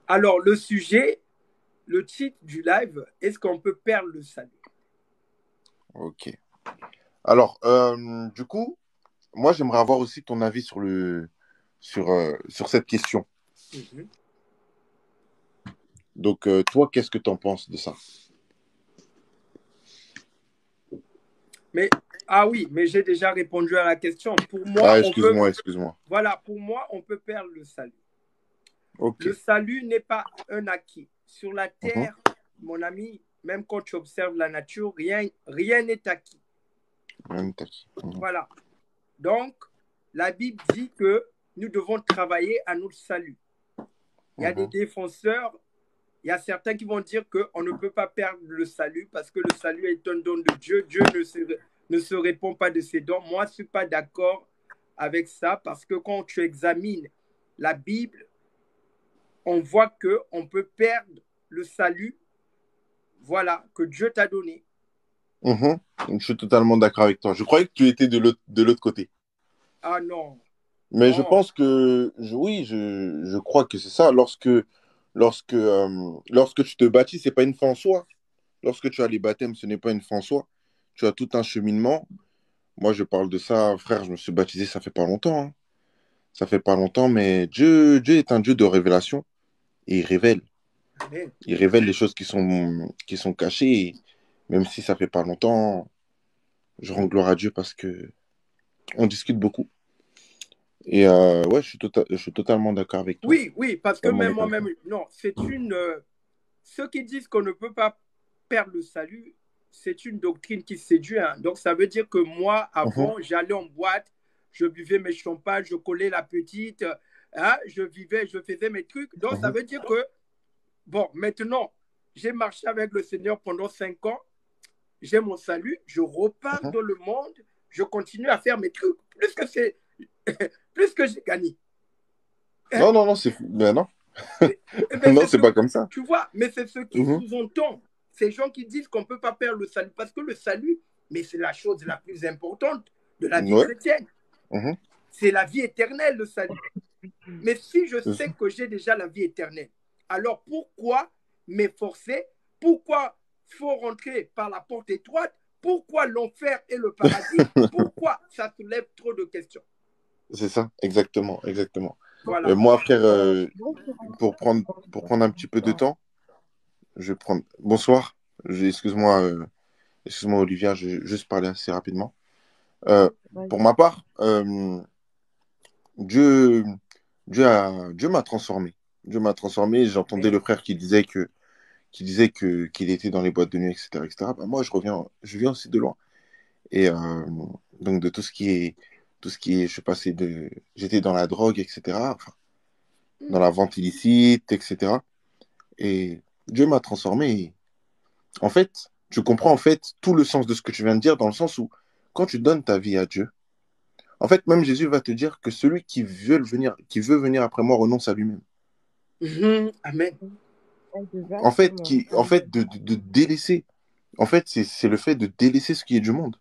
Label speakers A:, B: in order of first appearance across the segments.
A: Alors, le sujet, le titre du live, est-ce qu'on peut perdre le salut?
B: Ok. Alors, du coup, moi, j'aimerais avoir aussi ton avis sur cette question.
A: Mhm.
B: Donc, toi, qu'est-ce que tu en penses de ça?
A: Mais, ah oui, mais j'ai déjà répondu à la question. Pour moi,
B: Ah,
A: on peut,
B: excuse-moi, excuse-moi.
A: voilà, pour moi, on peut perdre le salut.
B: Ok.
A: Le salut n'est pas un acquis. Sur la
B: Mhm.
A: terre, mon ami, même quand tu observes la nature, rien n'est acquis.
B: Même taki. Mhm.
A: Voilà. Donc, la Bible dit que nous devons travailler à notre salut. Il y a des
B: Mhm.
A: défenseurs, il y a certains qui vont dire qu'on ne peut pas perdre le salut parce que le salut est un don de Dieu. Dieu ne se répond pas de ses dons. Moi, je ne suis pas d'accord avec ça parce que quand tu examines la Bible, on voit qu'on peut perdre le salut, voilà, que Dieu t'a donné.
B: Mhm. Je suis totalement d'accord avec toi. Je croyais que tu étais de l'autre côté.
A: Ah non,
B: Mais je
A: non.
B: pense que, oui, je crois que c'est ça. Lorsque tu te bâtis, c'est pas une fin en soi. Lorsque tu as les baptêmes, ce n'est pas une fin en soi. Tu as tout un cheminement. Moi, je parle de ça, frère, je me suis baptisé, ça fait pas longtemps, hein. Ça fait pas longtemps, mais Dieu est un Dieu de révélation. Et il révèle.
A: Amen.
B: Il révèle les choses qui sont cachées. Et même si ça fait pas longtemps, je rends gloire à Dieu parce que on discute beaucoup. Et ouais, je suis totalement d'accord avec toi.
A: Oui, oui, parce que
B: Totalement
A: même
B: d'accord avec
A: moi-même,
B: toi.
A: non, c'est une. Ceux qui disent qu'on ne peut pas perdre le salut, c'est une doctrine qui séduit, hein. Donc, ça veut dire que moi,
B: Mhm,
A: avant, j'allais en boîte, je buvais mes champagnes, je collais la petite, hein, je vivais, je faisais mes trucs. Donc, ça
B: mhm,
A: veut dire que, bon, maintenant, j'ai marché avec le Seigneur pendant 5 ans, j'ai mon salut, je repars
B: mhm.
A: dans le monde, je continue à faire mes trucs, plus que j'ai gagné. Hein?
B: Non, non, non, ben non.
A: Mais, mais
B: Non,
A: c'est
B: c'est
A: ce,
B: pas comme ça.
A: tu vois, mais c'est ce qui
B: Mhm.
A: sous-entend. Ces gens qui disent qu'on ne peut pas perdre le salut, parce que le salut, mais c'est la chose la plus importante de la vie
B: Ouais.
A: chrétienne.
B: Mhm.
A: C'est la vie éternelle, le salut. Mais si je
B: C'est ça.
A: sais que j'ai déjà la vie éternelle, alors pourquoi m'efforcer? Pourquoi faut rentrer par la porte étroite? Pourquoi l'enfer et le paradis? Pourquoi? Ça soulève trop de questions.
B: C'est ça, exactement, exactement.
A: Voilà.
B: Moi, frère, pour prendre un petit peu de temps, je vais prendre. Bonsoir. Excuse-moi, Olivia, je vais juste parler assez rapidement. Euh, pour ma part, Dieu, Dieu m'a transformé. Dieu m'a transformé. J'entendais
A: Amen.
B: le frère qu'il était dans les boîtes de nuit, etc., etc. Bah, moi, je viens aussi de loin. Et donc de je suis passé j'étais dans la drogue, etc. Enfin, dans la vente illicite, etc. Et Dieu m'a transformé. Et en fait, tu comprends en fait tout le sens de ce que tu viens de dire, dans le sens où quand tu donnes ta vie à Dieu, en fait, même Jésus va te dire que celui qui veut venir après moi renonce à lui-même.
A: Amen.
B: En fait,
C: Exactement.
B: de délaisser. En fait, c'est le fait de délaisser ce qui est du monde.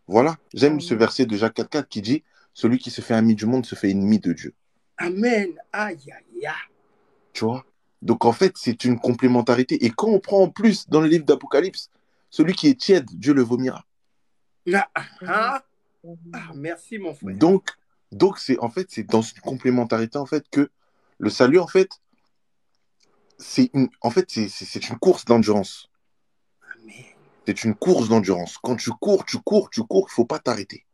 B: Voilà. J'aime ce
C: Amen.
B: verset de Jacques 4,4 qui dit celui qui se fait ami du monde se fait ennemi de Dieu.
A: Amen. Aïe, aïe, aïe.
B: Tu vois? Donc, en fait, c'est une complémentarité. Et quand on prend en plus dans le livre d'Apocalypse, celui qui est tiède, Dieu le vomira.
A: Ah,
C: Mhm.
A: ah, ah,
C: Mhm.
A: merci, mon frère.
B: Donc, c'est dans une complémentarité en fait que le salut en fait c'est une course d'endurance.
A: Amen.
B: C'est une course d'endurance. Quand tu cours, tu cours, tu cours, il faut pas t'arrêter.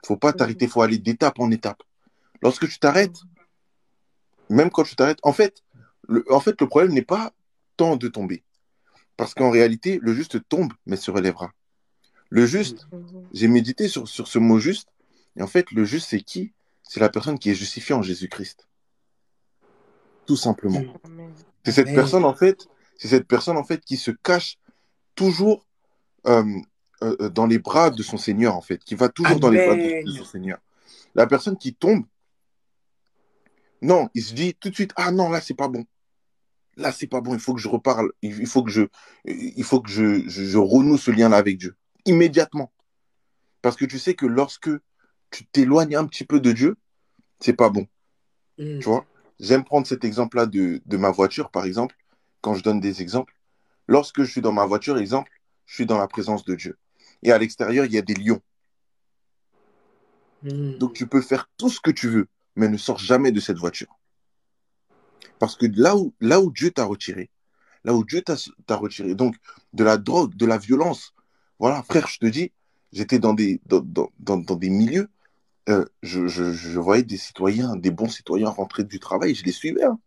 B: Il faut pas t'arrêter, il faut aller d'étape en étape. Lorsque tu t'arrêtes,
C: Mhm.
B: même quand tu t'arrêtes, en fait, le problème n'est pas tant de tomber, parce qu'en réalité, le juste tombe mais se relèvera. Le juste,
C: Mhm.
B: j'ai médité sur ce mot juste, et en fait, le juste c'est qui? C'est la personne qui est justifiée en Jésus-Christ, tout simplement.
C: Amen.
B: C'est cette
A: Amen.
B: personne en fait, c'est cette personne en fait qui se cache toujours euh, dans les bras de son Seigneur en fait, qui va toujours dans les bras de son
A: Amen.
B: Seigneur. La personne qui tombe, non, il se dit tout de suite, ah non, là c'est pas bon. Là c'est pas bon, il faut que je reparle, il faut que je renoue ce lien-là avec Dieu. Immédiatement. Parce que tu sais que lorsque tu t'éloignes un petit peu de Dieu, c'est pas bon. Tu
A: Mm.
B: vois? J'aime prendre cet exemple-là de ma voiture, par exemple, quand je donne des exemples. Lorsque je suis dans ma voiture, exemple, je suis dans la présence de Dieu. Et à l'extérieur, il y a des lions. Donc
A: Hmm.
B: tu peux faire tout ce que tu veux, mais ne sors jamais de cette voiture. Parce que là où Dieu t'a retiré, là où Dieu t'a retiré, donc de la drogue, de la violence, voilà, frère, je te dis, j'étais dans des milieux, je voyais des citoyens, des bons citoyens rentrer du travail, je les suivais, hein.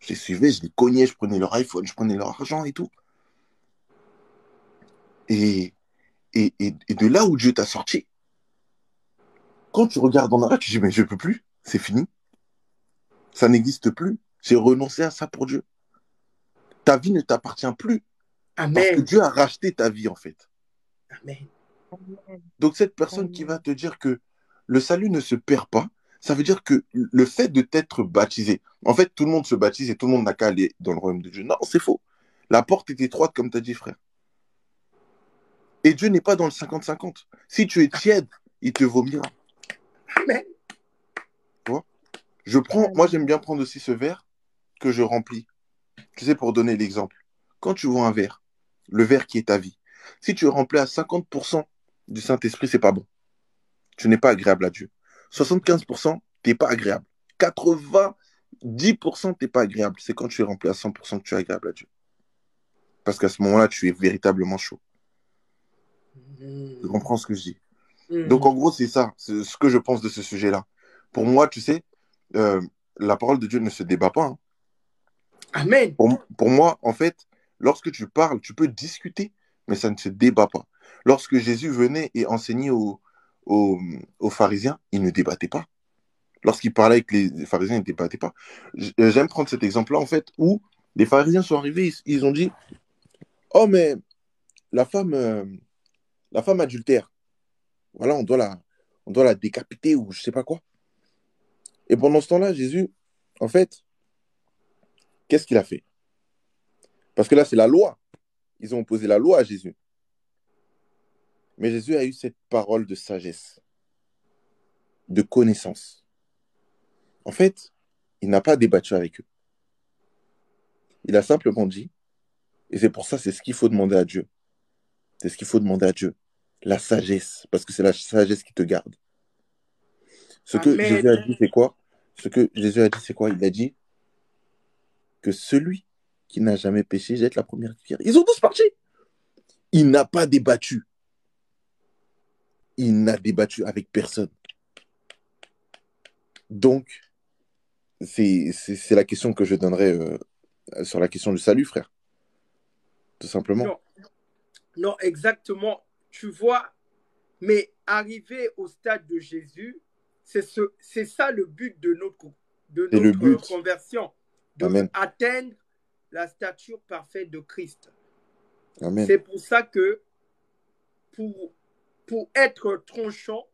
B: Je les suivais, je les cognais, je prenais leur iPhone, je prenais leur argent et tout. Et, et de là où Dieu t'a sorti, quand tu regardes en arrière, tu dis, mais je peux plus, c'est fini, ça n'existe plus. J'ai renoncé à ça pour Dieu. Ta vie ne t'appartient plus parce que
A: Amen.
B: Dieu a racheté ta vie, en fait.
A: Amen.
C: Amen.
B: Donc, cette personne qui va
C: Amen.
B: te dire que le salut ne se perd pas, ça veut dire que le fait de t'être baptisé, en fait, tout le monde se baptise et tout le monde n'a qu'à aller dans le royaume de Dieu. Non, c'est faux. La porte est étroite, comme tu as dit, frère. Et Dieu n'est pas dans le 50-50. Si tu es tiède, il te vomira.
A: Amen.
B: Tu vois. Moi,
C: Amen.
B: j'aime bien prendre aussi ce verre que je remplis. Tu sais, pour donner l'exemple. Quand tu vois un verre, le verre qui est ta vie, si tu es rempli à 50% du Saint-Esprit, c'est pas bon. Tu n'es pas agréable à Dieu. 75%, tu n'es pas agréable. 90%, tu n'es pas agréable. C'est quand tu es rempli à 100% que tu es agréable à Dieu. Parce qu'à ce moment-là, tu es véritablement chaud. Tu
A: Hmm.
B: comprends ce que je dis? Donc, en
A: Hmm.
B: gros, c'est ça, c'est ce que je pense de ce sujet-là. Pour moi, tu sais, euh, la parole de Dieu ne se débat pas, hein.
A: Amen.
B: Pour moi, en fait, lorsque tu parles, tu peux discuter, mais ça ne se débat pas. Lorsque Jésus venait et enseignait aux pharisiens, il ne débattait pas. Lorsqu'il parlait avec les pharisiens, il ne débattait pas. J'aime prendre cet exemple-là, en fait, où les pharisiens sont arrivés, ils ont dit, oh, mais la femme, euh, la femme adultère, voilà, on doit la décapiter ou je sais pas quoi. Et pendant ce temps-là, Jésus, en fait, qu'est-ce qu'il a fait? Parce que là, c'est la loi. Ils ont opposé la loi à Jésus. Mais Jésus a eu cette parole de sagesse, de connaissance. En fait, il n'a pas débattu avec eux. Il a simplement dit, et c'est pour ça, c'est ce qu'il faut demander à Dieu. C'est ce qu'il faut demander à Dieu. La sagesse, parce que c'est la sagesse qui te garde. Ce que
A: Amen.
B: Jésus a dit, c'est quoi? Ce que Jésus a dit, c'est quoi? Il a dit que celui qui n'a jamais péché jette la première pierre. Ils ont tous parti. Il n'a pas débattu. Il n'a débattu avec personne. Donc, c'est la question que je donnerais sur la question du salut, frère. Tout simplement.
A: Non, non, exactement. Tu vois, mais arriver au stade de Jésus, c'est ça le but de
B: C'est le
A: notre
B: but.
A: conversion, de
B: Amen.
A: atteindre la stature parfaite de Christ.
B: Amen.
A: C'est pour ça que pour, pour être tranchant,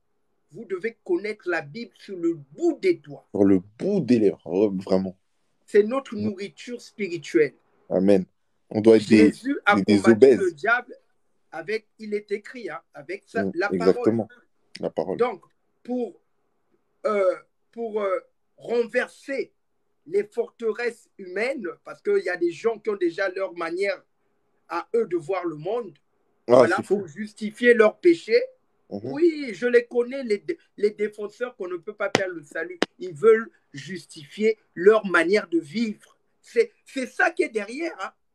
A: vous devez connaître la Bible sur le bout des doigts.
B: Sur le bout des lèvres, vraiment.
A: C'est notre nourriture spirituelle.
B: Amen. On doit être des,
A: Jésus a
B: des, des
A: combattu le
B: obèses.
A: diable avec, il est écrit, hein, avec la parole.
B: Exactement. La parole.
A: Donc, pour, euh, pour renverser les forteresses humaines, parce qu'il y a des gens qui ont déjà leur manière à eux de voir le monde,
B: Ah, c'est
A: voilà,
B: faux.
A: pour justifier leurs péchés.
B: Mhm.
A: Oui, je les connais, les défenseurs qu'on ne peut pas faire le salut. Ils veulent justifier leur manière de vivre. C'est ça qui est derrière,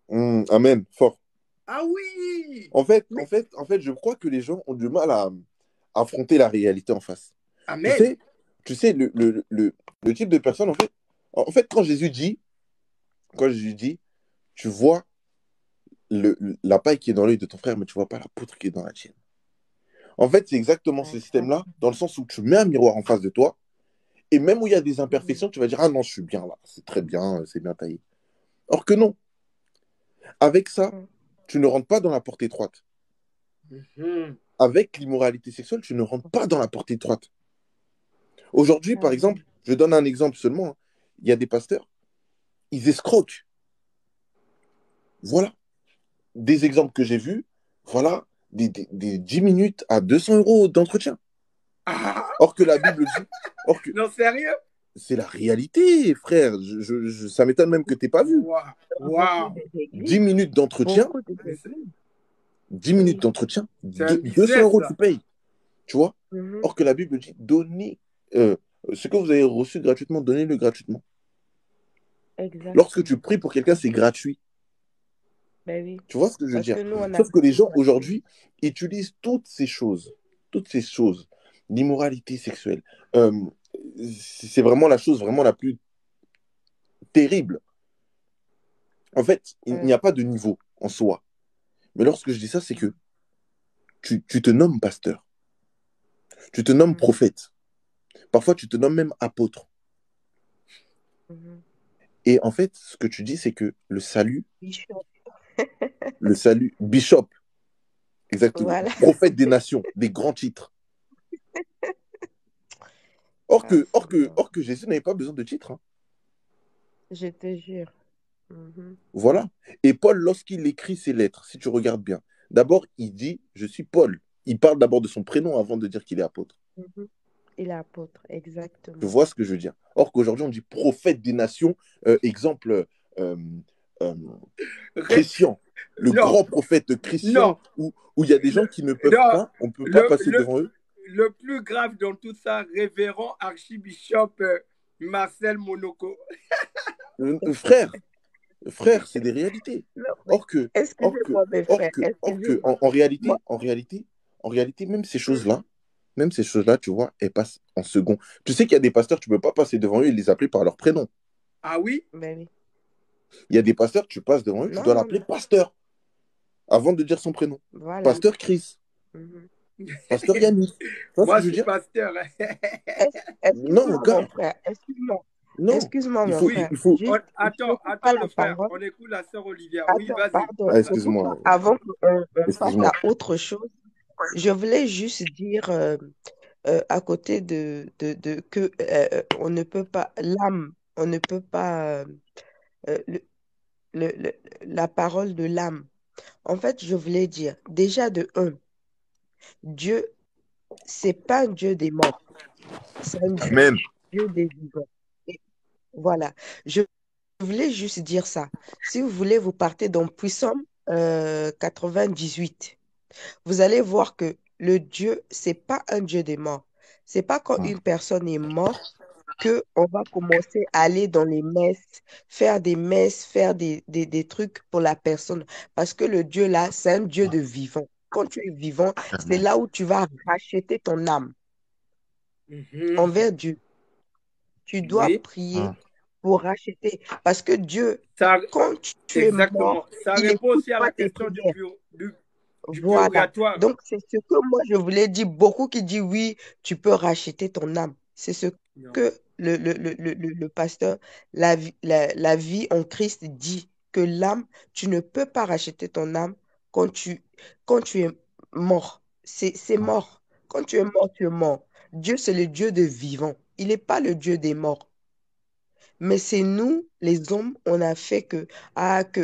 A: hein.
B: Amen. Fort.
A: Ah oui, mais
B: En fait, je crois que les gens ont du mal à affronter la réalité en face. Tu
A: Amen.
B: sais, tu sais le type de personne, en fait, quand Jésus dit, tu vois la paille qui est dans l'œil de ton frère, mais tu vois pas la poutre qui est dans la tienne. En fait, c'est exactement ce système-là, dans le sens où tu mets un miroir en face de toi, et même où il y a des imperfections, tu vas dire, ah non, je suis bien là, c'est très bien, c'est bien taillé. Or que non, avec ça, tu ne rentres pas dans la porte étroite.
A: Mhm.
B: Avec l'immoralité sexuelle, tu ne rentres pas dans la porte étroite. Aujourd'hui, par exemple, je donne un exemple seulement, hein. Il y a des pasteurs, ils escroquent. Voilà. Des exemples que j'ai vus, voilà, des 10 minutes à 200 € d'entretien.
A: Ah,
B: Or que la Bible dit, or que,
A: non, sérieux?
B: c'est la réalité, frère. Ça m'étonne même que tu n'aies pas vu.
A: Waouh,
C: Dans beaucoup
A: waouh.
C: des
B: 10
C: églises,
B: minutes d'entretien,
C: beaucoup des
A: Mais
C: églises,
B: 10 minutes
C: oui.
B: d'entretien,
A: c'est un
B: 200
A: business,
B: euros
A: ça.
B: tu payes. Tu vois?
C: Mhm.
B: Or que la Bible dit, donnez ce que vous avez reçu gratuitement, donnez-le gratuitement. Lorsque tu
C: Exactement.
B: pries pour quelqu'un, c'est gratuit.
C: Ben oui.
B: Tu vois ce que je veux
C: Parce
B: dire?
C: que nous, on a
B: Sauf que les
C: besoin
B: gens
C: de...
B: aujourd'hui utilisent toutes ces choses, l'immoralité sexuelle. C'est vraiment la chose vraiment la plus terrible. En fait, il n'y a pas de niveau en soi. Mais lorsque je dis ça, c'est que tu te nommes pasteur, tu te nommes prophète, parfois tu te nommes même apôtre.
C: Mhm.
B: Et en fait, ce que tu dis, c'est que
C: Bishop.
B: le salut, bishop, exactement,
C: Voilà.
B: prophète des nations, des grands titres. Or
C: Ah,
B: que, or que,
C: Seigneur.
B: or que Jésus n'avait pas besoin de titres, hein.
C: Je te jure. Mhm.
B: Voilà. Et Paul, lorsqu'il écrit ses lettres, si tu regardes bien, d'abord, il dit, je suis Paul. Il parle d'abord de son prénom avant de dire qu'il est apôtre.
C: Mhm. Il est apôtre,
B: Tu
C: exactement.
B: vois ce que je veux dire? Or qu'aujourd'hui, on dit prophète des nations. Exemple, euh, euh,
A: Ré-
B: Christian, le
A: Non,
B: grand prophète Christian,
A: non,
B: où il y a des
A: le,
B: gens qui ne peuvent
A: non,
B: pas, on ne peut pas
A: le,
B: passer
A: le,
B: devant eux.
A: le plus grave dans tout ça, révérend archibishop Marcel Monoko.
B: Frère, frère, c'est des réalités.
C: Non, mais
B: Or que, or que,
C: excusez-moi, mes frères,
B: or que,
C: excusez-moi. Moi,
B: en réalité, même ces choses-là, tu vois, elles passent en second. Tu sais qu'il y a des pasteurs, tu ne peux pas passer devant eux et les appeler par leur prénom.
A: Ah oui?
C: ben oui.
B: Il y a des pasteurs, tu passes devant eux, tu
C: Non,
B: dois
C: non,
B: l'appeler
C: non.
B: pasteur avant de dire son prénom.
C: Voilà.
B: Pasteur Chris,
C: Mhm.
B: pasteur Yannick. Tu vois ce
A: Moi,
B: que
A: je
B: je veux
A: suis
B: dire?
A: pasteur.
B: Non,
C: Excuse-moi, mon
B: gars,
C: frère. Excuse-moi.
B: non.
C: Excuse-moi, mon
A: Oui,
C: frère.
B: Il
C: Juste, je ne coupe pas
A: attends
C: la
A: le frère.
C: parole.
A: On écoute la sœur Olivia. Oui,
C: Attends,
A: vas-y.
C: pardon.
B: Ah,
C: Surtout
B: excuse-moi,
C: pas avant qu'on passe
B: excuse-moi.
C: à autre chose. Je voulais juste dire à côté de que on ne peut pas, l'âme, on ne peut pas, euh, le, le- le- la parole de l'âme. En fait, je voulais dire, déjà de un, Dieu, c'est pas un Dieu des morts, c'est un
B: Amen.
C: Dieu des vivants. Et voilà. Je voulais juste dire ça. Si vous voulez, vous partez dans Psaume 98. Vous allez voir que le Dieu, c'est pas un Dieu des morts. C'est pas quand une personne est morte que on va commencer à aller dans les messes, faire des trucs pour la personne. Parce que le Dieu là, c'est un Dieu de vivant. Quand tu es vivant, c'est là où tu vas racheter ton âme
A: Mhm.
C: envers Dieu. Tu dois
A: Oui,
C: prier pour racheter. Parce que Dieu,
A: ça,
C: quand tu es
A: exactement.
C: mort,
A: Ça
C: il
A: répond
C: n'écoute
A: aussi à
C: pas
A: la
C: tes
A: question
C: prières.
A: du
C: Voilà.
A: purgatoire.
C: Donc, c'est ce que moi, je voulais dire. Beaucoup qui disent oui, tu peux racheter ton âme. C'est ce
A: Non.
C: que le pasteur, la vie en Christ dit, que l'âme, tu ne peux pas racheter ton âme quand quand tu es mort. C'est mort. Quand tu es mort, tu es mort. Dieu, c'est le Dieu de vivants. Il n'est pas le Dieu des morts. Mais c'est nous, les hommes, on a fait que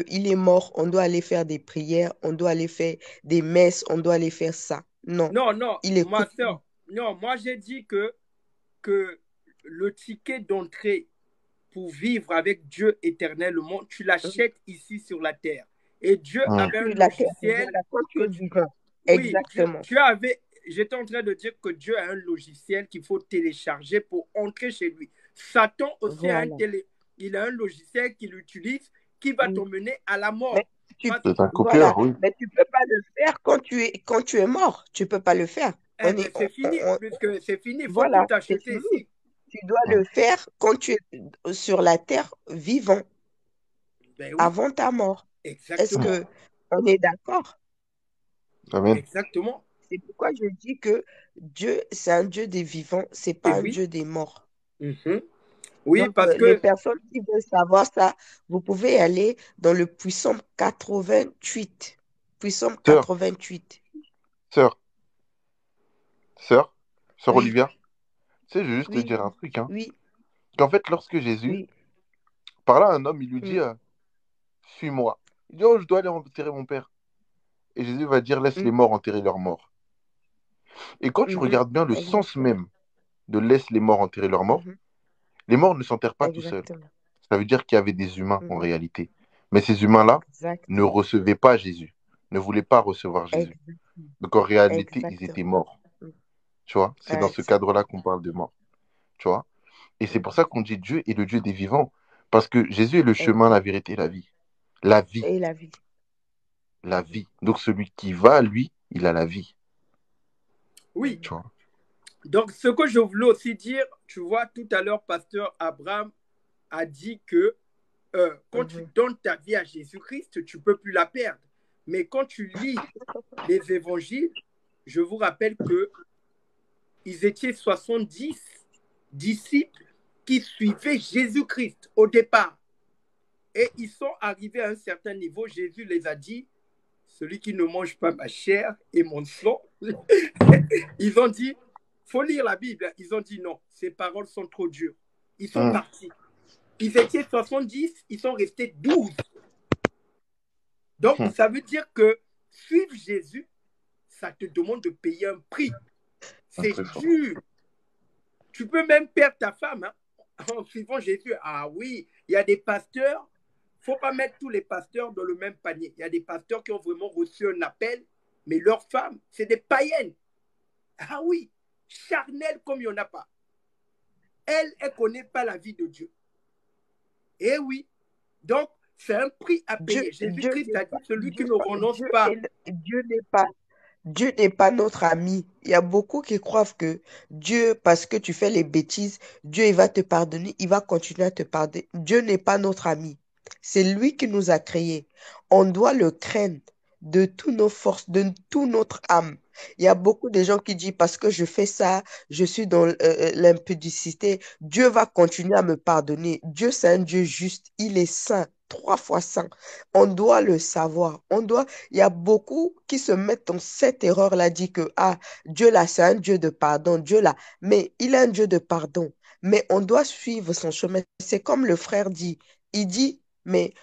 C: il est mort, on doit aller faire des prières, on doit aller faire des messes, on doit aller faire ça. Non,
A: Non, non,
C: il
A: ma
C: écoute pas.
A: soeur. Non, moi j'ai dit que le ticket d'entrée pour vivre avec Dieu éternellement, tu
C: Mhm.
A: l'achètes ici sur la terre. Et Dieu
C: Quand
A: avait un
C: tu la terre,
A: logiciel
C: voilà, quand tu
A: que
C: es vivant.
A: oui,
C: Exactement.
A: Dieu avait. J'étais en train de dire que Dieu a un logiciel qu'il faut télécharger pour entrer chez lui. Satan aussi a
C: Voilà.
A: il a un logiciel qu'il utilise qui va
C: Oui.
A: t'emmener à la
C: Mais
A: mort.
C: tu,
B: C'est un
C: voilà.
B: copieur, oui.
C: Mais tu peux pas le faire quand tu es mort. Tu peux pas le faire.
A: Eh bien, c'est fini, puisque c'est fini, il faut tout
C: Voilà, c'est
A: acheter
C: fini.
A: ici.
C: Tu dois le faire quand tu es sur la terre vivant,
A: Ben oui,
C: avant ta mort. Est-ce
A: exactement.
C: que on est d'accord?
B: Amen.
A: Exactement.
C: C'est pourquoi je dis que Dieu, c'est un Dieu des vivants, c'est
A: Et
C: pas un
A: oui.
C: Dieu des morts.
A: Mhm. Oui,
C: Donc,
A: parce
C: les
A: que
C: personnes qui veulent savoir ça, vous pouvez aller dans le Psaume 88. Psaume
B: Sœur,
C: 88.
B: sœur, sœur, sœur
C: Oui,
B: Olivia, tu sais, je veux juste te
C: oui,
B: dire un truc, hein.
C: oui,
B: Qu'en fait, lorsque Jésus
C: oui.
B: parla à un homme, il lui dit,
C: Mm,
B: suis-moi. Il dit, oh, je dois aller enterrer mon père. Et Jésus va dire, laisse les
C: mm,
B: morts enterrer leurs morts. Et quand tu
C: mhm.
B: regardes bien le sens
C: Exactement.
B: même de laisse les morts enterrer leurs morts,
C: Mhm,
B: Les morts ne s'enterrent pas tout seuls.
C: Exactement.
B: Ça veut dire qu'il y avait des humains en
C: Mhm.
B: réalité. Mais ces humains-là ne
C: Exactement.
B: recevaient pas Jésus, ne voulaient pas recevoir Jésus.
C: Exactement.
B: Donc en réalité, ils étaient
C: Exactement.
B: morts.
C: Mhm.
B: Tu vois, c'est dans ce
C: Exactement.
B: cadre-là qu'on parle de mort. Tu vois. Et c'est pour
C: Mhm.
B: ça qu'on dit Dieu est le Dieu des vivants. Parce que Jésus est le chemin, la
C: Exact.
B: vérité et la vie. La vie,
C: Et la vie.
B: la
C: Mhm.
B: vie. Donc celui qui va, lui, il a la vie.
A: Oui.
B: Tu vois.
A: Donc, ce que je voulais aussi dire, tu vois, tout à l'heure, pasteur Abraham a dit que quand tu
C: Mhm.
A: donnes ta vie à Jésus-Christ, tu ne peux plus la perdre. Mais quand tu lis les évangiles, je vous rappelle que ils étaient 70 disciples qui suivaient Jésus-Christ au départ. Et ils sont arrivés à un certain niveau. Jésus les a dit, celui qui ne mange pas ma chair et mon sang, ils ont dit, faut lire la Bible. Ils ont dit non, ces paroles sont trop dures. Ils sont
B: Hum,
A: partis. Ils étaient 70, ils sont restés 12. Donc,
B: hum,
A: ça veut dire que suivre Jésus, ça te demande de payer un prix. C'est
B: très fort.
A: dur. Tu peux même perdre ta femme en suivant Jésus. Ah oui, il y a des pasteurs. Il ne faut pas mettre tous les pasteurs dans le même panier. Il y a des pasteurs qui ont vraiment reçu un appel, mais leurs femmes, c'est des païennes. Ah oui, charnelles comme il n'y en a pas. Elle ne connaît pas la vie de Dieu. Eh oui. Donc, c'est un prix à
C: Dieu,
A: payer.
C: Dieu
A: Jésus-Christ
C: n'est
A: a dit,
C: pas,
A: celui qui
C: Dieu,
A: ne renonce
C: Dieu,
A: pas.
C: Dieu n'est pas notre ami. Il y a beaucoup qui croient que Dieu, parce que tu fais les bêtises, Dieu, il va te pardonner, il va continuer à te pardonner. Dieu n'est pas notre ami. C'est lui qui nous a créés. On doit le craindre de toutes nos forces, de toute notre âme. Il y a beaucoup de gens qui disent, parce que je fais ça, je suis dans l'impudicité, Dieu va continuer à me pardonner. Dieu, c'est un Dieu juste. Il est saint, 3 fois saint. On doit le savoir. Il y a beaucoup qui se mettent dans cette erreur-là, dit que ah, Dieu là, c'est un Dieu de pardon, Dieu là, mais il est un Dieu de pardon. Mais on doit suivre son chemin. C'est comme le frère dit. Il dit, mais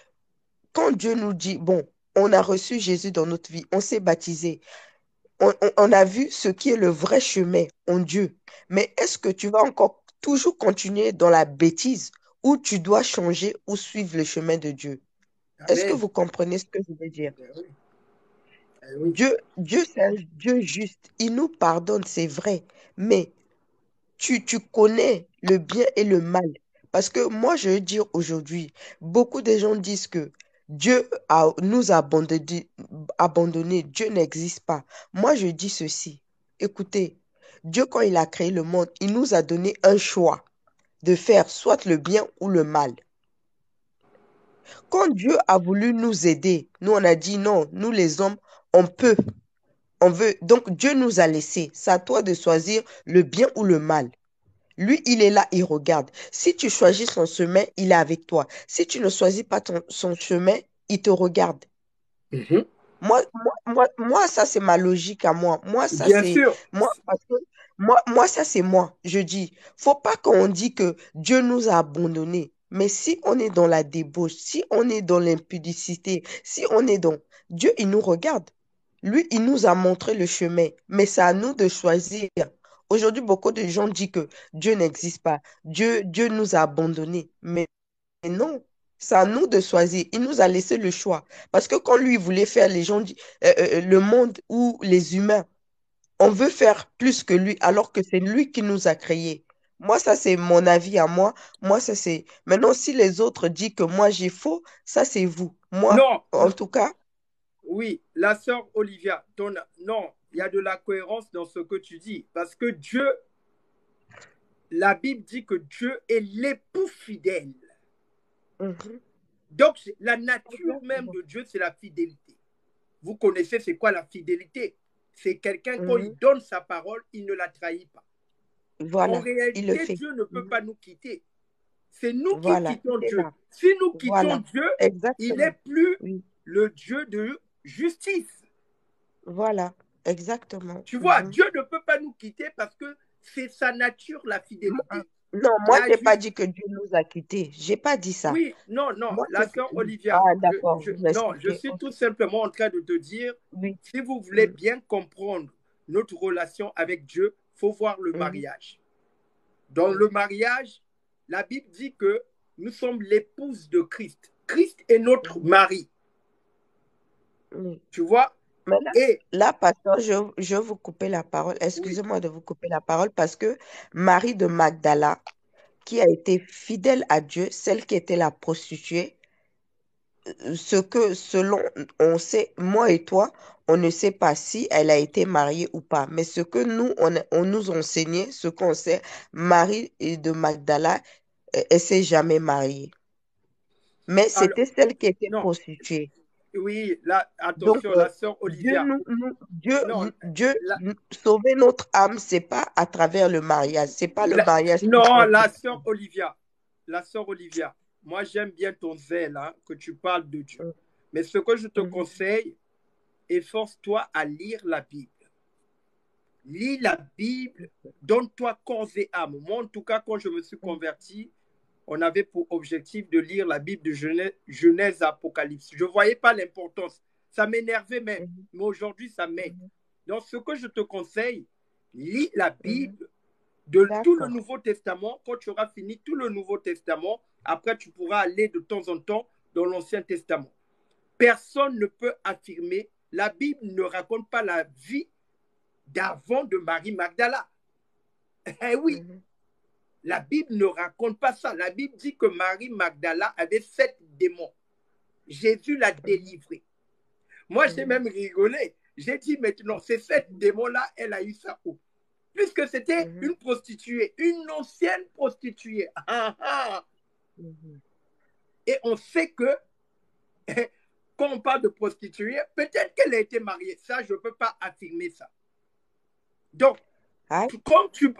C: quand Dieu nous dit, bon, on a reçu Jésus dans notre vie, on s'est baptisé, on a vu ce qui est le vrai chemin en Dieu. Mais est-ce que tu vas encore toujours continuer dans la bêtise ou tu dois changer ou suivre le chemin de Dieu? Est-ce que
A: Amen.
C: vous comprenez ce que je veux dire?
A: Eh oui. Eh oui.
C: Dieu, c'est un Dieu juste. Il nous pardonne, c'est vrai. Mais tu connais le bien et le mal. Parce que moi, je veux dire aujourd'hui, beaucoup de gens disent que nous a abandonné, Dieu n'existe pas. Moi, je dis ceci. Écoutez, Dieu, quand il a créé le monde, il nous a donné un choix de faire soit le bien ou le mal. Quand Dieu a voulu nous aider, nous, on a dit non, nous les hommes, on peut. On veut, donc Dieu nous a laissé. C'est à toi de choisir le bien ou le mal. Lui, il est là, il regarde. Si tu choisis son chemin, il est avec toi. Si tu ne choisis pas son chemin, il te regarde.
A: Mhm.
C: Moi, ça, c'est ma logique à moi. Moi, ça,
A: Bien
C: c'est
A: sûr.
C: moi, parce que moi, ça, c'est moi. Je dis, faut pas qu'on dise que Dieu nous a abandonnés. Mais si on est dans la débauche, si on est dans l'impudicité, si on est dans... Dieu, il nous regarde. Lui, il nous a montré le chemin. Mais c'est à nous de choisir. Aujourd'hui, beaucoup de gens disent que Dieu n'existe pas. Dieu nous a abandonnés. Mais non, c'est à nous de choisir. Il nous a laissé le choix. Parce que quand lui voulait faire le monde ou les humains, on veut faire plus que lui, alors que c'est lui qui nous a créés. Moi, ça, c'est mon avis à moi. Moi, ça, c'est... Maintenant, si les autres disent que moi, j'ai faux, ça, c'est vous. Moi,
A: Non,
C: en
A: non.
C: tout cas,
A: Oui, la sœur Olivia, non, il y a de la cohérence dans ce que tu dis. Parce que Dieu, la Bible dit que Dieu est l'époux fidèle.
C: mhm,
A: Donc, la nature même
C: exactement.
A: de Dieu, c'est la fidélité. Vous connaissez c'est quoi la fidélité? C'est quelqu'un, quand il
C: Mhm.
A: donne sa parole, il ne la trahit pas. En
C: Voilà, il le
A: réalité,
C: fait.
A: Dieu ne peut
C: Mhm.
A: pas nous quitter. C'est nous qui
C: Voilà,
A: quittons
C: il est
A: Dieu.
C: là.
A: Si nous quittons
C: Voilà,
A: Dieu, il n'est
C: exactement.
A: plus
C: Oui,
A: le Dieu de justice.
C: voilà, exactement.
A: Tu vois,
C: Mhm.
A: Dieu ne peut pas nous quitter parce que c'est sa nature, la
C: Moi-
A: fidélité.
C: Non, moi,
A: La
C: je n'ai pas
A: juste...
C: dit que Dieu nous a quittés. J'ai pas dit ça.
A: Oui, non, non,
C: Moi,
A: la sœur
C: Ah,
A: Olivia,
C: d'accord, vous
A: non, je
C: m'expliquez.
A: suis
C: Ok.
A: tout simplement en train de te dire,
C: Oui.
A: si vous voulez
C: Mhm.
A: bien comprendre notre relation avec Dieu, il faut voir le
C: Mhm.
A: mariage. Dans le mariage, la Bible dit que nous sommes l'épouse de Christ. Christ est notre mari.
C: Oui.
A: Tu vois?
C: Mais
A: Et
C: là, pasteur, je vais vous couper la parole. Excusez-moi de vous couper la parole parce que Marie de Magdala, qui a été fidèle à Dieu, celle qui était la prostituée, selon on sait, moi et toi, on ne sait pas si elle a été mariée ou pas. Mais ce que nous, on nous enseignait, ce qu'on sait, Marie de Magdala, elle s'est jamais mariée. Mais
A: alors,
C: c'était celle qui était
A: non,
C: prostituée.
A: oui, là,
C: Donc,
A: attention, la sœur
C: Dieu
A: Olivia. Non,
C: Dieu
A: la,
C: sauver notre âme, c'est pas à travers le mariage. C'est pas le mariage qui
A: non,
C: change tout.
A: la sœur Olivia, moi j'aime bien ton zèle, hein, que tu parles de Dieu.
C: Mhm,
A: Mais ce que je te
C: mhm,
A: conseille, efforce-toi à lire la Bible. Lis la Bible, donne-toi corps et âme. Moi, en tout cas, quand je me suis
C: mhm,
A: converti, on avait pour objectif de lire la Bible de Genèse à Apocalypse. Je ne voyais pas l'importance. Ça m'énervait même.
C: mhm,
A: Mais aujourd'hui, ça m'aide.
C: mhm,
A: Donc, ce que je te conseille, lis la
C: mhm.
A: Bible de tout le
C: D'accord.
A: Nouveau Testament. Quand tu auras fini tout le Nouveau Testament, après, tu pourras aller de temps en temps dans l'Ancien Testament. Personne ne peut affirmer, la Bible ne raconte pas la vie d'avant de Marie Magdala. Eh oui,
C: Mhm,
A: la Bible ne raconte pas ça. La Bible dit que Marie Magdala avait 7 démons. Jésus l'a
C: mhm,
A: délivrée. Moi, j'ai
C: mhm,
A: même rigolé. J'ai dit maintenant, ces 7 démons-là, elle a eu ça où? Puisque c'était
C: mhm,
A: une prostituée, une ancienne prostituée. Ah, ah.
C: mhm.
A: Et on sait que quand on parle de prostituée, peut-être qu'elle a été mariée. Ça, je ne peux pas affirmer ça. Donc,
C: Ah,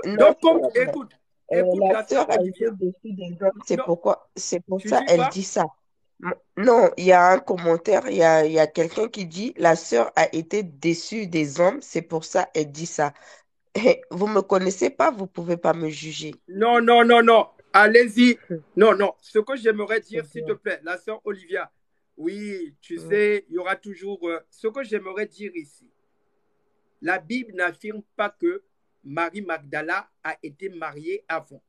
C: non,
A: écoute,
C: la
A: la
C: sœur
A: sœur
C: a été
A: Olivia.
C: déçue des hommes,
A: Non,
C: c'est pour
A: tu
C: ça
A: dis
C: elle
A: quoi?
C: dit ça. Non, il y a un commentaire, il y a quelqu'un qui dit la sœur a été déçue des hommes, c'est pour ça elle dit ça. Vous me connaissez pas, vous pouvez pas me juger.
A: Non, non, non, non. Allez-y. Non, non. Ce que j'aimerais
C: C'est
A: dire, s'il te
C: bien.
A: plaît, la sœur Olivia. Oui, tu
C: Mm,
A: sais, il y aura toujours. Ce que j'aimerais dire ici, la Bible n'affirme pas que Marie Magdala a été mariée avant.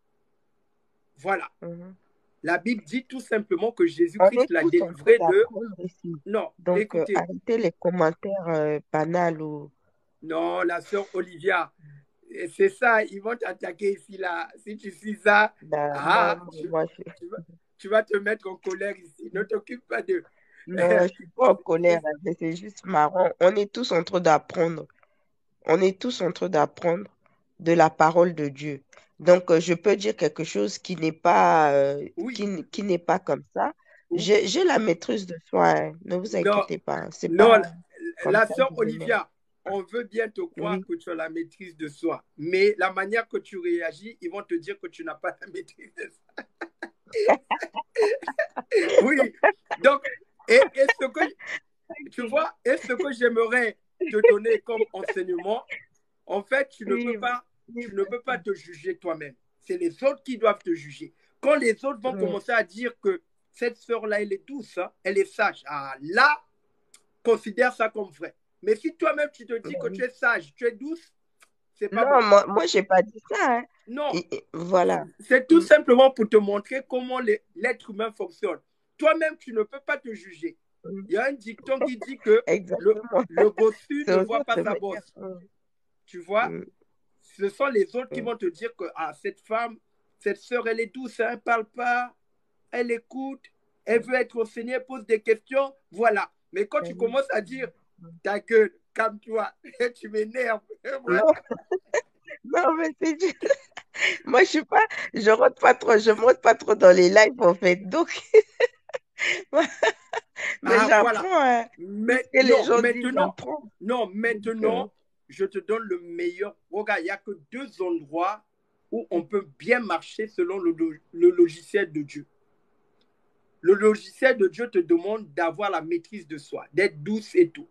A: Voilà.
C: mhm.
A: La Bible dit tout simplement que
C: On
A: Jésus-Christ
C: est
A: l'a
C: tous en train
A: délivrée de.
C: d'apprendre ici.
A: Non,
C: Donc,
A: écoutez.
C: arrêtez les commentaires banals ou...
A: Non, la sœur Olivia. C'est ça, ils vont t'attaquer ici, là. Si tu suis ça,
C: Ben,
A: ah,
C: moi,
A: tu vas te mettre en colère ici. Ne t'occupe pas de.
C: non, je suis pas en colère, hein, mais c'est juste marrant. On est tous en train d'apprendre. On est tous en train d'apprendre de la parole de Dieu. Donc, je peux dire quelque chose qui n'est pas,
A: Oui,
C: qui n'est pas comme ça.
A: oui.
C: J'ai la maîtrise de soi, hein. Ne vous
A: Non,
C: inquiétez pas, hein. C'est
A: non,
C: pas comme
A: la
C: ça
A: sœur
C: que je m'aime.
A: Olivia, on veut bien te croire
C: Oui.
A: que tu as la maîtrise de soi, mais la manière que tu réagis, ils vont te dire que tu n'as pas la maîtrise de soi. Oui, donc, et ce que, tu
C: Ok.
A: vois, et ce que j'aimerais te donner comme enseignement, en fait,
C: Oui, oui,
A: tu ne peux pas te juger toi-même. C'est les autres qui doivent te juger. Quand les autres vont
C: oui,
A: commencer à dire que cette sœur-là, elle est douce, hein, elle est sage, ah, là, considère ça comme vrai. Mais si toi-même, tu te dis que tu
C: oui.
A: es sage, tu es douce, c'est pas
C: Non,
A: bon.
C: moi j'ai pas dit ça, hein.
A: Non,
C: Voilà.
A: c'est tout
C: Mm,
A: simplement pour te montrer comment l'être humain fonctionne. Toi-même, tu ne peux pas te juger.
C: mm.
A: Il y a un dicton qui dit que
C: Exactement.
A: le bossu
C: C'est
A: ne
C: aux
A: voit
C: autres
A: pas
C: de
A: sa
C: me dire.
A: bosse. Tu vois,
C: Mm,
A: ce sont les autres qui
C: mm,
A: vont te dire que ah, cette femme, cette sœur, elle est douce, elle ne parle pas, elle écoute, elle
C: mm,
A: veut être enseignée, elle pose des questions, voilà. Mais quand tu
C: mm,
A: commences à dire
C: mm.
A: ta gueule, calme-toi, tu m'énerves, voilà.
C: Non, non, mais c'est juste... Moi, je rentre pas trop, je monte pas trop dans les lives, en fait. Donc, mais
A: Ah, voilà.
C: j'apprends, hein. Tout ce que les
A: Non,
C: gens disent,
A: maintenant,
C: j'apprends.
A: non,
C: Donc,
A: maintenant, je te donne le meilleur. Regarde, il n'y a que 2 endroits où on peut bien marcher selon le logiciel de Dieu. Le logiciel de Dieu te demande d'avoir la maîtrise de soi, d'être douce et tout,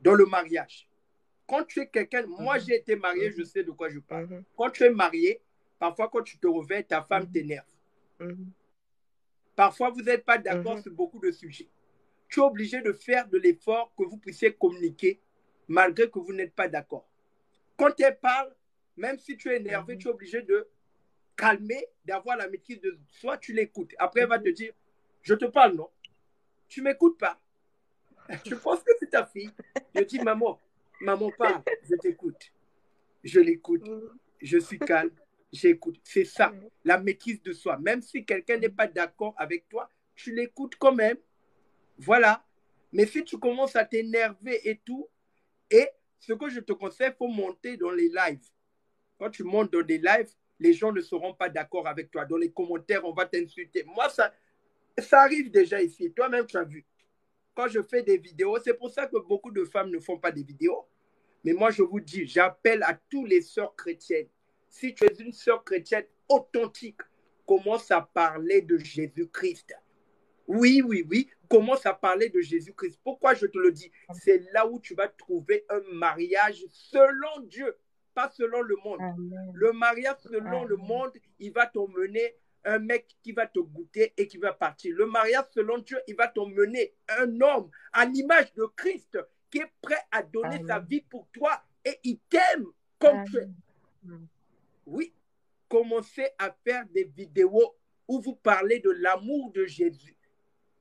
A: dans le mariage. Quand tu es quelqu'un, moi
C: mhm,
A: j'ai été marié, je
C: mhm,
A: sais de quoi je parle.
C: mhm,
A: Quand tu es marié, parfois quand tu te réveilles, ta femme
C: mhm,
A: t'énerve.
C: mhm,
A: Parfois vous n'êtes pas d'accord
C: mhm,
A: sur beaucoup de sujets. Tu es obligé de faire de l'effort que vous puissiez communiquer malgré que vous n'êtes pas d'accord. Quand elle parle, même si tu es énervé,
C: mhm,
A: tu es obligé de calmer, d'avoir la maîtrise de soi, tu l'écoutes. Après, elle va te dire, je te parle, non? Tu ne m'écoutes pas. Je pense que c'est ta fille. Je dis, maman, parle, je t'écoute. Je l'écoute. Je suis calme. J'écoute. C'est ça, la maîtrise de soi. Même si quelqu'un n'est pas d'accord avec toi, tu l'écoutes quand même. Voilà. Mais si tu commences à t'énerver et tout, et ce que je te conseille, il faut monter dans les lives. Quand tu montes dans des lives, les gens ne seront pas d'accord avec toi. Dans les commentaires, on va t'insulter. Moi, ça arrive déjà ici. Toi-même, tu as vu. Quand je fais des vidéos, c'est pour ça que beaucoup de femmes ne font pas des vidéos. Mais moi, je vous dis, j'appelle à tous les sœurs chrétiennes. Si tu es une sœur chrétienne authentique, commence à parler de Jésus-Christ. Oui, oui, oui, commence à parler de Jésus-Christ. Pourquoi je te le dis? C'est là où tu vas trouver un mariage selon Dieu, pas selon le monde.
C: Amen.
A: Le mariage selon le monde, il va t'emmener un mec qui va te goûter et qui va partir. Le mariage selon Dieu, il va t'emmener un homme à l'image de Christ qui est prêt à donner sa vie pour toi et il t'aime comme tu es. Oui, commencez à faire des vidéos où vous parlez de l'amour de Jésus.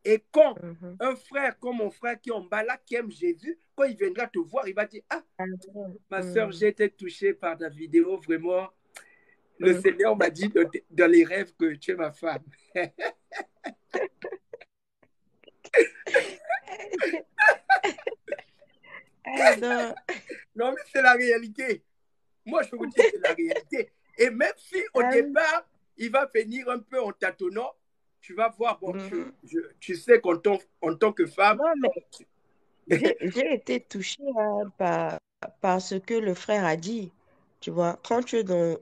A: Et quand un frère comme mon frère qui est en bas là, qui aime Jésus, quand il viendra te voir, il va dire, ah, ma soeur, j'ai été touchée par ta vidéo, vraiment. Le Seigneur m'a dit dans les rêves que tu es ma femme. Non, mais c'est la réalité. Moi, je vous dis, c'est la réalité. Et même si au départ, il va venir un peu en tâtonnant, tu vas voir, bon, tu sais qu'en tant que femme...
C: Non, mais j'ai été touchée par ce que le frère a dit. Tu vois, quand tu es dans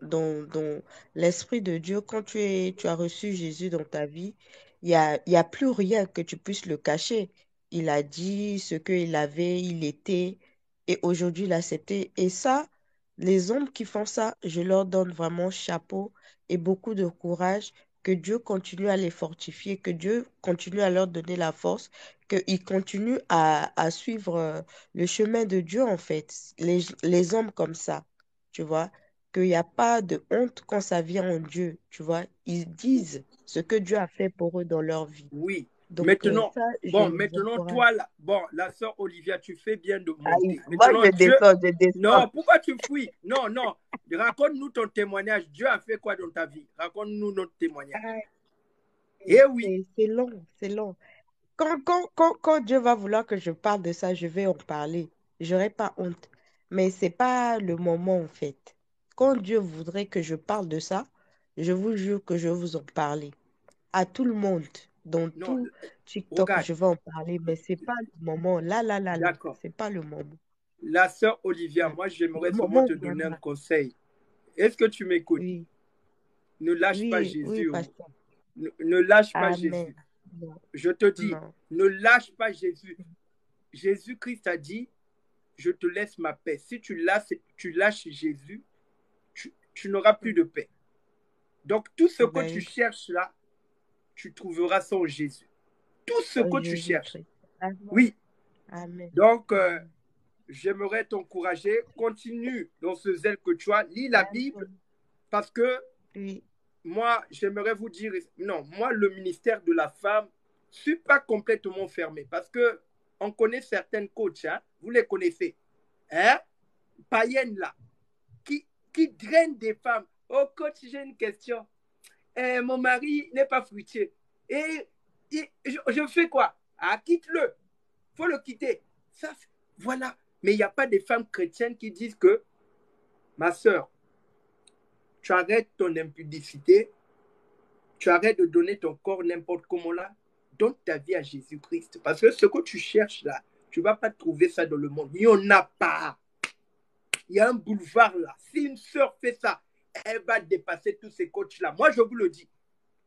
C: l'Esprit de Dieu, quand tu as reçu Jésus dans ta vie, il y a plus rien que tu puisses le cacher. Il a dit ce qu'il avait, il était, et aujourd'hui il a accepté. Et ça, les hommes qui font ça, je leur donne vraiment chapeau et beaucoup de courage. Que Dieu continue à les fortifier, que Dieu continue à leur donner la force, qu'ils continuent à suivre le chemin de Dieu, en fait. Les hommes comme ça, tu vois, qu'il n'y a pas de honte quand ça vient en Dieu, tu vois. Ils disent ce que Dieu a fait pour eux dans leur vie.
A: Oui.
C: Donc,
A: Maintenant,
C: ça, je les
A: maintenant,
C: encourage.
A: toi, là, la sœur Olivia, tu fais bien de monter.
C: Moi,
A: Maintenant,
C: je descends.
A: Non, pourquoi tu fuis? Non, non. Raconte-nous ton témoignage. Dieu a fait quoi dans ta vie? Raconte-nous notre témoignage. Eh oui.
C: C'est long, c'est long. Quand Dieu va vouloir que je parle de ça, je vais en parler. J'aurai pas honte. Mais c'est pas le moment, en fait. Quand Dieu voudrait que je parle de ça, je vous jure que je vais vous en parler. À tout le monde, dans
A: Non,
C: tout TikTok,
A: regarde.
C: je vais en parler, mais c'est pas le moment. Là,
A: D'accord.
C: c'est pas le moment.
A: La sœur Olivia, moi, j'aimerais
C: Le
A: seulement
C: moment
A: te donner un
C: viendra.
A: conseil. Est-ce que tu m'écoutes?
C: Oui,
A: Ne lâche pas
C: oui,
A: Jésus.
C: pasteur.
A: Ne lâche pas
C: Amen.
A: Jésus.
C: Non,
A: Je te dis,
C: non.
A: ne lâche pas Jésus. Jésus-Christ a dit, je te laisse ma paix. Si tu lâches Jésus, tu n'auras plus de paix. Donc, tout ce que tu cherches là, tu trouveras ça en Jésus. Tout ce que tu cherches.
C: Amen.
A: Oui.
C: Amen.
A: Donc, j'aimerais t'encourager. Continue dans ce zèle que tu as. Lis la Bible parce que moi, j'aimerais vous dire, non, moi, le ministère de la femme, je ne suis pas complètement fermé parce que on connaît certaines coachs, hein, vous les connaissez, hein, païennes là, qui drainent des femmes. Oh, coach, j'ai une question. Mon mari n'est pas fruitier. Et je fais quoi? Ah, quitte-le. Il faut le quitter. Ça, voilà. Mais il n'y a pas des femmes chrétiennes qui disent que, ma soeur, tu arrêtes ton impudicité, tu arrêtes de donner ton corps n'importe comment là, donne ta vie à Jésus-Christ. Parce que ce que tu cherches là, tu ne vas pas trouver ça dans le monde. Il n'y en a pas. Il y a un boulevard là. Si une soeur fait ça, elle va dépasser tous ces coachs-là. Moi, je vous le dis.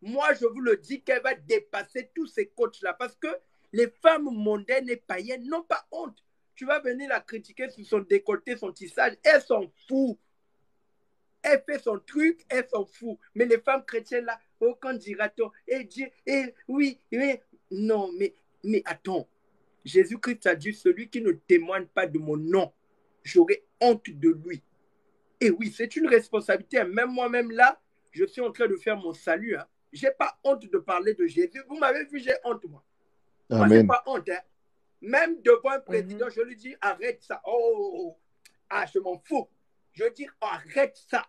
A: Moi, je vous le dis qu'elle va dépasser tous ces coachs-là. Parce que les femmes mondaines et païennes n'ont pas honte. Tu vas venir la critiquer sur son décolleté, son tissage. Elle s'en fout. Elle fait son truc, elle s'en fout. Mais les femmes chrétiennes là, oh, quand dira-t-on? Et Dieu, oui, non, mais attends. Jésus-Christ a dit, celui qui ne témoigne pas de mon nom, j'aurai honte de lui. Et oui, c'est une responsabilité. Même moi-même là, je suis en train de faire mon salut. Hein. Je n'ai pas honte de parler de Jésus. Vous m'avez vu, j'ai honte, moi. Moi, je n'ai
B: Amen.
A: pas honte. Hein. Même devant un président,
C: Mhm.
A: je lui dis, arrête ça. Oh, ah, je m'en fous. Je dis, arrête ça.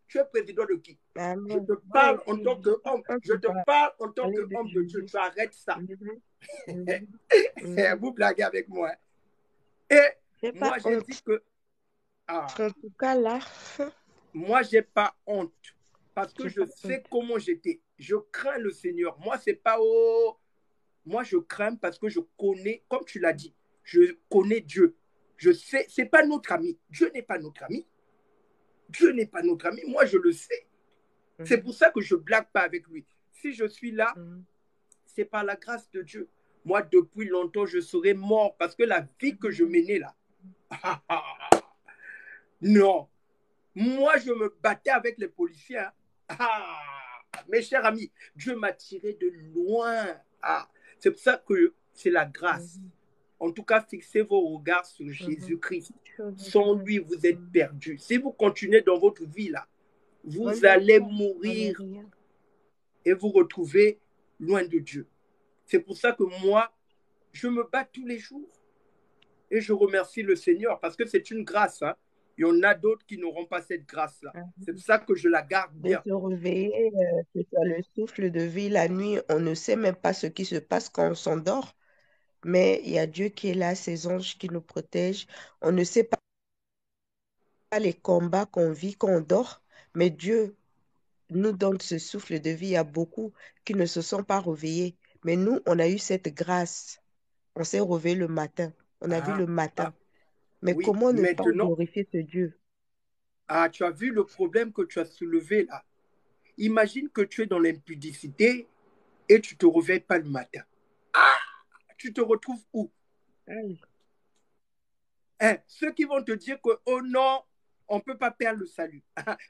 A: Tu es président de qui? Je
C: Amen.
A: te
C: Moi
A: parle en
C: aussi,
A: tant qu'homme.
C: on
A: Je
C: peut
A: te parle en tant
C: parler de
A: qu'homme de Dieu.
C: Jésus.
A: Tu arrêtes ça.
C: Mhm. Mhm. Mhm.
A: Vous blaguez avec moi. Hein. Et
C: J'ai pas
A: moi, j'ai dit
C: honte.
A: que, ah,
C: En tout cas, là,
A: moi, j'ai pas honte. Parce que
C: j'ai
A: je
C: pas
A: sais
C: honte.
A: comment j'étais. Je crains le Seigneur. Moi, c'est pas oh. Moi, je crains parce que je connais, comme tu l'as dit, je connais Dieu. Je sais, c'est pas notre ami. Dieu n'est pas notre ami. Dieu n'est pas notre ami. Moi, je le sais. C'est
C: Mhm.
A: pour ça que je blague pas avec lui. Si je suis là,
C: Mhm.
A: c'est par la grâce de Dieu. Moi, depuis longtemps, je serais mort parce que la vie que je menais là, non. Moi, je me battais avec les policiers. Hein. Ah, mes chers amis, Dieu m'a tiré de loin. Ah, c'est pour ça que c'est la grâce.
C: Mhm.
A: En tout cas, fixez vos regards sur
C: Mhm.
A: Jésus-Christ.
C: Chose
A: Sans
C: vraie.
A: lui, vous êtes
C: Mhm.
A: perdus. Si vous continuez dans votre vie là,
C: On
A: vous
C: n'est
A: allez
C: rien. On n'est
A: mourir
C: rien.
A: et vous retrouver loin de Dieu. C'est pour ça que moi, je me bats tous les jours. Et je remercie le Seigneur parce que c'est une grâce. Hein. Il y en a d'autres qui n'auront pas cette grâce-là. C'est pour
C: Mhm.
A: ça que je la garde
C: De
A: bien.
C: se réveiller, que ça le souffle de vie la nuit, on ne sait même pas ce qui se passe quand on s'endort, mais il y a Dieu qui est là, ses anges qui nous protègent. On ne sait pas les combats qu'on vit quand on dort, mais Dieu nous donne ce souffle de vie. Il y a beaucoup qui ne se sont pas réveillés, mais nous, on a eu cette grâce. On s'est réveillé le matin, on a vu
A: Ah,
C: le matin.
A: ah,
C: Mais
A: oui,
C: comment ne pas
A: maintenant,
C: glorifier ce Dieu?
A: ah, tu as vu le problème que tu as soulevé là. Imagine que tu es dans l'impudicité et tu ne te réveilles pas le matin. Ah, tu te retrouves où?
C: Aïe.
A: Hein, ceux qui vont te dire que, oh non, on ne peut pas perdre le salut.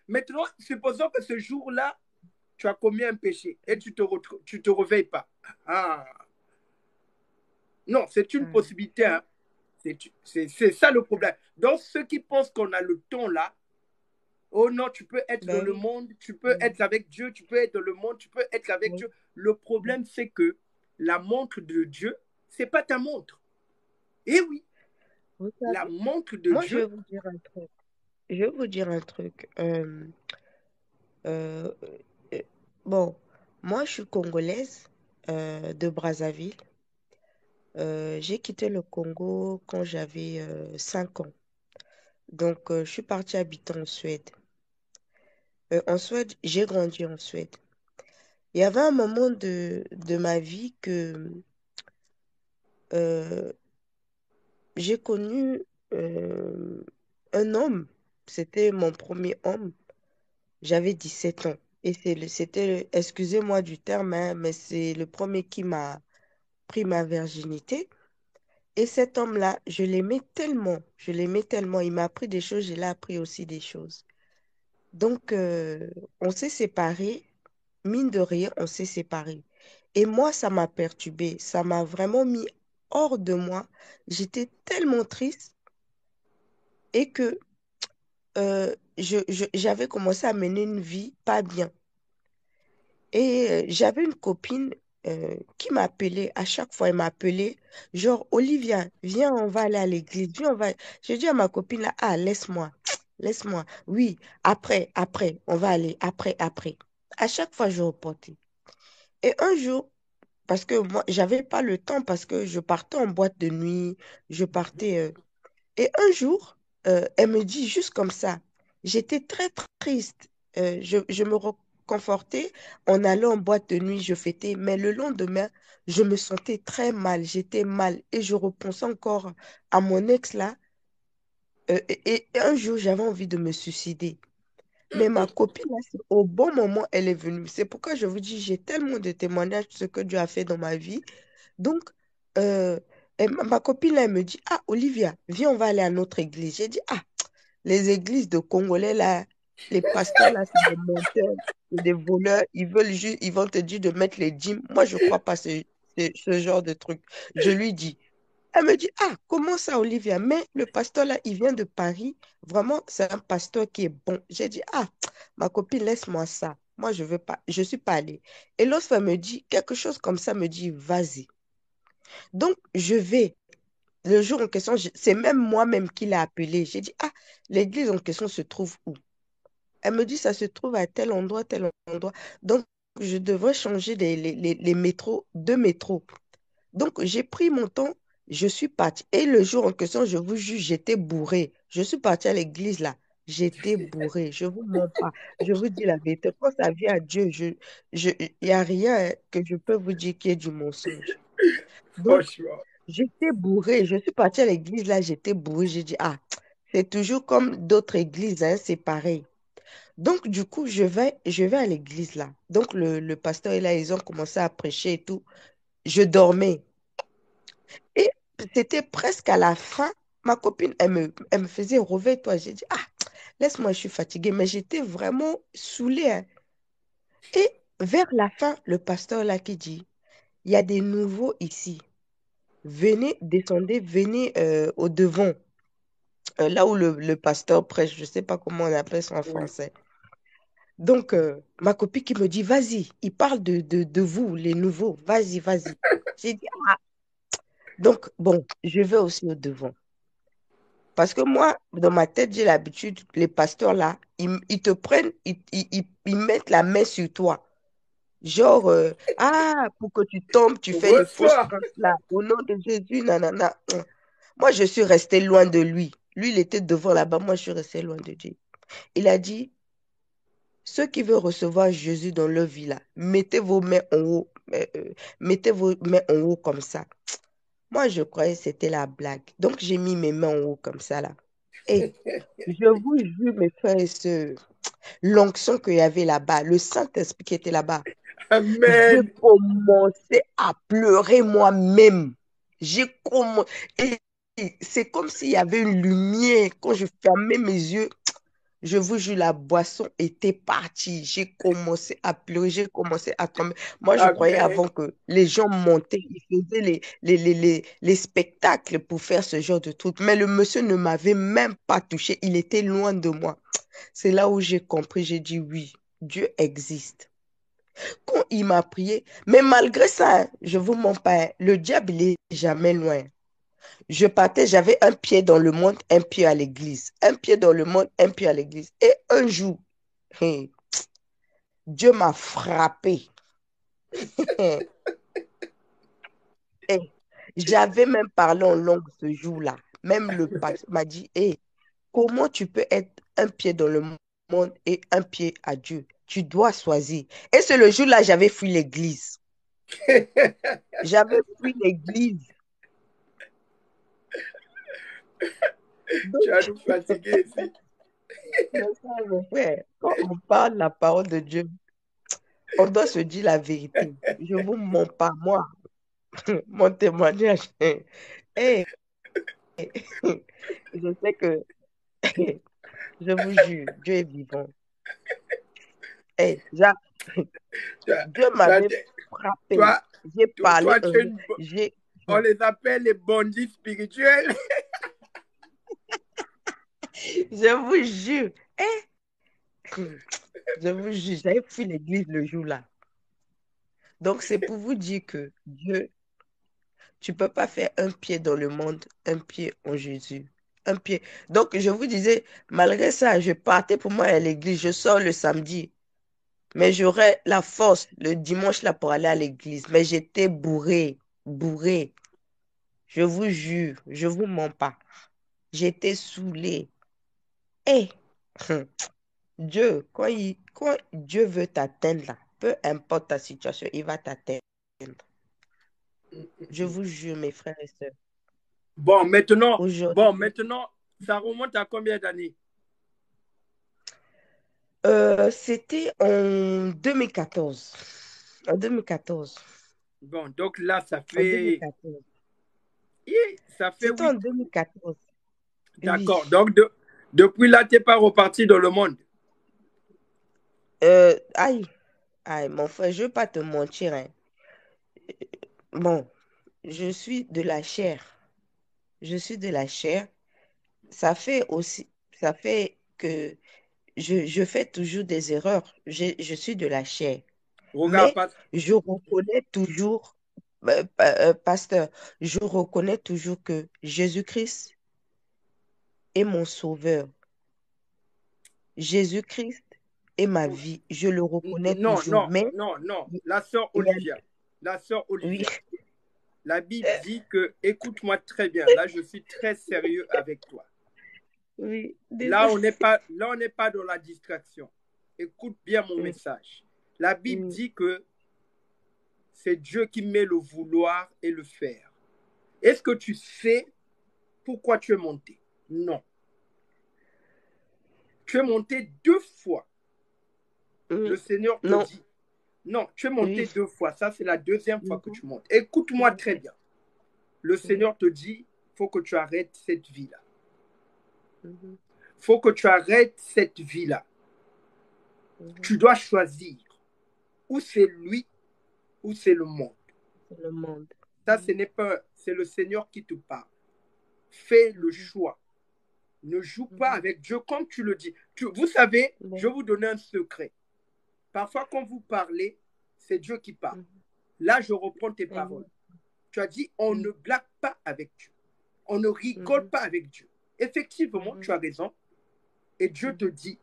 A: Maintenant, supposons que ce jour-là, tu as commis un péché et tu te réveilles pas. Ah, non, c'est une
C: Aïe.
A: possibilité. Hein. C'est ça le problème. Donc, ceux qui pensent qu'on a le temps là, oh non, tu peux être dans
C: Ben
A: le
C: oui.
A: monde, tu peux
C: Mm.
A: être avec Dieu, tu peux être dans le monde, tu peux être avec
C: Oui.
A: Dieu. Le problème, c'est que la montre de Dieu, c'est pas ta montre. Et oui,
C: Vous
A: la
C: savez,
A: montre de
C: moi, je vais
A: Dieu,
C: vous dire un truc. Je vais vous dire un truc. Euh, euh, bon, moi, je suis congolaise de Brazzaville. J'ai quitté le Congo quand j'avais 5 ans. Donc, je suis partie habiter en Suède. En Suède, j'ai grandi en Suède. Il y avait un moment de ma vie que euh, j'ai connu euh, un homme. C'était mon premier homme. J'avais 17 ans. Et excusez-moi du terme, hein, mais c'est le premier qui m'a pris ma virginité. Et cet homme-là, je l'aimais tellement. Il m'a appris des choses, je l'ai appris aussi des choses. Donc, on s'est séparés, mine de rien, on s'est séparés. Et moi, ça m'a perturbée, ça m'a vraiment mis hors de moi. J'étais tellement triste et que j'avais commencé à mener une vie pas bien. Et j'avais une copine qui m'appelait, à chaque fois, elle m'appelait, genre, Olivia, viens, on va aller à l'église, viens, on va. J'ai dit à ma copine là, ah, laisse-moi, laisse-moi. Oui, après, on va aller, après. À chaque fois, je reportais. Et un jour, parce que moi, j'avais pas le temps, parce que je partais en boîte de nuit, je partais. Et un jour, elle me dit juste comme ça, j'étais très triste. Je me reconfortais en allant en boîte de nuit, je fêtais, mais le lendemain, je me sentais très mal, j'étais mal et je repensais encore à mon ex là. Et un jour, j'avais envie de me suicider. Mais ma copine, là, au bon moment, elle est venue. C'est pourquoi je vous dis, j'ai tellement de témoignages de ce que Dieu a fait dans ma vie. Donc, euh, et ma copine, là, elle me dit, ah, Olivia, viens, on va aller à notre église. J'ai dit, ah, les églises de Congolais, là, les pasteurs, là, c'est des menteurs, c'est des voleurs. Ils vont te dire de mettre les dîmes. Moi, je ne crois pas ce genre de truc. Je lui dis. Elle me dit, ah, comment ça, Olivia? Mais le pasteur, là, il vient de Paris. Vraiment, c'est un pasteur qui est bon. J'ai dit, ah, ma copine, laisse-moi ça. Moi, je veux pas. Je suis pas allée. Et l'autre fois, elle me dit quelque chose comme ça, me dit, vas-y. Donc, je vais. Le jour en question, c'est même moi-même qui l'ai appelé. J'ai dit, ah, l'église en question se trouve où? Elle me dit, ça se trouve à tel endroit, tel endroit. Donc, je devrais changer les métros, deux métros. Donc, j'ai pris mon temps, je suis partie. Et le jour en question, je vous jure, j'étais bourrée. Je suis partie à l'église là. J'étais bourrée. Je vous mens pas. Je vous dis la vérité. Quand ça vient à Dieu, il n'y a rien que je peux vous dire qui est du mensonge. Donc,
A: Franchement.
C: j'étais bourrée. Je suis partie à l'église là, j'étais bourrée. J'ai dit, ah, c'est toujours comme d'autres églises, hein, c'est pareil. Donc, du coup, je vais à l'église là. Donc, le pasteur est là, ils ont commencé à prêcher et tout. Je dormais. Et c'était presque à la fin. Ma copine, elle me faisait réveille-toi. J'ai dit, ah, laisse-moi, je suis fatiguée. Mais j'étais vraiment saoulée, hein. Et vers la fin, le pasteur là qui dit, il y a des nouveaux ici. Venez, descendez, venez au devant, là où le pasteur prêche. Je ne sais pas comment on appelle ça en
A: Oui.
C: français. Donc, ma copine qui me dit, vas-y, il parle de vous, les nouveaux. Vas-y, vas-y. J'ai dit, ah. Donc, bon, je vais aussi au devant. Parce que moi, dans ma tête, j'ai l'habitude, les pasteurs là, ils te prennent, ils mettent la main sur toi. Genre, ah, pour que tu tombes, tu fais une fausse
A: Reçois.
C: transe là. Au nom de Jésus, nanana. Moi, je suis restée loin de lui. Lui, il était devant là-bas. Moi, je suis restée loin de Dieu. Il a dit, ceux qui veulent recevoir Jésus dans leur vie là, mettez vos mains en haut. Mettez vos mains en haut comme ça. Moi, je croyais que c'était la blague. Donc, j'ai mis mes mains en haut comme ça là. Et je vous jure, mes frères et sœurs, l'onction qu'il y avait là-bas, le Saint-Esprit qui était là-bas, j'ai
A: Amen.
C: commencé à pleurer moi-même. J'ai commencé. Et c'est comme s'il y avait une lumière. Quand je fermais mes yeux, je vous jure, la boisson était partie. J'ai commencé à pleurer, j'ai commencé à tomber. Moi, je croyais
A: Amen.
C: avant que les gens montaient, ils faisaient les spectacles pour faire ce genre de truc. Mais le monsieur ne m'avait même pas touché. Il était loin de moi. C'est là où j'ai compris. J'ai dit oui, Dieu existe. Quand il m'a prié, mais malgré ça, hein, je vous mens pas, hein, le diable, il est jamais loin. Je partais, j'avais un pied dans le monde, un pied à l'église. Un pied dans le monde, un pied à l'église. Et un jour, hé, Dieu m'a frappé. Hé, j'avais même parlé en langue ce jour-là. Même le pasteur m'a dit, hé, comment tu peux être un pied dans le monde et un pied à Dieu? Tu dois choisir. Et c'est le jour-là, j'avais fui l'église. J'avais fui l'église.
A: Tu vas
C: Donc,
A: nous fatiguer ici.
C: mes frères, mes frères, quand on parle la parole de Dieu, on doit se dire la vérité. Je ne vous mens pas, moi, mon témoignage. Et je sais que, je vous jure, Dieu est vivant. Eh, Dieu
A: Ça,
C: m'avait frappé.
A: toi,
C: J'ai parlé
A: toi,
C: un
A: tu es
C: mot. J'ai,
A: on les appelle les bandits spirituels.
C: je vous jure. Eh, je vous jure, j'avais fui l'église le jour-là. Donc, c'est pour vous dire que Dieu, tu peux pas faire un pied dans le monde, un pied en Jésus. Un pied. Donc, je vous disais, malgré ça, je partais pour moi à l'église. Je sors le samedi. Mais j'aurais la force le dimanche là pour aller à l'église. Mais j'étais bourrée, bourrée. Je vous jure, je vous mens pas. J'étais saoulée. Et Dieu, quand Dieu veut t'atteindre là, peu importe ta situation, il va t'atteindre. Je vous jure, mes frères et sœurs.
A: Bon, maintenant,
C: Aujourd'hui,
A: ça remonte à combien d'années?
C: c'était en 2014. En 2014.
A: Bon, donc là,
C: En 2014.
A: ça fait
C: C'était en
A: 8.
C: 2014. Oui.
A: D'accord. Donc, depuis là, tu n'es pas reparti dans le monde.
C: Aïe, aïe, mon frère, je ne vais pas te mentir, hein. Bon, je suis de la chair. Je suis de la chair. Ça fait aussi, ça fait que je fais toujours des erreurs. Je suis de la chair.
A: Regarde,
C: Mais je reconnais toujours, pasteur, je reconnais toujours que Jésus-Christ est mon sauveur. Jésus-Christ est ma vie. Je le reconnais
A: non,
C: toujours.
A: non,
C: Mais
A: non, non.
C: il
A: La sœur
C: oui,
A: Olivia, la Bible dit que, écoute-moi très bien, là je suis très sérieux avec toi.
C: oui,
A: Là,
C: désolé.
A: on n'est pas dans la distraction. Écoute bien mon
C: Oui,
A: message. La Bible
C: oui,
A: dit que c'est Dieu qui met le vouloir et le faire. Est-ce que tu sais pourquoi tu es monté? Non. Tu es monté 2 fois. Le
C: oui.
A: Seigneur te
C: Non,
A: dit, non, tu es monté
C: oui.
A: 2 fois. Ça, c'est la deuxième fois que
C: Mhm,
A: tu montes. Écoute-moi très
C: mhm,
A: bien. Le
C: mhm,
A: Seigneur te dit, il faut que tu arrêtes cette vie-là.
C: mhm,
A: Il faut que tu arrêtes cette vie-là.
C: mhm.
A: Tu dois choisir. Ou c'est lui, ou c'est le monde.
C: C'est le monde.
A: Ça, ce
C: Mhm,
A: n'est pas, c'est le Seigneur qui te parle. Fais le
C: mhm,
A: choix. Ne joue pas
C: mhm.
A: avec Dieu comme tu le dis. Vous savez, je vais
C: Oui,
A: vous donner un secret. Parfois, quand vous parlez, c'est Dieu qui parle.
C: mhm.
A: Là, je reprends tes paroles.
C: Amen.
A: Tu as dit, on ne
C: Oui.
A: blague pas avec Dieu. On ne rigole
C: Mhm,
A: pas avec Dieu. Effectivement,
C: mhm,
A: tu as raison. Et Dieu te
C: mhm,
A: dit,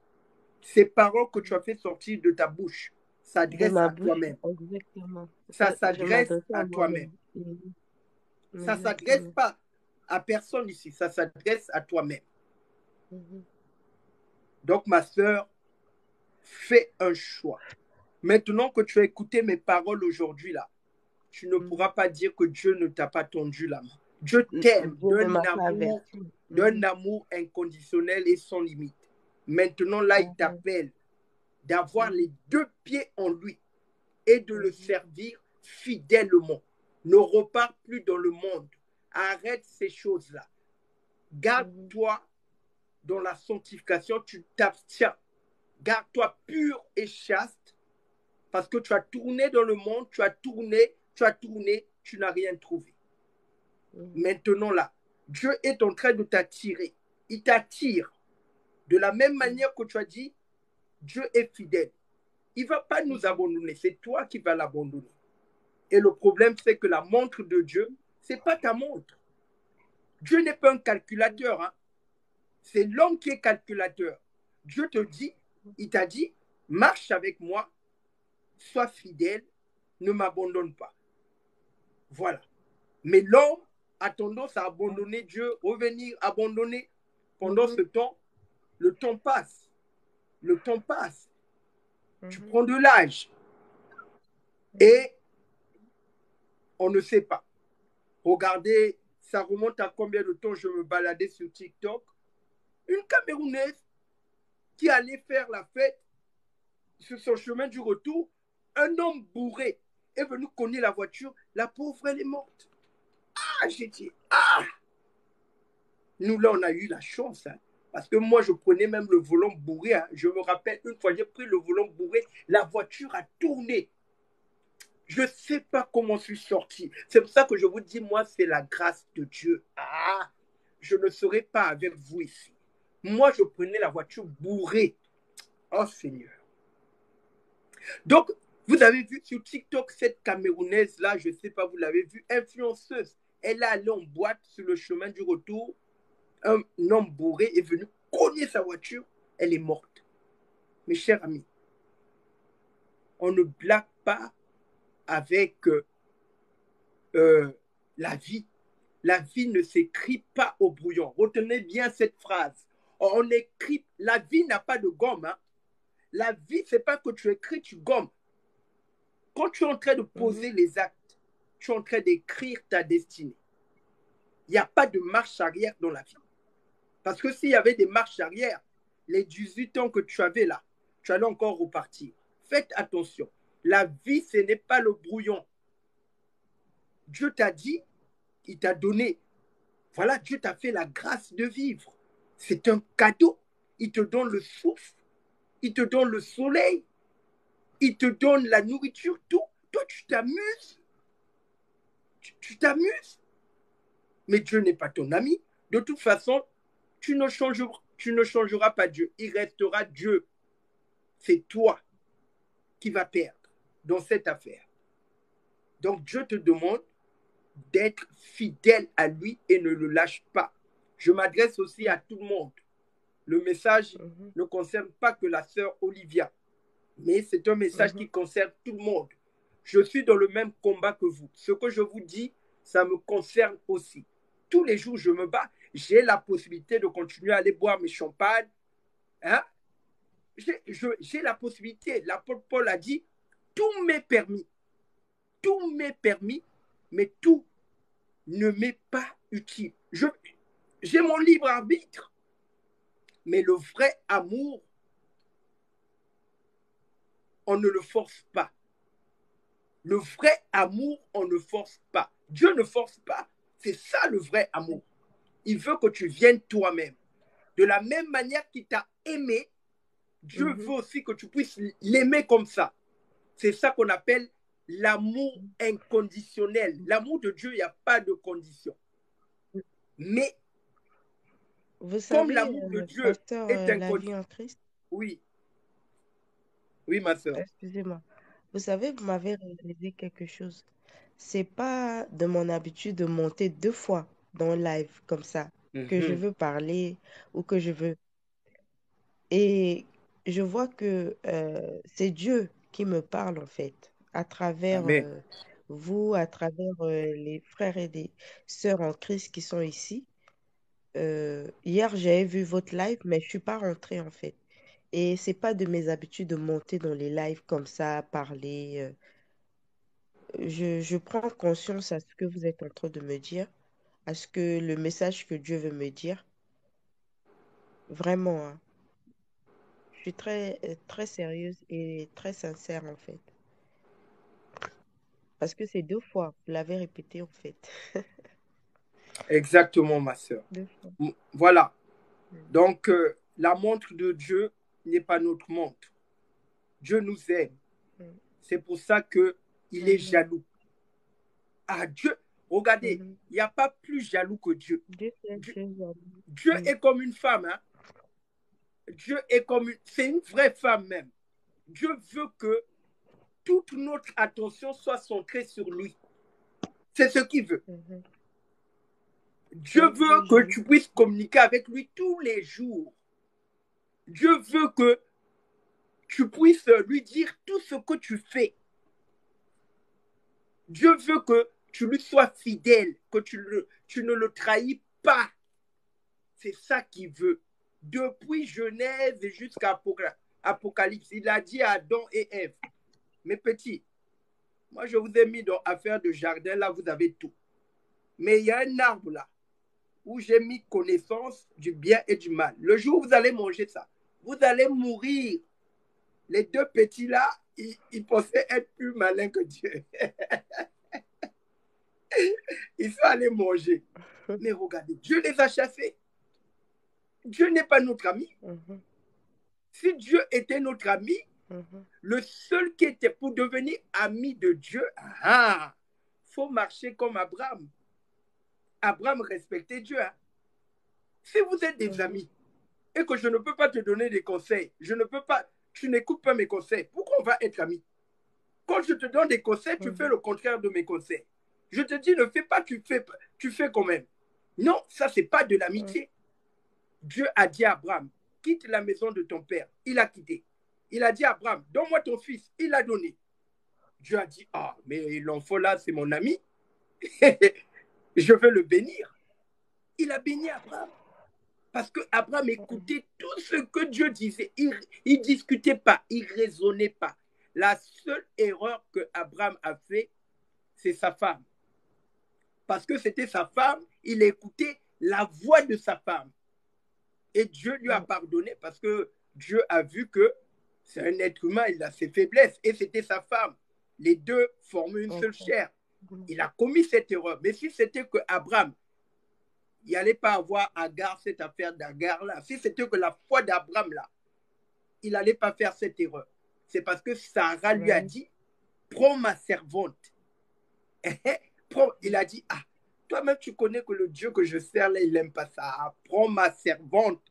A: ces paroles que tu
C: mhm.
A: as fait sortir de ta bouche
C: De
A: s'adressent
C: ma
A: à
C: bouche,
A: toi-même.
C: exactement.
A: Ça
C: Je
A: s'adresse
C: m'adressais à
A: à toi-même.
C: moi-même. Mhm,
A: Ça ne s'adresse
C: exactement.
A: pas à personne ici. Ça s'adresse à toi-même.
C: Mhm,
A: Donc, ma soeur, fais un choix. Maintenant que tu as écouté mes paroles aujourd'hui, là, tu ne pourras
C: mhm.
A: pas dire que Dieu ne t'a pas tendu la main. Dieu t'aime
C: Dieu ne m'a pas averti.
A: d'un
C: Mhm.
A: amour inconditionnel et sans limite. Maintenant, là, il
C: Amen.
A: t'appelle d'avoir
C: Mhm,
A: les 2 pieds en lui et de le
C: mhm,
A: servir fidèlement. Ne repars plus dans le monde. Arrête ces choses-là.
C: mhm,
A: Garde-toi dans la sanctification, tu t'abstiens. Garde-toi pur et chaste parce que tu as tourné dans le monde, tu as tourné, tu n'as rien trouvé.
C: mhm,
A: Maintenant là, Dieu est en train de t'attirer. Il t'attire. De la même
C: mhm,
A: manière que tu as dit, Dieu est fidèle. Il ne va pas nous
C: mhm,
A: abandonner, c'est toi qui vas l'abandonner. Et le problème, c'est que la montre de Dieu, ce n'est pas ta montre. Dieu n'est pas un calculateur, hein. C'est l'homme qui est calculateur. Dieu te dit, il t'a dit, marche avec moi, sois fidèle, ne m'abandonne pas. Voilà. Mais l'homme a tendance à abandonner Dieu, revenir, abandonner. Pendant
C: mhm,
A: ce temps, le temps passe. Le temps passe. Tu
C: mhm,
A: prends de l'âge
C: mhm.
A: et on ne sait pas. Regardez, ça remonte à combien de temps je me baladais sur TikTok. Une Camerounaise qui allait faire la fête sur son chemin du retour, un homme bourré est venu cogner la voiture. La pauvre, elle est morte. Ah, j'ai dit, ah, nous là, on a eu la chance. Hein, parce que moi, je prenais même le volant bourré. Hein. Je me rappelle, une fois, j'ai pris le volant bourré, la voiture a tourné. Je ne sais pas comment je suis sorti. C'est pour ça que je vous dis, moi, c'est la grâce de Dieu. Ah, je ne serai pas avec vous ici. Moi, je prenais la voiture bourrée. Oh Seigneur. Donc, vous avez vu sur TikTok cette Camerounaise-là, je ne sais pas, vous l'avez vu, influenceuse. Elle est allée en boîte sur le chemin du retour. Un homme bourré est venu cogner sa voiture. Elle est morte. Mes chers amis, on ne blague pas avec la vie. La vie ne s'écrit pas au brouillon. Retenez bien cette phrase. On écrit, la vie n'a pas de gomme. Hein. La vie, ce n'est pas que tu écris, tu gommes. Quand tu es en train de
C: Mhm.
A: poser les actes, tu es en train d'écrire ta destinée. Il n'y a pas de marche arrière dans la vie. Parce que s'il y avait des marches arrière, les 18 ans que tu avais là, tu allais encore repartir. Faites attention. La vie, ce n'est pas le brouillon. Dieu t'a dit, il t'a donné. Voilà, Dieu t'a fait la grâce de vivre. C'est un cadeau. Il te donne le souffle, il te donne le soleil, il te donne la nourriture, tout. Toi, tu t'amuses. Tu t'amuses. Mais Dieu n'est pas ton ami. De toute façon, tu ne changeras tu ne changeras pas Dieu. Il restera Dieu. C'est toi qui vas perdre dans cette affaire. Donc Dieu te demande d'être fidèle à lui et ne le lâche pas. Je m'adresse aussi à tout le monde. Le message ne concerne pas que la sœur Olivia, mais c'est un message qui concerne tout le monde. Je suis dans le même combat que vous. Ce que je vous dis, ça me concerne aussi. Tous les jours, je me bats. J'ai la possibilité de continuer à aller boire mes champagnes. Hein? J'ai la possibilité. L'apôtre Paul a dit, tout m'est permis. Tout m'est permis, mais tout ne m'est pas utile. J'ai mon libre arbitre. Mais le vrai amour, on ne le force pas. Le vrai amour, on ne force pas. Dieu ne force pas. C'est ça le vrai amour. Il veut que tu viennes toi-même. De la même manière qu'il t'a aimé, Dieu veut aussi que tu puisses l'aimer comme ça. C'est ça qu'on appelle l'amour inconditionnel. L'amour de Dieu, il n'y a pas de condition. Mais
C: Vous
A: comme
C: savez,
A: l'amour de Dieu
C: pasteur,
A: est
C: la vie
A: inconditionnel.
C: en Christ,
A: Oui. Oui, ma soeur.
C: excusez-moi. Vous savez, vous m'avez réalisé quelque chose. C'est pas de mon habitude de monter 2 fois dans un live comme ça que je veux parler ou que je veux. Et je vois que c'est Dieu qui me parle en fait, à travers
A: Amen.
C: vous, à travers les frères et des sœurs en Christ qui sont ici. Hier, j'avais vu votre live, mais je suis pas rentrée en fait. Et c'est pas de mes habitudes de monter dans les lives comme ça, parler. Je prends conscience à ce que vous êtes en train de me dire, à ce que le message que Dieu veut me dire. Vraiment, hein. Je suis très sérieuse et très sincère en fait. Parce que c'est 2 fois, vous l'avez répété en fait.
A: Exactement, ma soeur.
C: 2 fois.
A: Voilà. Donc, la montre de Dieu n'est pas notre montre. Dieu nous aime. C'est pour ça qu'il est jaloux. Ah, Dieu, regardez, il n'y a pas plus jaloux que Dieu. Dieu est comme une femme. Hein? Dieu est comme c'est une vraie femme même. Dieu veut que toute notre attention soit centrée sur lui. C'est ce qu'il veut. Dieu veut que tu puisses communiquer avec lui tous les jours. Dieu veut que tu puisses lui dire tout ce que tu fais. Dieu veut que tu lui sois fidèle, que tu ne le trahis pas. C'est ça qu'il veut. Depuis Genèse jusqu'à Apocalypse, il a dit à Adam et Ève, mes petits, moi je vous ai mis dans affaire de jardin, là vous avez tout. Mais il y a un arbre là, où j'ai mis connaissance du bien et du mal. Le jour où vous allez manger ça, vous allez mourir. Les 2 petits là, ils pensaient être plus malins que Dieu. Ils sont allés manger. Mais regardez, Dieu les a chassés. Dieu n'est pas notre ami. Si Dieu était notre ami, le seul qui était pour devenir ami de Dieu, faut marcher comme Abraham. Abraham respectait Dieu. Hein? Si vous êtes des amis et que je ne peux pas te donner des conseils, tu n'écoutes pas mes conseils, pourquoi on va être amis? Quand je te donne des conseils, tu fais le contraire de mes conseils. Je te dis, ne fais pas, tu fais quand même. Non, ça, ce n'est pas de l'amitié. Dieu a dit à Abraham, quitte la maison de ton père. Il a quitté. Il a dit à Abraham, donne-moi ton fils. Il l'a donné. Dieu a dit, mais l'enfant là, c'est mon ami. Je vais le bénir. Il a béni Abraham. Parce qu'Abraham écoutait tout ce que Dieu disait. Il ne discutait pas, il ne raisonnait pas. La seule erreur que Abraham a fait, c'est sa femme. Parce que c'était sa femme, il écoutait la voix de sa femme. Et Dieu lui a pardonné parce que Dieu a vu que c'est un être humain, il a ses faiblesses. Et c'était sa femme. Les deux forment une seule chair. Il a commis cette erreur. Mais si c'était que Abraham, il n'allait pas avoir Agar, cette affaire d'Agar-là. Si c'était que la foi d'Abraham, là, il n'allait pas faire cette erreur. C'est parce que Sarah lui a dit, prends ma servante. Il a dit, toi-même, tu connais que le Dieu que je sers, là, il n'aime pas ça. Prends ma servante.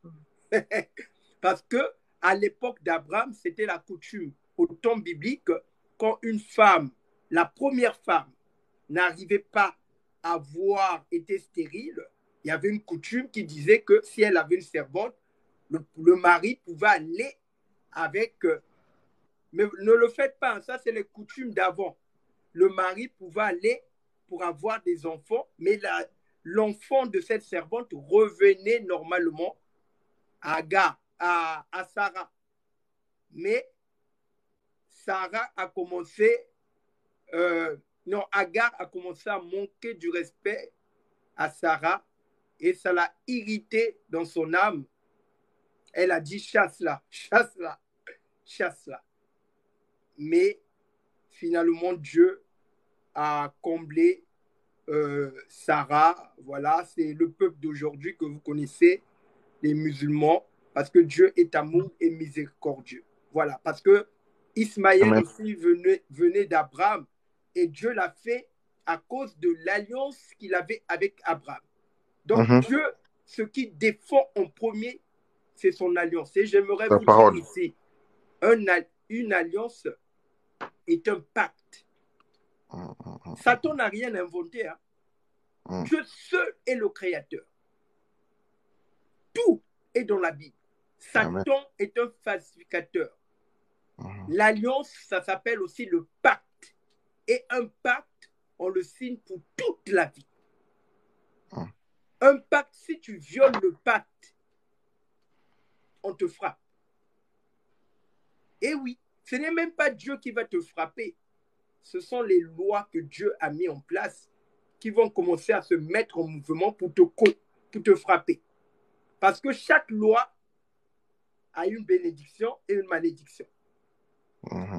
A: Parce que à l'époque d'Abraham, c'était la coutume au temps biblique, quand une femme, la première femme, n'arrivait pas à avoir été stérile, il y avait une coutume qui disait que si elle avait une servante, le mari pouvait aller avec... mais ne le faites pas, ça c'est les coutumes d'avant. Le mari pouvait aller pour avoir des enfants, mais l'enfant de cette servante revenait normalement à Agar, à Sarah. Mais Sarah a commencé, non, Agar a commencé à manquer du respect à Sarah et ça l'a irrité dans son âme. Elle a dit chasse-la, chasse-la, chasse-la. Mais finalement, Dieu a comblé Sarah. Voilà, c'est le peuple d'aujourd'hui que vous connaissez, les musulmans, parce que Dieu est amour et miséricordieux. Voilà, parce que Ismaël
B: Amen.
A: aussi venait d'Abraham et Dieu l'a fait à cause de l'alliance qu'il avait avec Abraham. Donc Dieu, ce qui défend en premier, c'est son alliance. Et j'aimerais
B: Ta
A: vous
B: parole.
A: dire ici, une alliance est un pacte. Satan n'a rien inventé. Hein. Dieu seul est le créateur. Tout est dans la Bible. Satan
B: Amen.
A: est un falsificateur. L'alliance, ça s'appelle aussi le pacte. Et un pacte, on le signe pour toute la vie. Un pacte, si tu violes le pacte, on te frappe. Et oui, ce n'est même pas Dieu qui va te frapper. Ce sont les lois que Dieu a mis en place qui vont commencer à se mettre en mouvement pour te frapper. Parce que chaque loi a une bénédiction et une malédiction.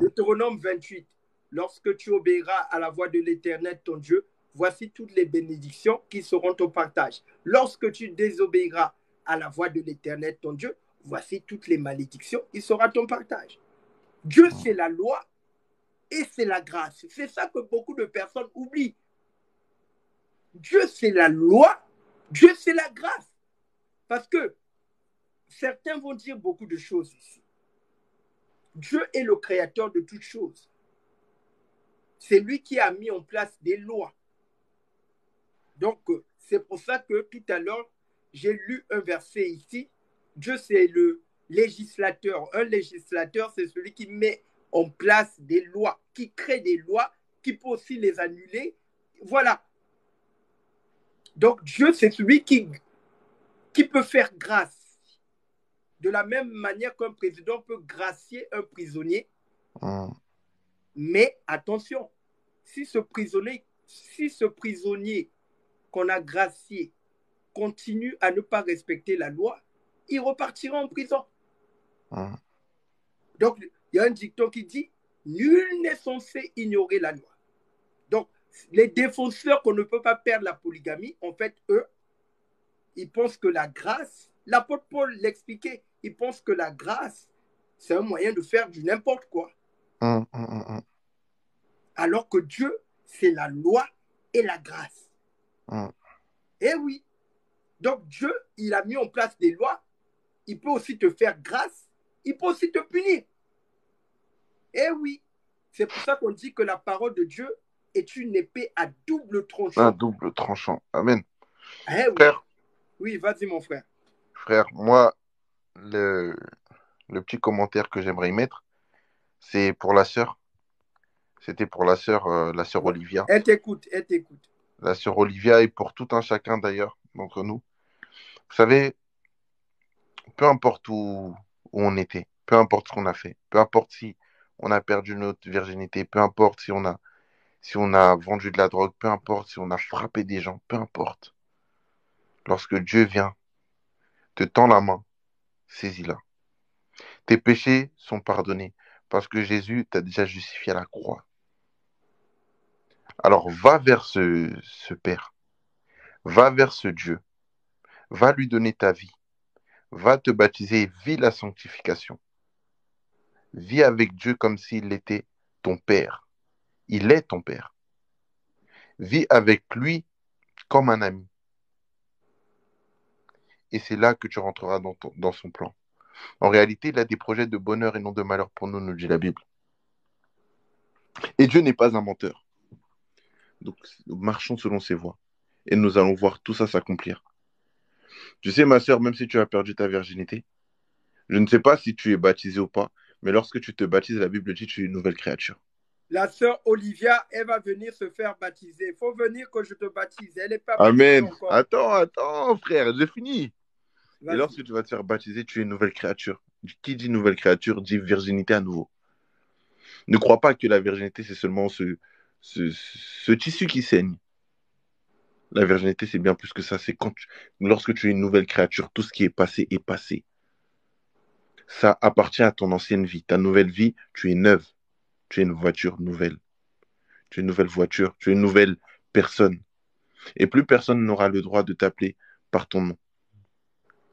A: Deutéronome 28, lorsque tu obéiras à la voix de l'Éternel, ton Dieu, voici toutes les bénédictions qui seront ton partage. Lorsque tu désobéiras à la voix de l'Éternel, ton Dieu, voici toutes les malédictions qui seront ton partage. Dieu, c'est la loi et c'est la grâce. C'est ça que beaucoup de personnes oublient. Dieu, c'est la loi, Dieu, c'est la grâce. Parce que certains vont dire beaucoup de choses ici. Dieu est le créateur de toutes choses. C'est lui qui a mis en place des lois. Donc, c'est pour ça que tout à l'heure, j'ai lu un verset ici. Dieu, c'est le législateur. Un législateur, c'est celui qui met en place des lois, qui crée des lois, qui peut aussi les annuler. Voilà. Donc, Dieu, c'est celui qui peut faire grâce. De la même manière qu'un président peut gracier un prisonnier. Mais attention, si ce prisonnier qu'on a gracié continue à ne pas respecter la loi, il repartira en prison. Donc, il y a un dicton qui dit « Nul n'est censé ignorer la loi ». Donc, les défenseurs qu'on ne peut pas perdre la polygamie, en fait, eux, ils pensent que la grâce, l'apôtre Paul l'expliquait, ils pensent que la grâce, c'est un moyen de faire du n'importe quoi. Alors que Dieu, c'est la loi et la grâce. Eh oui. Donc Dieu, il a mis en place des lois. Il peut aussi te faire grâce. Il peut aussi te punir. Eh oui. C'est pour ça qu'on dit que la parole de Dieu est une épée à double tranchant.
B: Un double tranchant. Amen.
A: Eh oui.
B: Frère.
A: Oui, vas-y mon frère.
B: Frère, moi, le petit commentaire que j'aimerais y mettre, c'est pour la sœur. C'était pour la sœur Olivia.
A: Elle t'écoute, elle t'écoute.
B: La sœur Olivia et pour tout un chacun d'ailleurs d'entre nous. Vous savez, peu importe où on était, peu importe ce qu'on a fait, peu importe si on a perdu notre virginité, peu importe si on a vendu de la drogue, peu importe si on a frappé des gens, peu importe. Lorsque Dieu vient, te tend la main, saisis-la. Tes péchés sont pardonnés parce que Jésus t'a déjà justifié à la croix. Alors va vers ce Père, va vers ce Dieu, va lui donner ta vie, va te baptiser et vis la sanctification. Vis avec Dieu comme s'il était ton Père. Il est ton Père. Vis avec lui comme un ami. et c'est là que tu rentreras dans son plan. En réalité, il a des projets de bonheur et non de malheur pour nous, nous dit la Bible. Et Dieu n'est pas un menteur. Donc, marchons selon ses voies. Et nous allons voir tout ça s'accomplir. Tu sais, ma sœur, même si tu as perdu ta virginité, je ne sais pas si tu es baptisé ou pas, mais lorsque tu te baptises, la Bible dit que tu es une nouvelle créature.
A: La sœur Olivia, elle va venir se faire baptiser. Il faut venir que je te baptise. Elle n'est pas baptisée
B: Amen.
A: encore.
B: Attends, frère, j'ai fini. Et
A: Vas-y.
B: lorsque tu vas te faire baptiser, tu es une nouvelle créature. Qui dit nouvelle créature dit virginité à nouveau. Ne crois pas que la virginité, c'est seulement ce tissu qui saigne. La virginité, c'est bien plus que ça. C'est lorsque tu es une nouvelle créature, tout ce qui est passé est passé. Ça appartient à ton ancienne vie. Ta nouvelle vie, tu es neuve. Tu es une voiture nouvelle. Tu es une nouvelle voiture. Tu es une nouvelle personne. Et plus personne n'aura le droit de t'appeler par ton nom,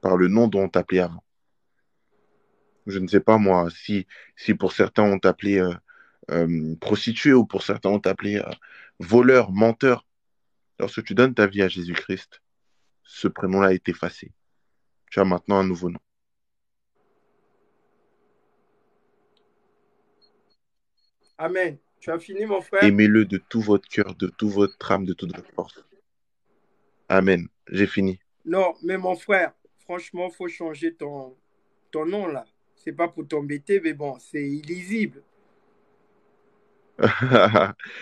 B: par le nom dont on t'appelait avant. Je ne sais pas, moi, si pour certains on t'appelait prostituée ou pour certains on t'appelait voleur, menteur. Lorsque tu donnes ta vie à Jésus-Christ, ce prénom-là est effacé. Tu as maintenant un nouveau nom.
A: Amen. Tu as fini, mon frère?
B: Aimez-le de tout votre cœur, de toute votre âme, de toute votre force. Amen. J'ai fini.
A: Non, mais mon frère, franchement, il faut changer ton nom là. C'est pas pour t'embêter, mais bon, c'est illisible.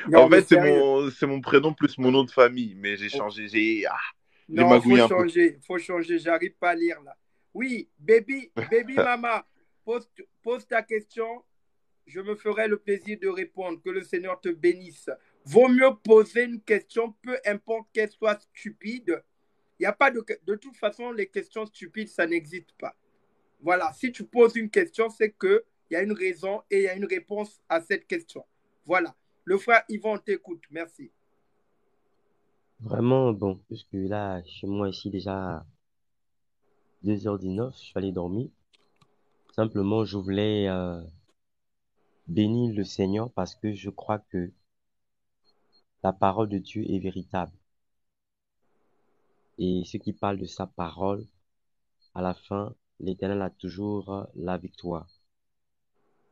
A: Non,
B: En
A: mais
B: fait,
A: sérieux.
B: c'est mon prénom plus mon nom de famille, mais j'ai changé, j'ai
A: Non,
B: magouillé un peu.
A: faut changer. J'arrive pas à lire là. Oui, baby mama, pose ta question. Je me ferai le plaisir de répondre. Que le Seigneur te bénisse. Vaut mieux poser une question, peu importe qu'elle soit stupide. Il y a pas de toute façon, les questions stupides, ça n'existe pas. Voilà, si tu poses une question, c'est qu'il y a une raison et il y a une réponse à cette question. Voilà. Le frère Yvon t'écoute. Merci.
D: Vraiment, bon, puisque là, chez moi ici, déjà 2h19, je suis allé dormir. Simplement, je voulais bénir le Seigneur parce que je crois que la parole de Dieu est véritable. Et ceux qui parlent de sa parole, à la fin, l'Éternel a toujours la victoire.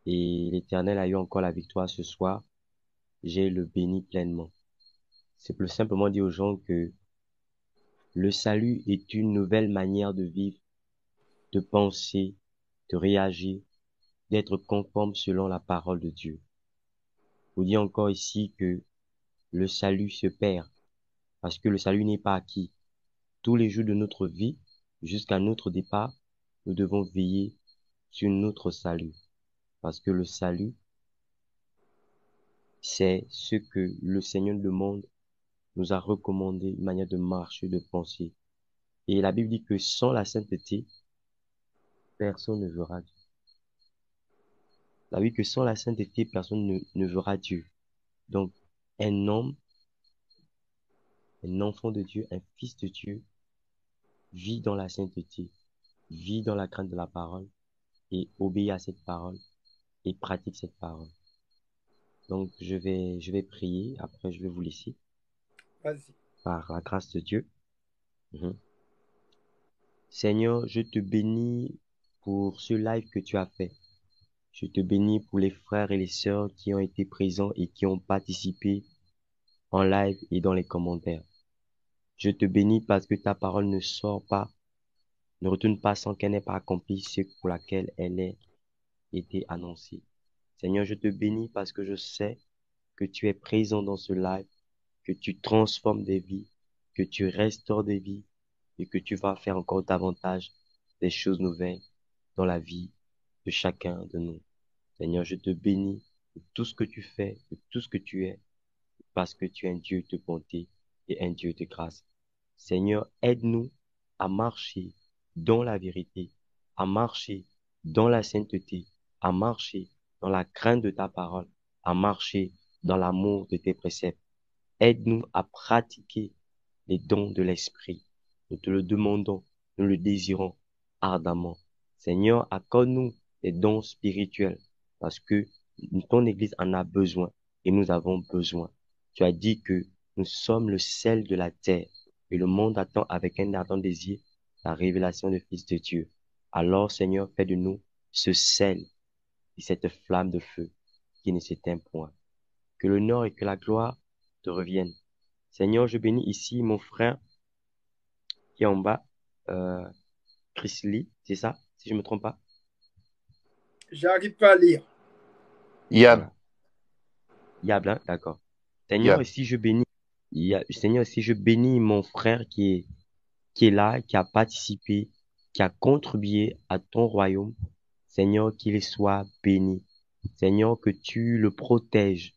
D: Et l'Éternel a eu encore la victoire ce soir. J'ai le béni pleinement. C'est plus simplement dire aux gens que le salut est une nouvelle manière de vivre, de penser, de réagir, d'être conforme selon la parole de Dieu. Vous dit encore ici que le salut se perd parce que le salut n'est pas acquis. Tous les jours de notre vie, jusqu'à notre départ, nous devons veiller sur notre salut parce que le salut, c'est ce que le Seigneur demande, nous a recommandé une manière de marcher, de penser. Et la Bible dit que sans la sainteté, personne ne verra Dieu. La Bible dit que sans la sainteté, personne ne verra Dieu. Donc, un homme, un enfant de Dieu, un fils de Dieu, vit dans la sainteté, vit dans la crainte de la parole et obéit à cette parole et pratique cette parole. Donc, je vais prier. Après, je vais vous laisser
A: Vas-y.
D: par la grâce de Dieu. Seigneur, je te bénis pour ce live que tu as fait. Je te bénis pour les frères et les sœurs qui ont été présents et qui ont participé en live et dans les commentaires. Je te bénis parce que ta parole ne sort pas, ne retourne pas sans qu'elle n'ait pas accompli ce pour laquelle elle ait été annoncée. Seigneur, je te bénis parce que je sais que tu es présent dans ce live, que tu transformes des vies, que tu restaures des vies et que tu vas faire encore davantage des choses nouvelles dans la vie de chacun de nous. Seigneur, je te bénis de tout ce que tu fais, de tout ce que tu es, parce que tu es un Dieu de bonté et un Dieu de grâce. Seigneur, aide-nous à marcher dans la vérité, à marcher dans la sainteté, à marcher dans la crainte de ta parole, à marcher dans l'amour de tes préceptes. Aide-nous à pratiquer les dons de l'Esprit. Nous te le demandons, nous le désirons ardemment. Seigneur, accorde-nous des dons spirituels parce que ton Église en a besoin et nous avons besoin. Tu as dit que nous sommes le sel de la terre et le monde attend avec un ardent désir la révélation du Fils de Dieu. Alors, Seigneur, fais de nous ce sel et cette flamme de feu qui ne s'éteint point. Que l'honneur et que la gloire te reviennent. Seigneur, je bénis ici mon frère qui est en bas, Chris Lee, c'est ça, si je me trompe pas?
A: J'arrive pas à lire.
B: Yann,
D: Voilà. Yable, hein? D'accord. Seigneur,
B: Yann.
D: ici je bénis, Seigneur, ici je bénis mon frère qui est là, qui a participé, qui a contribué à ton royaume. Seigneur, qu'il soit béni. Seigneur, que tu le protèges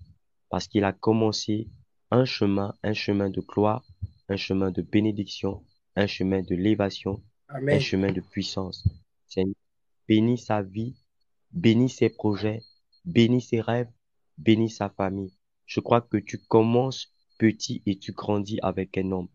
D: parce qu'il a commencé un chemin de gloire, un chemin de bénédiction, un chemin de l'élévation, un
A: Amen.
D: chemin de puissance. Seigneur, bénis sa vie, bénis ses projets, bénis ses rêves, bénis sa famille. Je crois que tu commences petit et tu grandis avec un homme.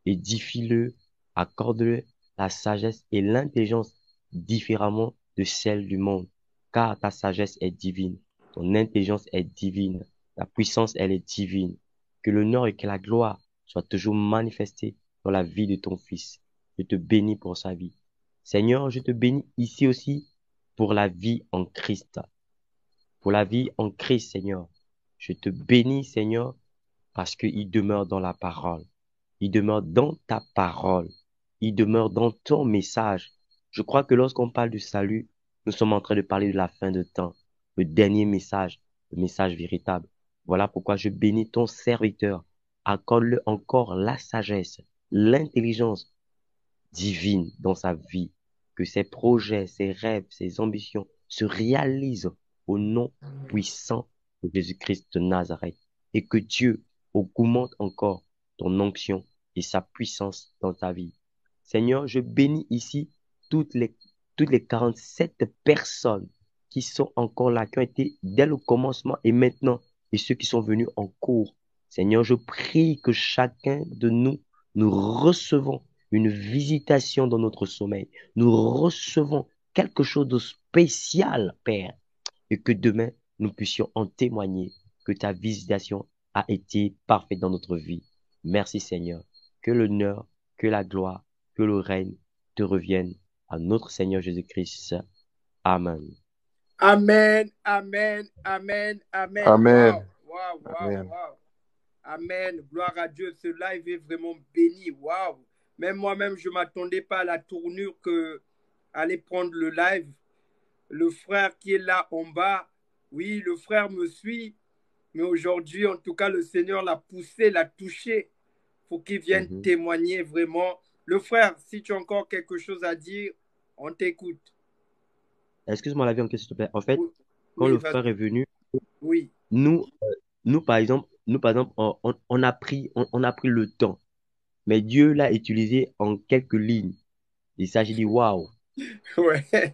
D: Édifie-le, accorde-le la sagesse et l'intelligence différemment de celle du monde, car ta sagesse est divine, ton intelligence est divine, ta puissance, elle est divine. Que l'honneur et que la gloire soient toujours manifestés dans la vie de ton Fils. Je te bénis pour sa vie. Seigneur, je te bénis ici aussi pour la vie en Christ. Pour la vie en Christ, Seigneur. Je te bénis, Seigneur, parce qu'il demeure dans la parole. Il demeure dans ta parole. Il demeure dans ton message. Je crois que lorsqu'on parle du salut, nous sommes en train de parler de la fin de temps, le dernier message, le message véritable. Voilà pourquoi je bénis ton serviteur. Accorde-le encore la sagesse, l'intelligence divine dans sa vie. Que ses projets, ses rêves, ses ambitions se réalisent au nom puissant de Jésus-Christ de Nazareth. Et que Dieu augmente encore ton onction et sa puissance dans ta vie. Seigneur, je bénis ici toutes les 47 personnes qui sont encore là, qui ont été dès le commencement et maintenant, et ceux qui sont venus en cours. Seigneur, je prie que chacun de nous recevons une visitation dans notre sommeil. Nous recevons quelque chose de spécial, Père, et que demain, nous puissions en témoigner que ta visitation a été parfaite dans notre vie. Merci Seigneur. Que l'honneur, que la gloire, que le règne te reviennent à notre Seigneur Jésus-Christ. Amen.
A: Amen, amen, amen, amen.
B: Amen.
A: Wow, wow,
B: Amen.
A: wow, wow. Amen. Gloire à Dieu. Ce live est vraiment béni. Wow. Même moi-même, je ne m'attendais pas à la tournure que allait prendre le live. Le frère qui est là en bas, oui, le frère me suit. Mais aujourd'hui, en tout cas, le Seigneur l'a poussé, l'a touché. Il faut qu'il vienne témoigner vraiment. Le frère, si tu as encore quelque chose à dire, on t'écoute.
D: Excuse-moi la vie en question, s'il te plaît. En fait,
A: Oui,
D: quand
A: oui,
D: le
A: vas-y.
D: frère est venu,
A: Oui,
D: nous, par exemple, on a pris le temps. Mais Dieu l'a utilisé en quelques lignes. Et ça, j'ai dit, waouh.
A: ouais,
D: Voilà,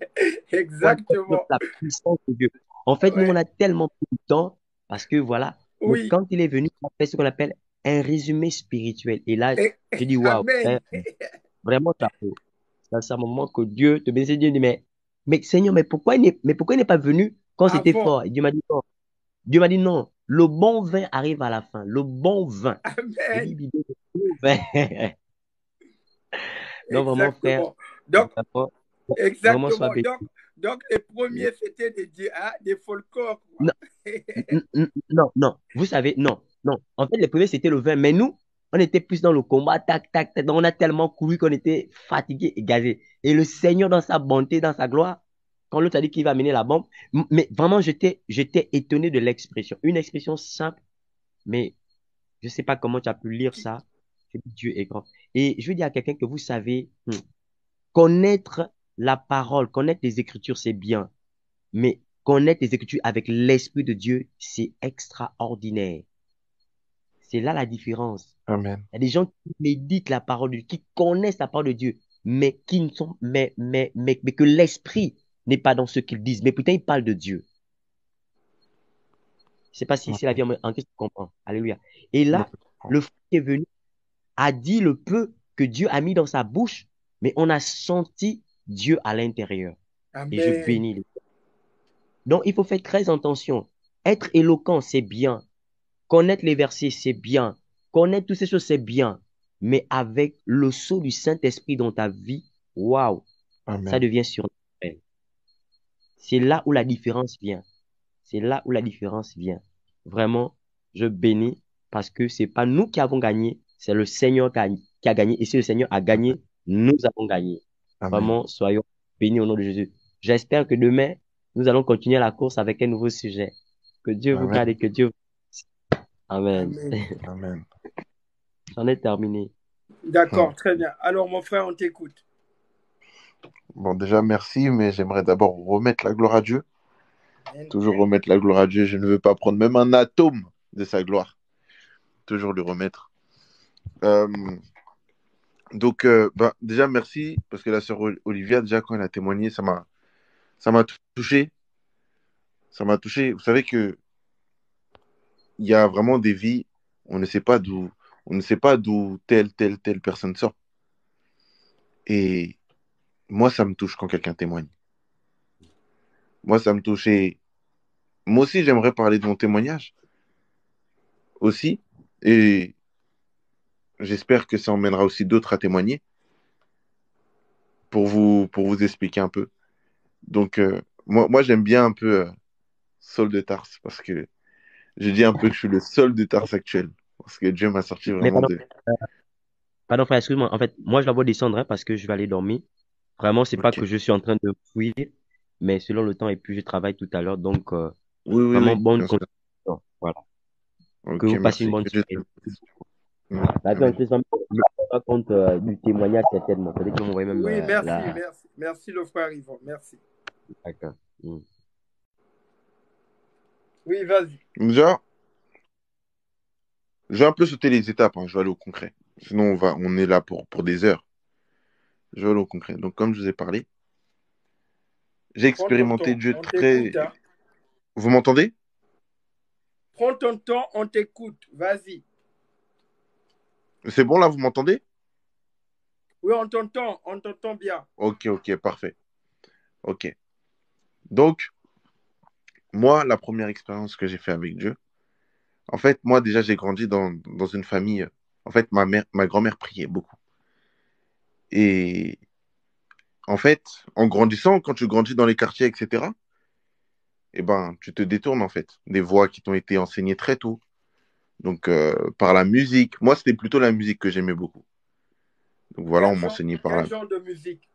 A: exactement.
D: la puissance de Dieu. En fait, nous, on
A: Ouais,
D: a tellement pris le temps parce que voilà. Mais
A: oui,
D: quand il est venu, il a fait ce qu'on appelle un résumé spirituel. Et là, j'ai dit, waouh,
A: amen.
D: vraiment chapeau. C'est un moment que Dieu te bénisse. Dieu dit, mais Seigneur, mais pourquoi il n'est pas venu quand c'était
A: Avant,
D: fort? Et Dieu m'a dit, non. Dieu m'a dit, non. Le bon vin arrive à la fin. Le bon vin. J'ai
A: amen.
D: dit, le bon vin. Donc, vraiment, frère,
A: Exactement. Donc,
D: vraiment, sois
A: exactement.
D: béni.
A: Donc, les premiers, c'était des folklores, quoi.
D: Non, non, non. Vous savez, non, non. En fait, les premiers, c'était le vin. Mais nous, on était plus dans le combat, tac, tac, tac. Donc, on a tellement couru qu'on était fatigués et gazés. Et le Seigneur, dans sa bonté, dans sa gloire, quand l'autre a dit qu'il va amener la bombe, mais vraiment, j'étais étonné de l'expression. Une expression simple, mais je ne sais pas comment tu as pu lire ça. Dieu est grand. Et je veux dire à quelqu'un que vous savez, connaître la parole, connaître les Écritures, c'est bien. Mais connaître les Écritures avec l'Esprit de Dieu, c'est extraordinaire. C'est là la différence.
B: Amen.
D: Il y a des gens qui méditent la parole de Dieu, qui connaissent la parole de Dieu, mais qui ne sont, mais que l'Esprit n'est pas dans ce qu'ils disent. Mais putain, ils parlent de Dieu. Je ne sais pas si c'est la vie en question, tu comprends. Alléluia. Et là, le frère qui est venu a dit le peu que Dieu a mis dans sa bouche, mais on a senti Dieu à l'intérieur. Et je
A: Amen.
D: bénis les. Donc, il faut faire très attention. Être éloquent, c'est bien. Connaître les versets, c'est bien. Connaître toutes ces choses, c'est bien. Mais avec le sceau du Saint-Esprit dans ta vie, waouh, ça
B: Amen.
D: devient surnaturel. C'est là où la différence vient. C'est là où la différence vient. Vraiment, je bénis parce que c'est pas nous qui avons gagné, c'est le Seigneur qui a gagné. Et si le Seigneur a gagné, nous avons gagné.
B: Amen.
D: Vraiment, soyons bénis au nom de Jésus. J'espère que demain, nous allons continuer la course avec un nouveau sujet. Que Dieu vous
B: Amen.
D: garde et que Dieu vous... Amen.
A: Amen.
B: Amen.
D: J'en ai terminé.
A: D'accord, très bien. Alors, mon frère, on t'écoute.
B: Bon, déjà, merci, mais j'aimerais d'abord remettre la gloire à Dieu.
A: Amen.
B: Toujours remettre la gloire à Dieu. Je ne veux pas prendre même un atome de sa gloire. Toujours lui remettre. Euh, donc, déjà, merci, parce que la sœur Olivia, déjà, quand elle a témoigné, ça m'a touché. Ça m'a touché. Vous savez que il y a vraiment des vies, on ne sait pas d'où telle personne sort. Et moi, ça me touche quand quelqu'un témoigne. Moi, ça me touche. Et moi aussi, j'aimerais parler de mon témoignage aussi. Et j'espère que ça emmènera aussi d'autres à témoigner pour vous expliquer un peu. Donc, moi j'aime bien un peu Saul de Tarse parce que je dis un peu que je suis le Saul de Tarse actuel. Parce que Dieu m'a sorti
D: Mais
B: vraiment
D: pardon,
B: de.
D: pardon frère, excuse-moi. En fait, moi, je la vois descendre hein, parce que je vais aller dormir. Vraiment, c'est pas
B: Ok.
D: que je suis en train de fuir, mais selon le temps et puis je travaille tout à l'heure. Donc,
B: Oui, oui,
D: vraiment,
B: oui,
D: bonne
B: bien sûr.
D: continuation. Voilà. Que
B: Ok,
D: vous passiez une
B: merci.
D: bonne
B: Que Dieu te
D: soirée.
B: bénisse.
D: La vie en
B: Amen.
D: Christ, ne pas compte du témoignage certainement. Peut-être que vous m'envoyez même
A: Oui, merci,
D: la...
A: merci. Merci, le frère Yvon. Merci.
D: D'accord.
A: Oui, vas-y.
B: Déjà, je vais un peu sauter les étapes, hein, je vais aller au concret. Sinon, on est là pour des heures. Je vais aller au concret. Donc, comme je vous ai parlé, j'ai
A: Prends ton
B: expérimenté
A: temps.
B: Dieu
A: On
B: très.
A: t'écoute, hein.
B: Vous m'entendez?
A: Prends ton temps, on t'écoute. Vas-y.
B: C'est bon là, vous m'entendez?
A: Oui, on t'entend bien.
B: Ok, ok, parfait. Ok. Donc, moi, la première expérience que j'ai fait avec Dieu, en fait, moi déjà, j'ai grandi dans une famille. En fait, ma grand-mère priait beaucoup. Et en fait, en grandissant, quand tu grandis dans les quartiers, etc., eh ben, tu te détournes en fait des voix qui t'ont été enseignées très tôt. Donc, par la musique. Moi, c'était plutôt la musique que j'aimais beaucoup. Donc voilà, on m'enseignait par
A: Quel
B: là.
A: genre de musique?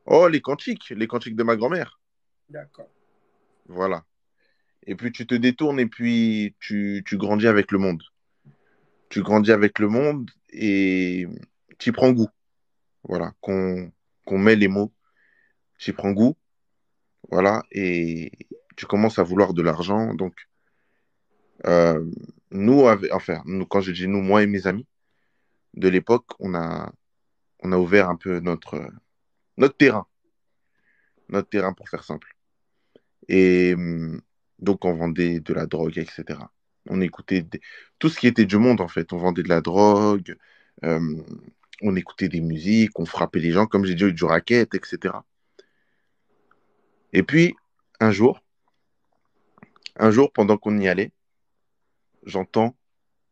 B: Oh, les cantiques de ma grand-mère.
A: D'accord.
B: Voilà. Et puis tu te détournes et puis tu grandis avec le monde. Tu grandis avec le monde et tu y prends goût. Voilà, qu'on met les mots, tu y prends goût. Voilà, et tu commences à vouloir de l'argent. Donc, euh, quand je dis nous, moi et mes amis de l'époque, on a ouvert un peu notre terrain, notre terrain pour faire simple. Et donc, on vendait de la drogue, etc. On écoutait tout ce qui était du monde, en fait. On vendait de la drogue, euh, on écoutait des musiques, on frappait les gens, comme j'ai dit, du racket, etc. Et puis, un jour, pendant qu'on y allait, j'entends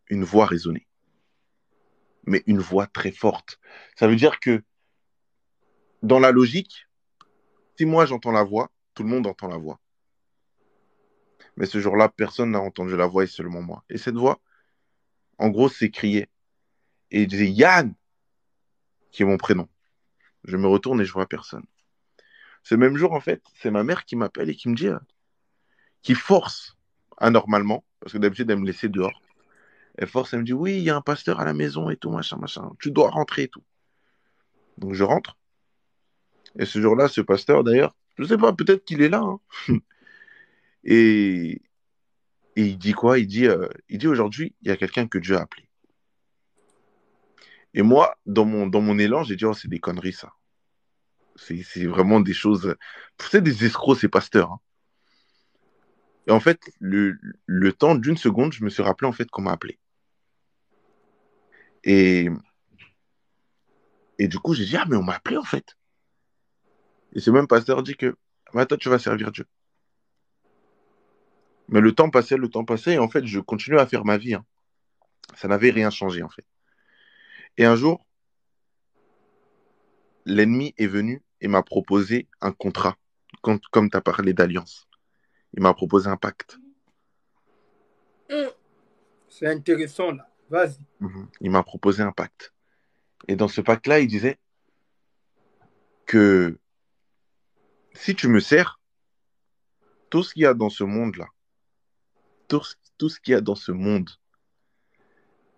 B: une voix résonner, mais une voix très forte. Ça veut dire que, dans la logique, si moi j'entends la voix, tout le monde entend la voix. Mais ce jour-là, personne n'a entendu la voix et seulement moi. Et cette voix, en gros, c'est crier. Et il disait Yann, qui est mon prénom. Je me retourne et je vois personne. Ce même jour, en fait, c'est ma mère qui m'appelle et qui me dit, qui force anormalement, parce que d'habitude, elle me laissait dehors. Elle force, elle me dit, oui, il y a un pasteur à la maison et tout, machin, machin. Tu dois rentrer et tout. Donc je rentre. Et ce jour-là, ce pasteur, d'ailleurs, je sais pas, peut-être qu'il est là, hein. Et, et il dit quoi? Il dit aujourd'hui, il y a quelqu'un que Dieu a appelé. Et moi, dans mon élan, j'ai dit, oh, c'est des conneries, ça. C'est vraiment des choses. C'est des escrocs, ces pasteurs, hein. Et en fait, le temps d'une seconde, je me suis rappelé en fait qu'on m'a appelé. Et, et du coup, j'ai dit, ah, mais on m'a appelé en fait. Et ce même pasteur dit que, bah, toi, tu vas servir Dieu. Mais le temps passait, et en fait, je continuais à faire ma vie, hein. Ça n'avait rien changé, en fait. Et un jour, l'ennemi est venu et m'a proposé un contrat, comme tu as parlé d'alliance. Il m'a proposé un pacte.
A: C'est intéressant, là. Vas-y.
B: Il m'a proposé un pacte. Et dans ce pacte-là, il disait que si tu me sers, tout ce qu'il y a dans ce monde-là, tout ce qu'il y a dans ce monde,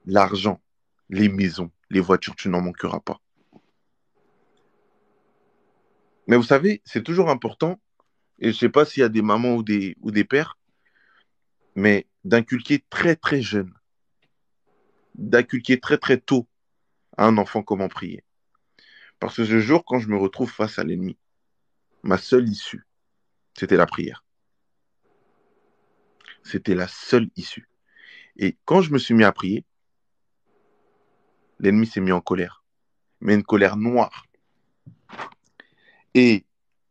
B: l'argent, les maisons, les voitures, tu n'en manqueras pas. Mais vous savez, c'est toujours important, et je ne sais pas s'il y a des mamans ou des pères, mais d'inculquer très très jeune, d'inculquer très très tôt à un enfant comment prier. Parce que ce jour, quand je me retrouve face à l'ennemi, ma seule issue, c'était la prière. C'était la seule issue. Et quand je me suis mis à prier, l'ennemi s'est mis en colère, mais une colère noire. Et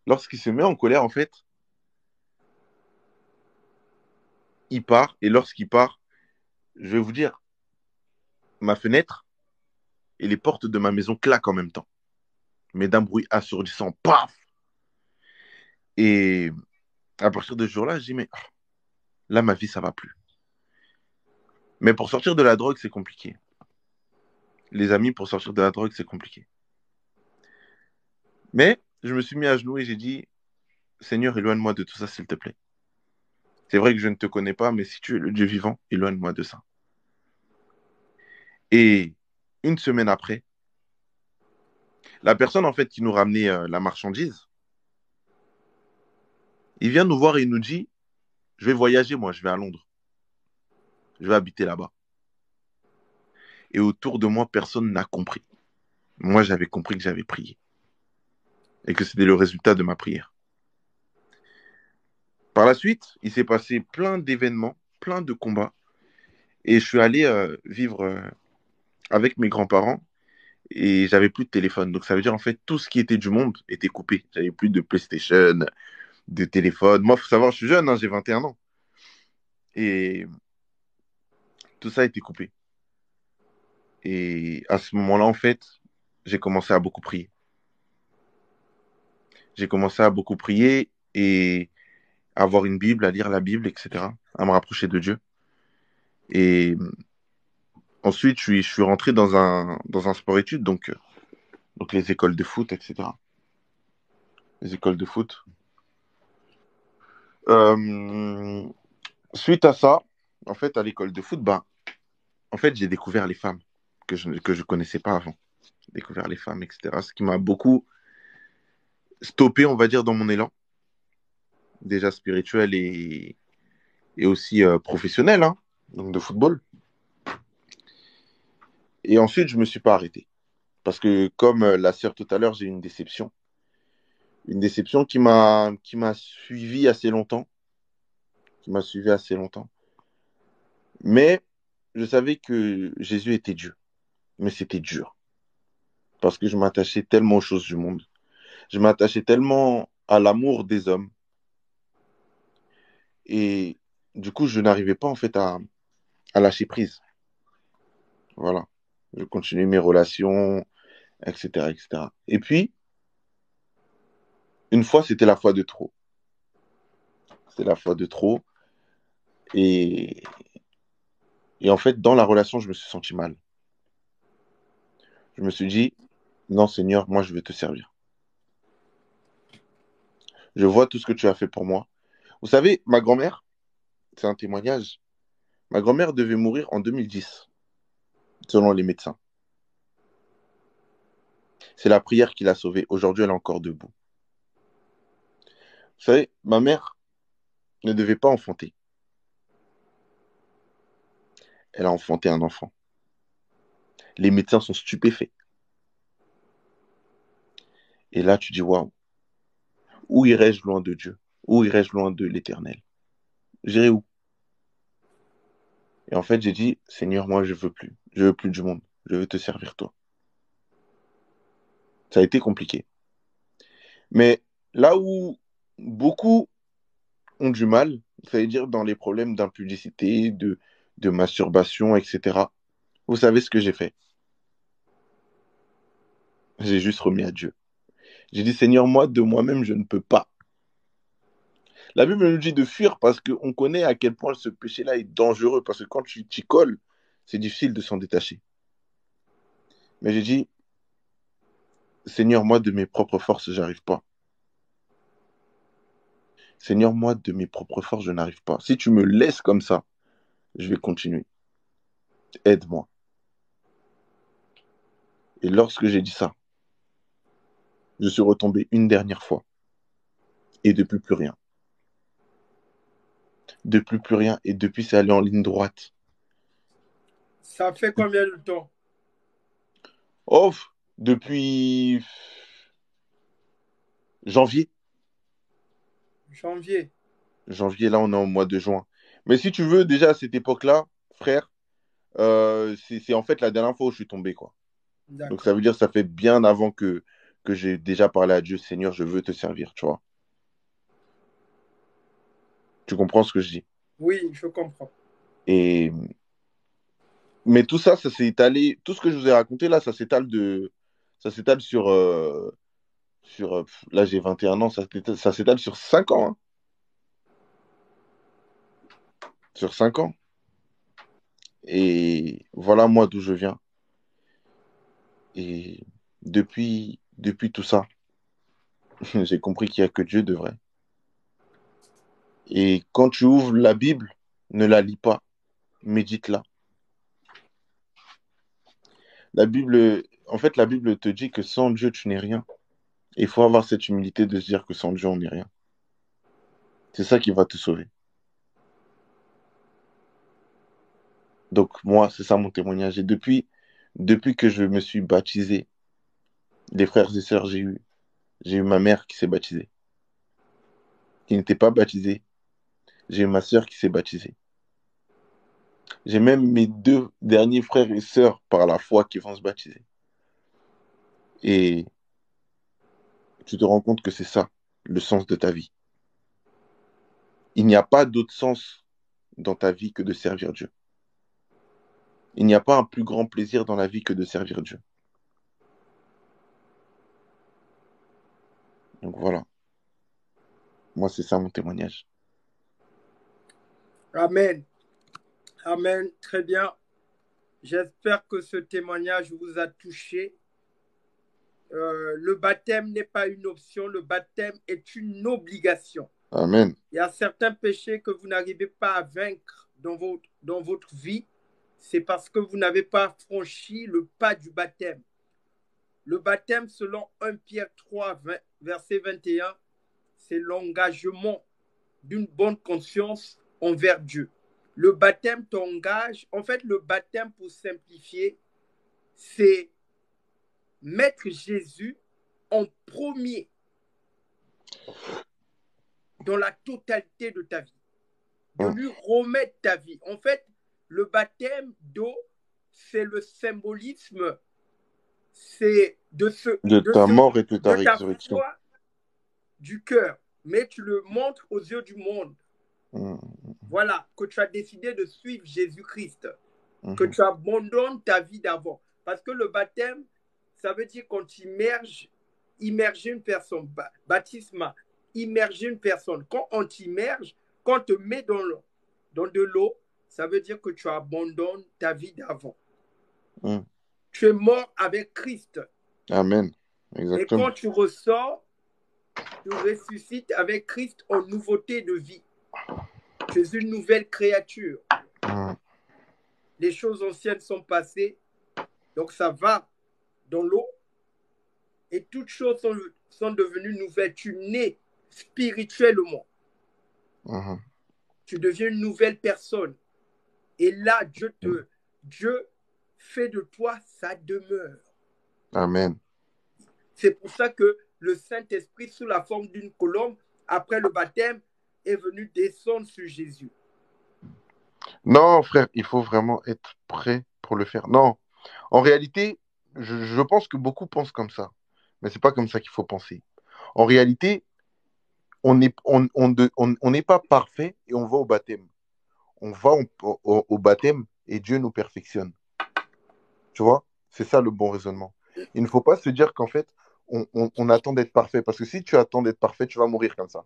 B: lorsqu'il se met en colère, en fait, il part. Et lorsqu'il part, je vais vous dire, ma fenêtre et les portes de ma maison claquent en même temps. Mais d'un bruit assourdissant, paf! Et à partir de ce jour-là, je dis, mais là, ma vie, ça va plus. Mais pour sortir de la drogue, c'est compliqué. Les amis, pour sortir de la drogue, c'est compliqué. Mais je me suis mis à genoux et j'ai dit, Seigneur, éloigne-moi de tout ça, s'il te plaît. C'est vrai que je ne te connais pas, mais si tu es le Dieu vivant, éloigne-moi de ça. Et une semaine après, la personne, en fait, qui nous ramenait la marchandise, il vient nous voir et il nous dit, je vais voyager, moi, je vais à Londres. Je vais habiter là-bas. Et autour de moi, personne n'a compris. Moi, j'avais compris que j'avais prié. Et que c'était le résultat de ma prière. Par la suite, il s'est passé plein d'événements, plein de combats. Et je suis allé vivre avec mes grands-parents. Et j'avais plus de téléphone. Donc ça veut dire, en fait, tout ce qui était du monde était coupé. J'avais plus de PlayStation, de téléphone. Moi, il faut savoir, je suis jeune, hein, j'ai 21 ans. Et tout ça a été coupé. Et à ce moment-là, en fait, j'ai commencé à beaucoup prier. J'ai commencé à beaucoup prier et à avoir une Bible, à lire la Bible, etc., à me rapprocher de Dieu. Et ensuite, je suis rentré dans un sport-études, donc les écoles de foot, etc. Les écoles de foot. Suite à ça, en fait, à l'école de foot, en fait, j'ai découvert les femmes que je connaissais pas avant. J'ai découvert les femmes, etc. Ce qui m'a beaucoup stoppé, on va dire, dans mon élan, déjà spirituel et aussi professionnel, hein, donc de football. Et ensuite, je me suis pas arrêté. Parce que, comme la sœur tout à l'heure, j'ai eu une déception. Une déception qui m'a suivi assez longtemps. Qui m'a suivi assez longtemps. Mais je savais que Jésus était Dieu. Mais c'était dur. Parce que je m'attachais tellement aux choses du monde. Je m'attachais tellement à l'amour des hommes. Et du coup, je n'arrivais pas en fait à lâcher prise. Voilà. Je continuais mes relations, etc., etc. Et puis, une fois, c'était la fois de trop. C'était la fois de trop. Et, et en fait, dans la relation, je me suis senti mal. Je me suis dit, non, Seigneur, moi, je vais te servir. Je vois tout ce que tu as fait pour moi. Vous savez, ma grand-mère, c'est un témoignage. Ma grand-mère devait mourir en 2010, selon les médecins. C'est la prière qui l'a sauvée. Aujourd'hui, elle est encore debout. Vous savez, ma mère ne devait pas enfanter. Elle a enfanté un enfant. Les médecins sont stupéfaits. Et là, tu dis, waouh, où irais-je loin de Dieu? Où irais-je loin de l'Éternel? J'irai où? Et en fait, j'ai dit, Seigneur, moi, je veux plus. Je veux plus du monde. Je veux te servir, toi. Ça a été compliqué. Mais là où beaucoup ont du mal, ça veut dire dans les problèmes d'impudicité, de masturbation, etc. Vous savez ce que j'ai fait? J'ai juste remis à Dieu. J'ai dit, Seigneur, moi, de moi-même, je ne peux pas. La Bible nous dit de fuir parce qu'on connaît à quel point ce péché-là est dangereux. Parce que quand tu t'y colles, c'est difficile de s'en détacher. Mais j'ai dit, Seigneur, moi, de mes propres forces, j'arrive pas. Seigneur, moi, de mes propres forces, je n'arrive pas. Si tu me laisses comme ça, je vais continuer. Aide-moi. Et lorsque j'ai dit ça, je suis retombé une dernière fois. Et depuis plus rien. Depuis plus rien. Et depuis, c'est allé en ligne droite.
A: Ça fait combien de temps?
B: Oh, depuis janvier.
A: Janvier.
B: Janvier, là, on est au mois de juin. Mais si tu veux, déjà à cette époque-là, frère, c'est en fait la dernière fois où je suis tombé, quoi. Donc ça
A: D'accord.
B: veut dire que ça fait bien avant que j'ai déjà parlé à Dieu, Seigneur, je veux te servir, tu vois. Tu comprends ce que je dis?
A: Oui, je comprends.
B: Et mais tout ça, ça s'est étalé. Tout ce que je vous ai raconté là, ça s'étale sur là j'ai 21 ans, ça s'étale sur 5 ans, hein. Sur 5 ans. Et voilà moi d'où je viens. Et depuis tout ça, j'ai compris qu'il n'y a que Dieu de vrai. Et quand tu ouvres la Bible, ne la lis pas, médite-la. La Bible, en fait, la Bible te dit que sans Dieu, tu n'es rien. Et il faut avoir cette humilité de se dire que sans Dieu, on n'est rien. C'est ça qui va te sauver. Donc, moi, c'est ça mon témoignage. Et depuis que je me suis baptisé, des frères et sœurs, j'ai eu ma mère qui s'est baptisée, qui n'était pas baptisée. J'ai eu ma sœur qui s'est baptisée. J'ai même mes 2 derniers frères et sœurs par la foi qui vont se baptiser. Et tu te rends compte que c'est ça, le sens de ta vie. Il n'y a pas d'autre sens dans ta vie que de servir Dieu. Il n'y a pas un plus grand plaisir dans la vie que de servir Dieu. Donc voilà, moi c'est ça mon témoignage.
A: Amen. Amen. Très bien. J'espère que ce témoignage vous a touché. Le baptême n'est pas une option, le baptême est une obligation.
B: Amen.
A: Il y a certains péchés que vous n'arrivez pas à vaincre dans votre vie. C'est parce que vous n'avez pas franchi le pas du baptême. Le baptême, selon 1 Pierre 3, verset 21, c'est l'engagement d'une bonne conscience envers Dieu. Le baptême t'engage. En fait, le baptême, pour simplifier, c'est mettre Jésus en premier dans la totalité de ta vie, de lui remettre ta vie. En fait, le baptême d'eau, c'est le symbolisme, c'est
B: De ta mort et de ta
A: de ta
B: résurrection.
A: foi du cœur, mais tu le montres aux yeux du monde. Voilà, que tu as décidé de suivre Jésus-Christ, que tu abandonnes ta vie d'avant. Parce que le baptême, ça veut dire qu'on t'immerge, immerger une personne, baptisme, immerger une personne. Quand on t'immerge, quand on te met dans de l'eau, ça veut dire que tu abandonnes ta vie d'avant. Tu es mort avec Christ.
B: Amen.
A: Et quand tu ressors, tu ressuscites avec Christ en nouveauté de vie. Tu es une nouvelle créature. Les choses anciennes sont passées, donc ça va dans l'eau et toutes choses sont devenues nouvelles. Tu nais spirituellement. Tu deviens une nouvelle personne. Et là, Dieu fait de toi sa demeure.
B: Amen.
A: C'est pour ça que le Saint-Esprit, sous la forme d'une colombe, après le baptême, est venu descendre sur Jésus.
B: Non, frère, il faut vraiment être prêt pour le faire. Non, en réalité, je pense que beaucoup pensent comme ça. Mais c'est pas comme ça qu'il faut penser. En réalité, on n'est pas parfait et on va au baptême. On va au baptême et Dieu nous perfectionne. Tu vois? C'est ça le bon raisonnement. Il ne faut pas se dire qu'en fait, on attend d'être parfait. Parce que si tu attends d'être parfait, tu vas mourir comme ça.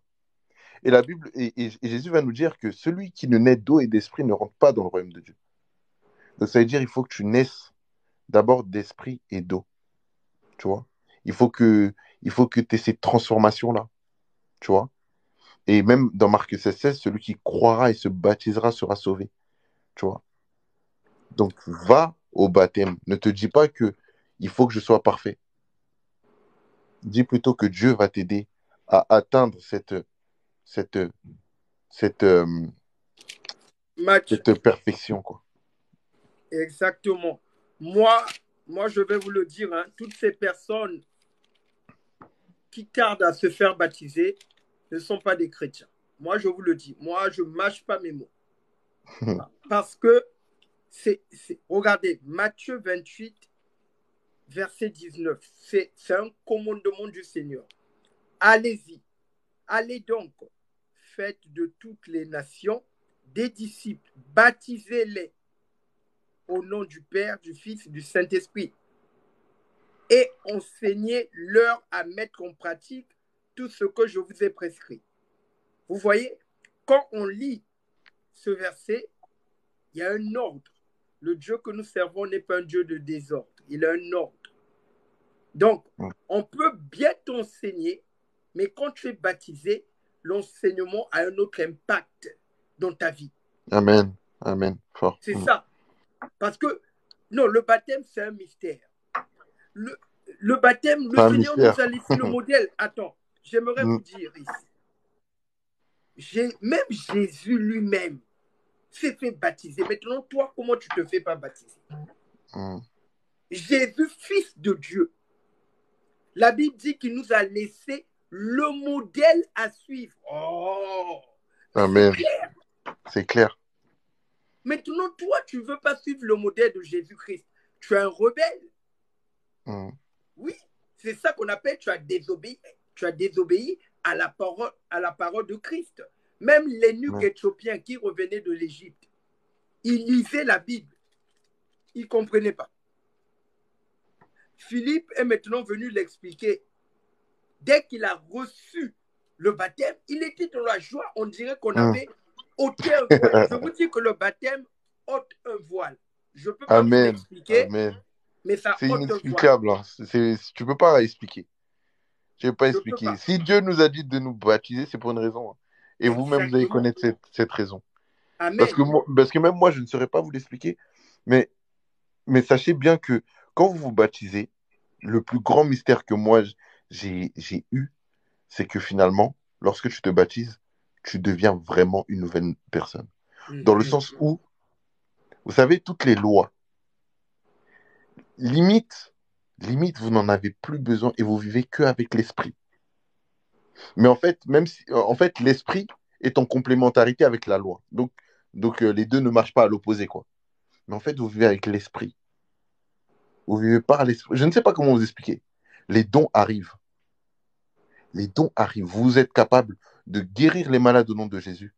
B: Et la Bible, et Jésus va nous dire que celui qui ne naît d'eau et d'esprit ne rentre pas dans le royaume de Dieu. Donc ça veut dire qu'il faut que tu naisses d'abord d'esprit et d'eau. Tu vois? Il faut que tu aies cette transformation-là. Tu vois? Et même dans Marc 16, celui qui croira et se baptisera sera sauvé. Tu vois? Donc va au baptême. Ne te dis pas que il faut que je sois parfait. Dis plutôt que Dieu va t'aider à atteindre cette, cette,
A: Match,
B: cette perfection, quoi.
A: exactement. Moi, je vais vous le dire, hein, toutes ces personnes qui tardent à se faire baptiser ne sont pas des chrétiens. Moi, je vous le dis. Moi, je ne mâche pas mes mots. Parce que, regardez, Matthieu 28, verset 19, c'est un commandement du Seigneur. Allez-y, allez donc, faites de toutes les nations des disciples, baptisez-les au nom du Père, du Fils et du Saint-Esprit, et enseignez-leur à mettre en pratique tout ce que je vous ai prescrit. Vous voyez, quand on lit ce verset, il y a un ordre. Le Dieu que nous servons n'est pas un Dieu de désordre, il a un ordre. Donc, on peut bien t'enseigner, mais quand tu es baptisé, l'enseignement a un autre impact dans ta vie.
B: Amen. Amen. Fort.
A: C'est ça. Parce que, non, le baptême, c'est un mystère. Le baptême, le Seigneur nous a laissé le modèle. Attends, j'aimerais vous dire ici. Même Jésus lui-même s'est fait baptiser. Maintenant, toi, comment tu ne te fais pas baptiser? Jésus, fils de Dieu. La Bible dit qu'il nous a laissé le modèle à suivre. Oh,
B: amen. C'est clair.
A: Maintenant, toi, tu ne veux pas suivre le modèle de Jésus-Christ. Tu es un rebelle. Oui, c'est ça qu'on appelle tu as désobéi. Tu as désobéi à la parole de Christ. Même l'eunuque éthiopien qui revenait de l'Égypte, il lisait la Bible. Il ne comprenait pas. Philippe est maintenant venu l'expliquer. Dès qu'il a reçu le baptême, il était dans la joie. On dirait qu'on avait ôté un voile. Je vous dis que le baptême ôte un voile. Je ne peux pas vous l'expliquer, mais ça ôte un voile.
B: C'est inexplicable. Hein. Tu ne peux pas expliquer. Je ne peux pas expliquer. Si Dieu nous a dit de nous baptiser, c'est pour une raison. Hein. Et vous-même, vous allez connaître cette raison.
A: Amen.
B: Parce que même moi, je ne saurais pas vous l'expliquer. Mais sachez bien que quand vous vous baptisez, le plus grand mystère que moi, j'ai eu, c'est que finalement, lorsque tu te baptises, tu deviens vraiment une nouvelle personne. Dans le sens où, vous savez, toutes les lois, limite, vous n'en avez plus besoin et vous vivez qu'avec l'esprit. Mais en fait, l'esprit est en complémentarité avec la loi. Donc les deux ne marchent pas à l'opposé, quoi. Mais en fait, vous vivez avec l'esprit. Vous vivez par l'esprit. Je ne sais pas comment vous expliquer. Les dons arrivent. Les dons arrivent. Vous êtes capable de guérir les malades au nom de Jésus.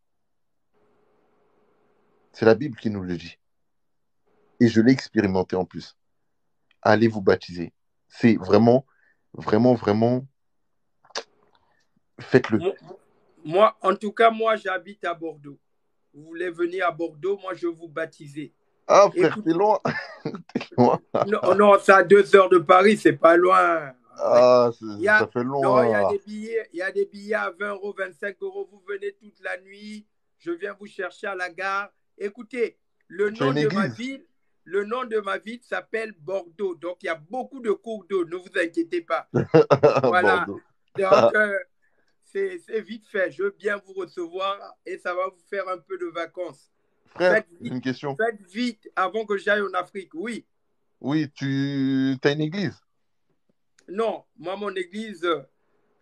B: C'est la Bible qui nous le dit. Et je l'ai expérimenté en plus. Allez vous baptiser. C'est vraiment, vraiment, vraiment... Faites-le.
A: Moi, en tout cas, moi, j'habite à Bordeaux. Vous voulez venir à Bordeaux, moi, je vais vous baptiser.
B: Ah, frère, t'es loin. T'es loin.
A: Non, c'est à 2 heures de Paris, c'est pas loin.
B: Ah, ça fait loin.
A: Non, il y a des billets à 20 euros, 25 euros. Vous venez toute la nuit. Je viens vous chercher à la gare. Écoutez, le nom de ma ville s'appelle Bordeaux. Donc, il y a beaucoup de cours d'eau. Ne vous inquiétez pas. Voilà. Donc, c'est vite fait. Je veux bien vous recevoir et ça va vous faire un peu de vacances.
B: Frère, une question.
A: Faites vite avant que j'aille en Afrique. Oui.
B: Oui, tu as une église?
A: Non, moi, mon église,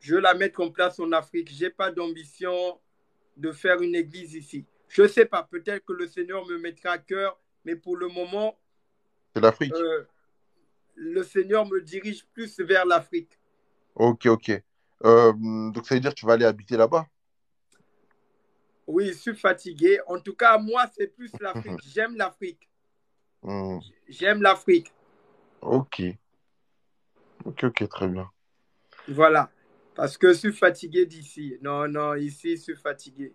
A: je veux la mettre en place en Afrique. Je n'ai pas d'ambition de faire une église ici. Je ne sais pas, peut-être que le Seigneur me mettra à cœur, mais pour le moment,
B: c'est l'Afrique.
A: Le Seigneur me dirige plus vers l'Afrique.
B: Ok. Donc, ça veut dire que tu vas aller habiter là-bas?
A: Oui, je suis fatigué. En tout cas, moi, c'est plus l'Afrique. J'aime l'Afrique. J'aime l'Afrique.
B: Ok, très bien.
A: Voilà. Parce que je suis fatigué d'ici. Non, non, ici, je suis fatigué.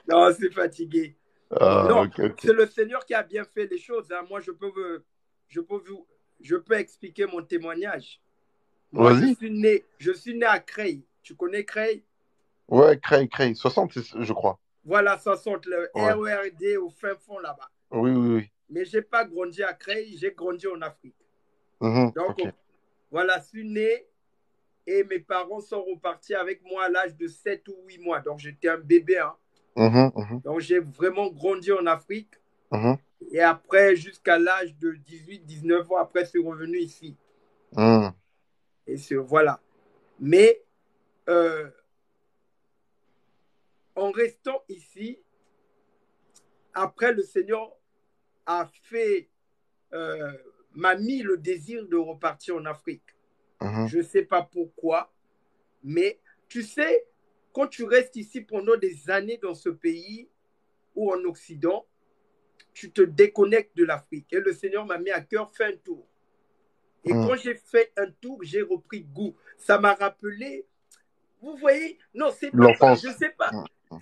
A: Non, je suis fatigué. Non,
B: Ok, ok.
A: c'est le Seigneur qui a bien fait les choses. Hein. Moi, je peux je peux expliquer mon témoignage. Moi,
B: Vas-y.
A: je suis né à Creil. Tu connais Creil?
B: Ouais, Cray, 60, je crois.
A: Voilà, ça sent le
B: Ouais.
A: RERD au fin fond là-bas.
B: Oui, oui, oui.
A: Mais je n'ai pas grandi à Creil, j'ai grandi en Afrique. Donc,
B: Ok.
A: voilà, je suis né et mes parents sont repartis avec moi à l'âge de 7 ou 8 mois. Donc, j'étais un bébé. Hein. Donc, j'ai vraiment grandi en Afrique. Et après, jusqu'à l'âge de 18, 19 ans, après, je suis revenu ici. Et voilà. Mais en restant ici, après, le Seigneur a fait, m'a mis le désir de repartir en Afrique. Je ne sais pas pourquoi, mais tu sais, quand tu restes ici pendant des années dans ce pays ou en Occident, tu te déconnectes de l'Afrique. Et le Seigneur m'a mis à cœur, fais un tour. Et quand j'ai fait un tour, j'ai repris goût. Ça m'a rappelé, vous voyez, non, c'est pas,
B: L'enfance.
A: je sais pas,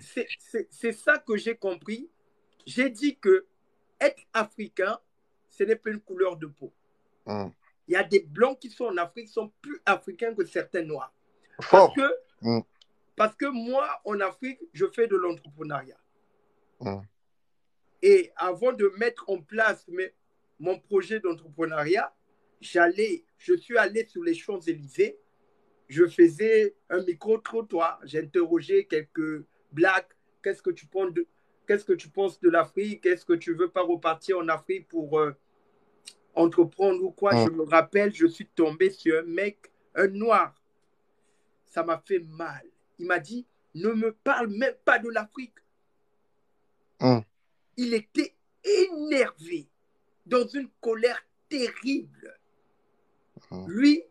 A: c'est ça que j'ai compris. J'ai dit que être africain, ce n'est pas une couleur de peau. Il y a des blancs qui sont en Afrique, qui sont plus africains que certains noirs.
B: Fort.
A: Parce que moi, en Afrique, je fais de l'entrepreneuriat. Et avant de mettre en place mon projet d'entrepreneuriat, je suis allé sur les Champs-Élysées, je faisais un micro-trottoir, j'interrogeais quelques blacks, qu'est-ce que tu penses de l'Afrique, est-ce que tu veux pas repartir en Afrique pour entreprendre ou quoi. Je me rappelle, je suis tombé sur un mec, un noir, ça m'a fait mal. Il m'a dit, ne me parle même pas de l'Afrique. Il était énervé, dans une colère terrible. Lui,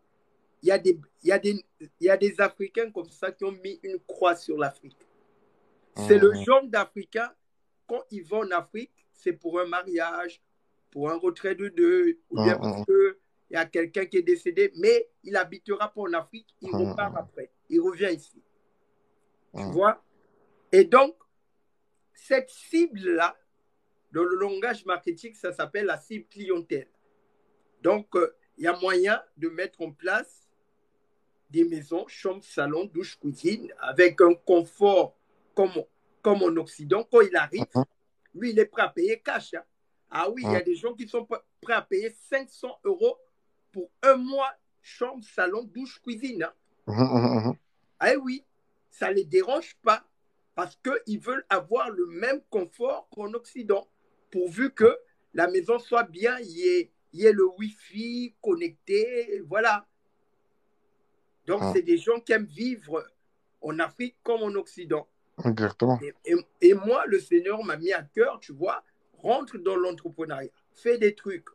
A: il y a des Africains comme ça qui ont mis une croix sur l'Afrique. C'est le genre d'Africain, quand ils vont en Afrique, c'est pour un mariage, pour un retrait de deuil, ou bien parce qu'il y a quelqu'un qui est décédé, mais il habitera pas en Afrique, il repart après, il revient ici. Tu vois? Et donc, cette cible-là, dans le langage marketing, ça s'appelle la cible clientèle. Donc, il y a moyen de mettre en place des maisons, chambre, salon, douche, cuisine, avec un confort comme en Occident. Quand il arrive, lui, il est prêt à payer cash. Hein. Ah oui, il y a des gens qui sont prêts à payer 500 € pour un mois, chambre, salon, douche, cuisine. Hein. Ah oui, ça ne les dérange pas parce qu'ils veulent avoir le même confort qu'en Occident, pourvu que la maison soit bien, il y ait le Wi-Fi connecté, voilà. Donc, c'est des gens qui aiment vivre en Afrique comme en Occident.
B: Exactement.
A: Et moi, le Seigneur m'a mis à cœur, tu vois, rentre dans l'entrepreneuriat, fais des trucs.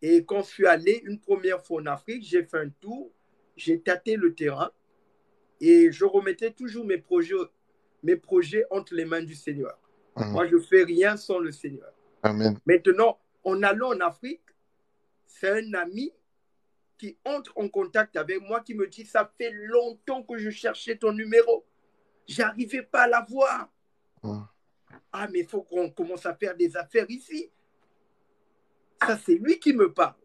A: Et quand je suis allé une première fois en Afrique, j'ai fait un tour, j'ai tâté le terrain et je remettais toujours mes projets entre les mains du Seigneur. Moi, je ne fais rien sans le Seigneur.
B: Amen.
A: Maintenant, en allant en Afrique, c'est un ami qui entre en contact avec moi, qui me dit, ça fait longtemps que je cherchais ton numéro. J'arrivais pas à l'avoir. Ah, mais il faut qu'on commence à faire des affaires ici. Ça, c'est lui qui me parle.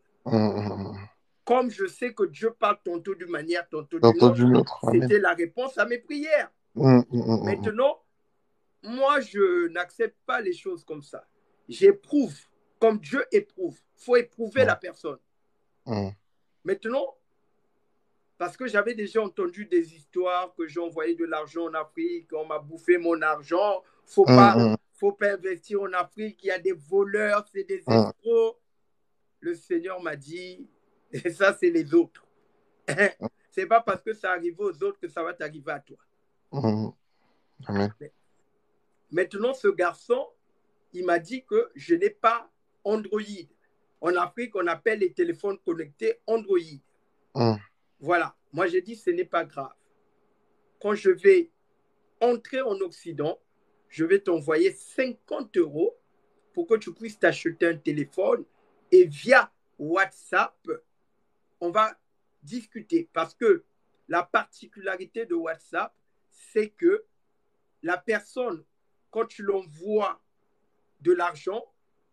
A: Comme je sais que Dieu parle tantôt d'une manière, tantôt d'une autre, c'était la réponse à mes prières. Maintenant, moi, je n'accepte pas les choses comme ça. J'éprouve, comme Dieu éprouve. Il faut éprouver la personne. Maintenant, parce que j'avais déjà entendu des histoires que j'ai envoyé de l'argent en Afrique, on m'a bouffé mon argent, faut pas investir en Afrique, il y a des voleurs, c'est des escrocs. Le Seigneur m'a dit, et ça c'est les autres. C'est pas parce que ça arrive aux autres que ça va t'arriver à toi.
B: Amen.
A: Maintenant, ce garçon, il m'a dit que je n'ai pas Android. En Afrique, on appelle les téléphones connectés Android. Voilà. Moi, j'ai dit, ce n'est pas grave. Quand je vais entrer en Occident, je vais t'envoyer 50 € pour que tu puisses t'acheter un téléphone et via WhatsApp, on va discuter. Parce que la particularité de WhatsApp, c'est que la personne, quand tu l'envoies de l'argent,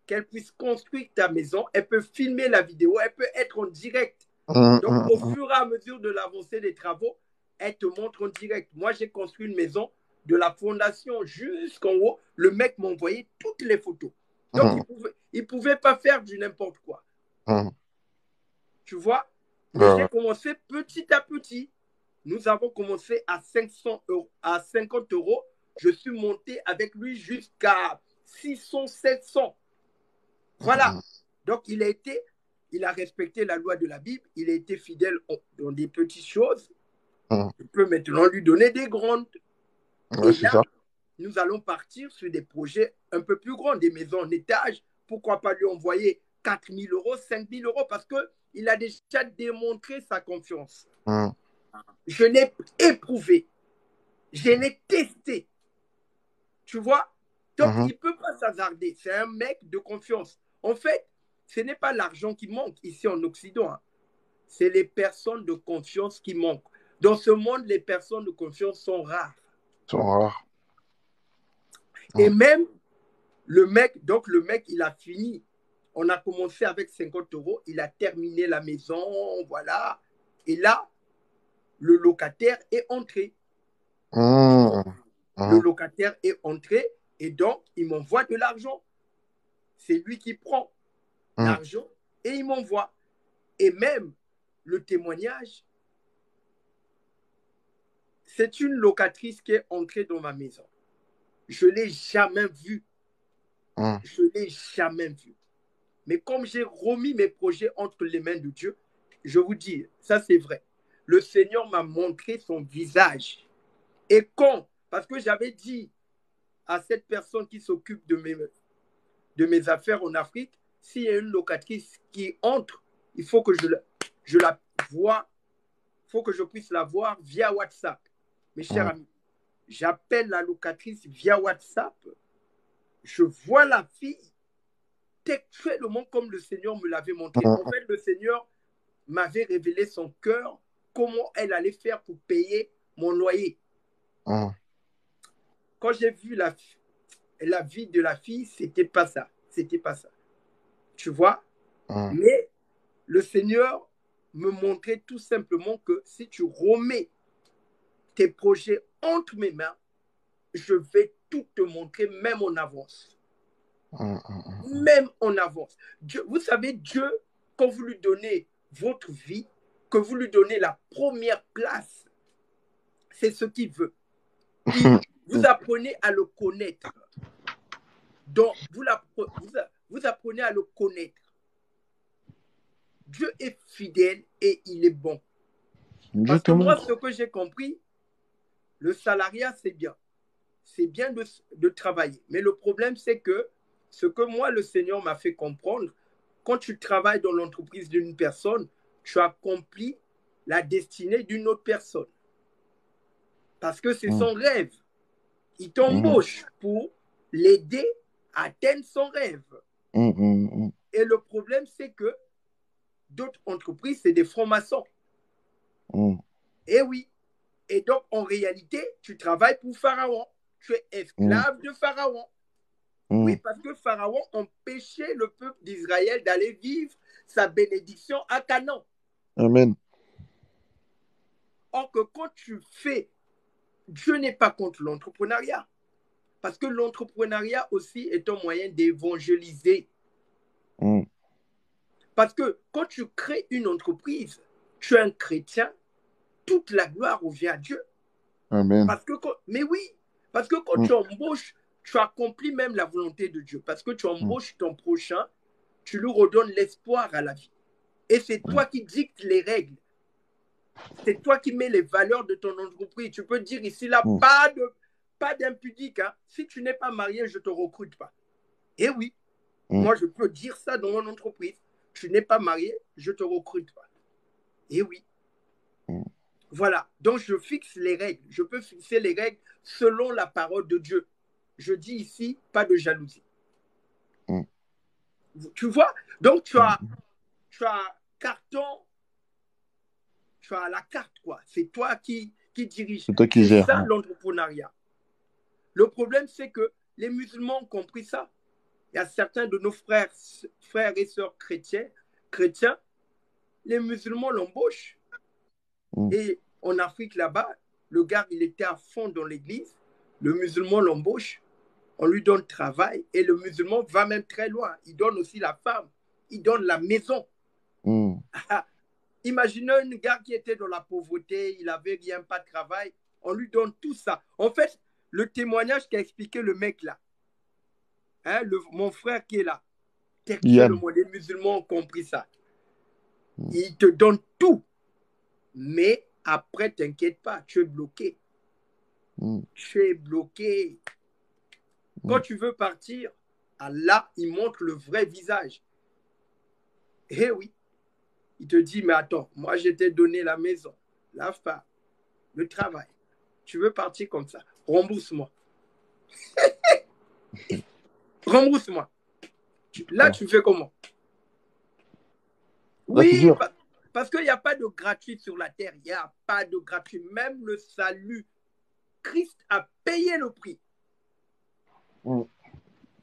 A: qu'elle puisse construire ta maison, elle peut filmer la vidéo, elle peut être en direct. Donc, au fur et à mesure de l'avancée des travaux, elle te montre en direct. Moi, j'ai construit une maison de la fondation jusqu'en haut. Le mec m'a envoyé toutes les photos. Donc, il ne pouvait pas faire du n'importe quoi. Tu vois? Mais j'ai commencé petit à petit. Nous avons commencé à 500 euros, à 50 euros. Je suis monté avec lui jusqu'à 600, 700. Voilà. Donc, il a respecté la loi de la Bible. Il a été fidèle dans des petites choses. Je peux maintenant lui donner des grandes.
B: Ouais,
A: et là, nous allons partir sur des projets un peu plus grands, des maisons en étage. Pourquoi pas lui envoyer 4 000 euros, 5 000 euros, parce qu'il a déjà démontré sa confiance. Je l'ai éprouvé. Je l'ai testé. Tu vois? Donc, il ne peut pas s'hasarder. C'est un mec de confiance. En fait, ce n'est pas l'argent qui manque ici en Occident. Hein. C'est les personnes de confiance qui manquent. Dans ce monde, les personnes de confiance sont rares. Et même le mec, il a fini. On a commencé avec 50 euros. Il a terminé la maison. Voilà. Et là, le locataire est entré. Le locataire est entré et donc il m'envoie de l'argent. C'est lui qui prend l'argent et il m'envoie. Et même le témoignage, c'est une locatrice qui est entrée dans ma maison. Je ne l'ai jamais vue. Je ne l'ai jamais vue. Mais comme j'ai remis mes projets entre les mains de Dieu, je vous dis, ça c'est vrai. Le Seigneur m'a montré son visage. Et quand, parce que j'avais dit à cette personne qui s'occupe de mes affaires en Afrique, s'il y a une locatrice qui entre, il faut que je la voie, il faut que je puisse la voir via WhatsApp. Mes chers amis, j'appelle la locatrice via WhatsApp, je vois la fille textuellement comme le Seigneur me l'avait montré. En fait, le Seigneur m'avait révélé son cœur, comment elle allait faire pour payer mon loyer. Quand j'ai vu la vie de la fille, c'était pas ça. C'était pas ça. Tu vois? Mais le Seigneur me montrait tout simplement que si tu remets tes projets entre mes mains, je vais tout te montrer, même en avance. Même en avance. Dieu, vous savez, Dieu, quand vous lui donnez votre vie, que vous lui donnez la première place, c'est ce qu'il veut. Vous apprenez à le connaître. Donc, vous apprenez à le connaître. Dieu est fidèle et il est bon. Parce que moi, ce que j'ai compris, le salariat, c'est bien. C'est bien de travailler. Mais le problème, c'est que ce que moi, le Seigneur m'a fait comprendre, quand tu travailles dans l'entreprise d'une personne, tu accomplis la destinée d'une autre personne. Parce que c'est son rêve. Il t'embauche pour l'aider à atteindre son rêve. Et le problème, c'est que d'autres entreprises, c'est des francs-maçons. Et oui. Et donc, en réalité, tu travailles pour Pharaon. Tu es esclave de Pharaon. Oui, parce que Pharaon empêchait le peuple d'Israël d'aller vivre sa bénédiction à Canaan.
B: Amen.
A: Or que quand tu fais, Dieu n'est pas contre l'entrepreneuriat. Parce que l'entrepreneuriat aussi est un moyen d'évangéliser. Parce que quand tu crées une entreprise, tu es un chrétien, toute la gloire revient à Dieu.
B: Amen.
A: Mais oui, parce que quand tu embauches, tu accomplis même la volonté de Dieu. Parce que tu embauches ton prochain, tu lui redonnes l'espoir à la vie. Et c'est toi qui dictes les règles. C'est toi qui mets les valeurs de ton entreprise. Tu peux dire ici, là, pas d'impudique. Hein. Si tu n'es pas marié, je ne te recrute pas. Et oui, moi, je peux dire ça dans mon entreprise. Tu n'es pas marié, je ne te recrute pas. Et oui. Voilà. Donc, je fixe les règles. Je peux fixer les règles selon la parole de Dieu. Je dis ici, pas de jalousie. Tu vois? Donc, tu as carton tu as la carte, quoi. C'est toi qui dirige.
B: C'est toi qui
A: C'est
B: gères.
A: ça
B: Ouais.
A: l'entrepreneuriat. Le problème, c'est que les musulmans ont compris ça. Il y a certains de nos frères et sœurs chrétiens, les musulmans l'embauchent.
B: Mm.
A: Et en Afrique, là-bas, le gars, il était à fond dans l'église. Le musulman l'embauche, on lui donne travail et le musulman va même très loin. Il donne aussi la femme, il donne la maison.
B: Mm.
A: Imaginez un gars qui était dans la pauvreté, il avait rien, pas de travail, on lui donne tout ça. En fait, le témoignage qu'a expliqué le mec là, hein, mon frère qui est là, textuellement, les musulmans ont compris ça. Il te donne tout, mais après, t'inquiète pas, tu es bloqué. Tu es bloqué. Quand tu veux partir, Allah, il montre le vrai visage. Eh oui, il te dit, mais attends, moi, je t'ai donné la maison, la femme, le travail. Tu veux partir comme ça, rembourse-moi. Rembourse-moi. Là, tu fais comment? Oui, parce qu'il n'y a pas de gratuit sur la terre. Il n'y a pas de gratuit. Même le salut, Christ a payé le prix.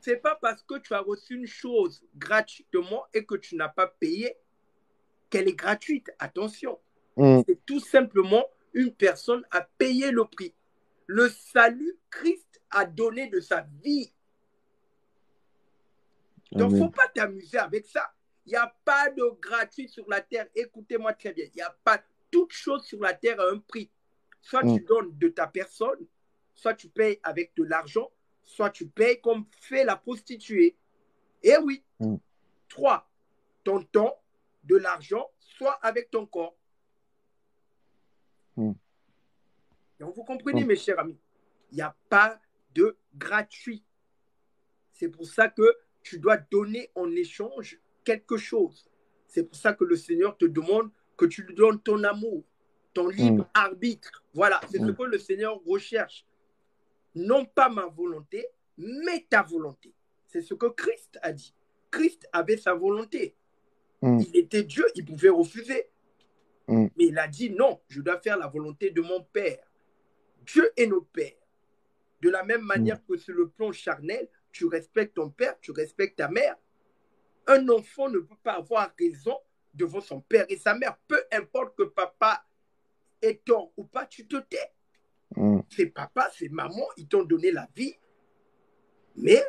A: Ce n'est pas parce que tu as reçu une chose gratuitement et que tu n'as pas payé qu'elle est gratuite. Attention. C'est tout simplement une personne a payé le prix. Le salut, Christ a donné de sa vie. Donc, il ne faut pas t'amuser avec ça. Il n'y a pas de gratuit sur la terre. Écoutez-moi très bien. Il n'y a pas toute chose sur la terre à un prix. Soit tu donnes de ta personne, soit tu payes avec de l'argent, soit tu payes comme fait la prostituée. Et oui. 3, ton temps, de l'argent, soit avec ton corps. Donc, vous comprenez, mes chers amis, il n'y a pas de gratuit. C'est pour ça que tu dois donner en échange quelque chose. C'est pour ça que le Seigneur te demande que tu lui donnes ton amour, ton libre arbitre. Voilà, c'est ce que le Seigneur recherche. Non pas ma volonté, mais ta volonté. C'est ce que Christ a dit. Christ avait sa volonté. Il était Dieu, il pouvait refuser. Mais il a dit non, je dois faire la volonté de mon Père. Dieu est notre Père. De la même manière que sur le plan charnel, tu respectes ton père, tu respectes ta mère. Un enfant ne peut pas avoir raison devant son père et sa mère. Peu importe que papa ait tort ou pas, tu te tais. C'est papa, c'est maman, ils t'ont donné la vie. Mais,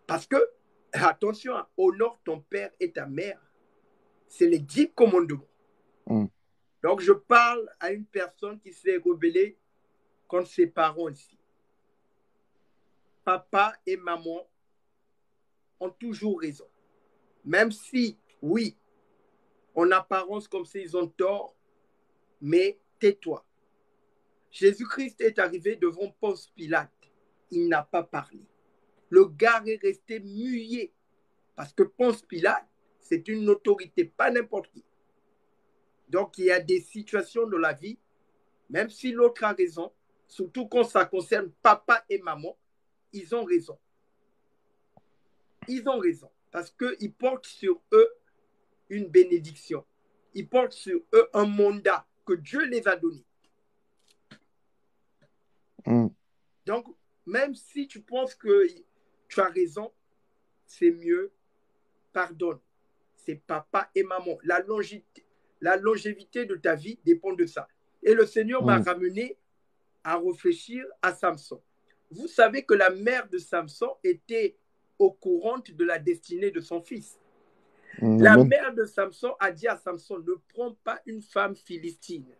A: parce que, attention, honore ton père et ta mère. C'est les 10 commandements. Donc, je parle à une personne qui s'est rebellée contre ses parents ici. Papa et maman ont toujours raison. Même si, oui, en apparence comme s'ils ont tort, mais tais-toi. Jésus-Christ est arrivé devant Ponce Pilate. Il n'a pas parlé. Le gars est resté muet parce que Ponce Pilate, c'est une autorité, pas n'importe qui. Donc, il y a des situations de la vie, même si l'autre a raison, surtout quand ça concerne papa et maman, ils ont raison. Ils ont raison parce qu'ils portent sur eux une bénédiction. Ils portent sur eux un mandat que Dieu les a donné. Donc, même si tu penses que tu as raison, c'est mieux, pardonne. C'est papa et maman. La longévité de ta vie dépend de ça. Et le Seigneur m'a ramené à réfléchir à Samson. Vous savez que la mère de Samson était au courant de la destinée de son fils. La mère de Samson a dit à Samson, ne prends pas une femme philistine.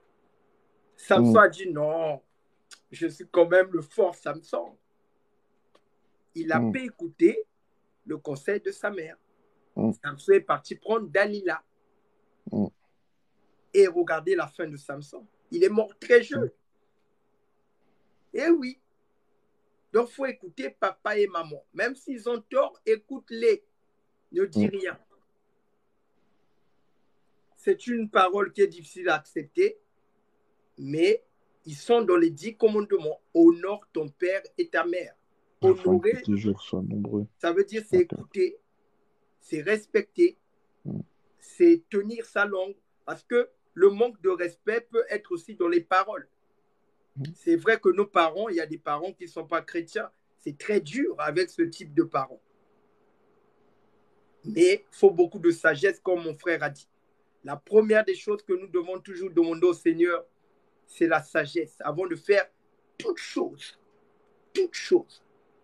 A: Samson a dit, non, je suis quand même le fort Samson. Il n'a pas écouté le conseil de sa mère. Samson est parti prendre Dalila. Et regardez la fin de Samson. Il est mort très jeune. Eh oui. Donc, il faut écouter papa et maman. Même s'ils ont tort, écoute-les. Ne dis rien. C'est une parole qui est difficile à accepter, mais ils sont dans les 10 commandements. Honore ton père et ta mère. Honorer, ça veut dire c'est écouter, c'est respecter, c'est tenir sa langue. Parce que le manque de respect peut être aussi dans les paroles. C'est vrai que nos parents, il y a des parents qui ne sont pas chrétiens. C'est très dur avec ce type de parents. Mais il faut beaucoup de sagesse, comme mon frère a dit. La première des choses que nous devons toujours demander au Seigneur, c'est la sagesse. Avant de faire toute chose.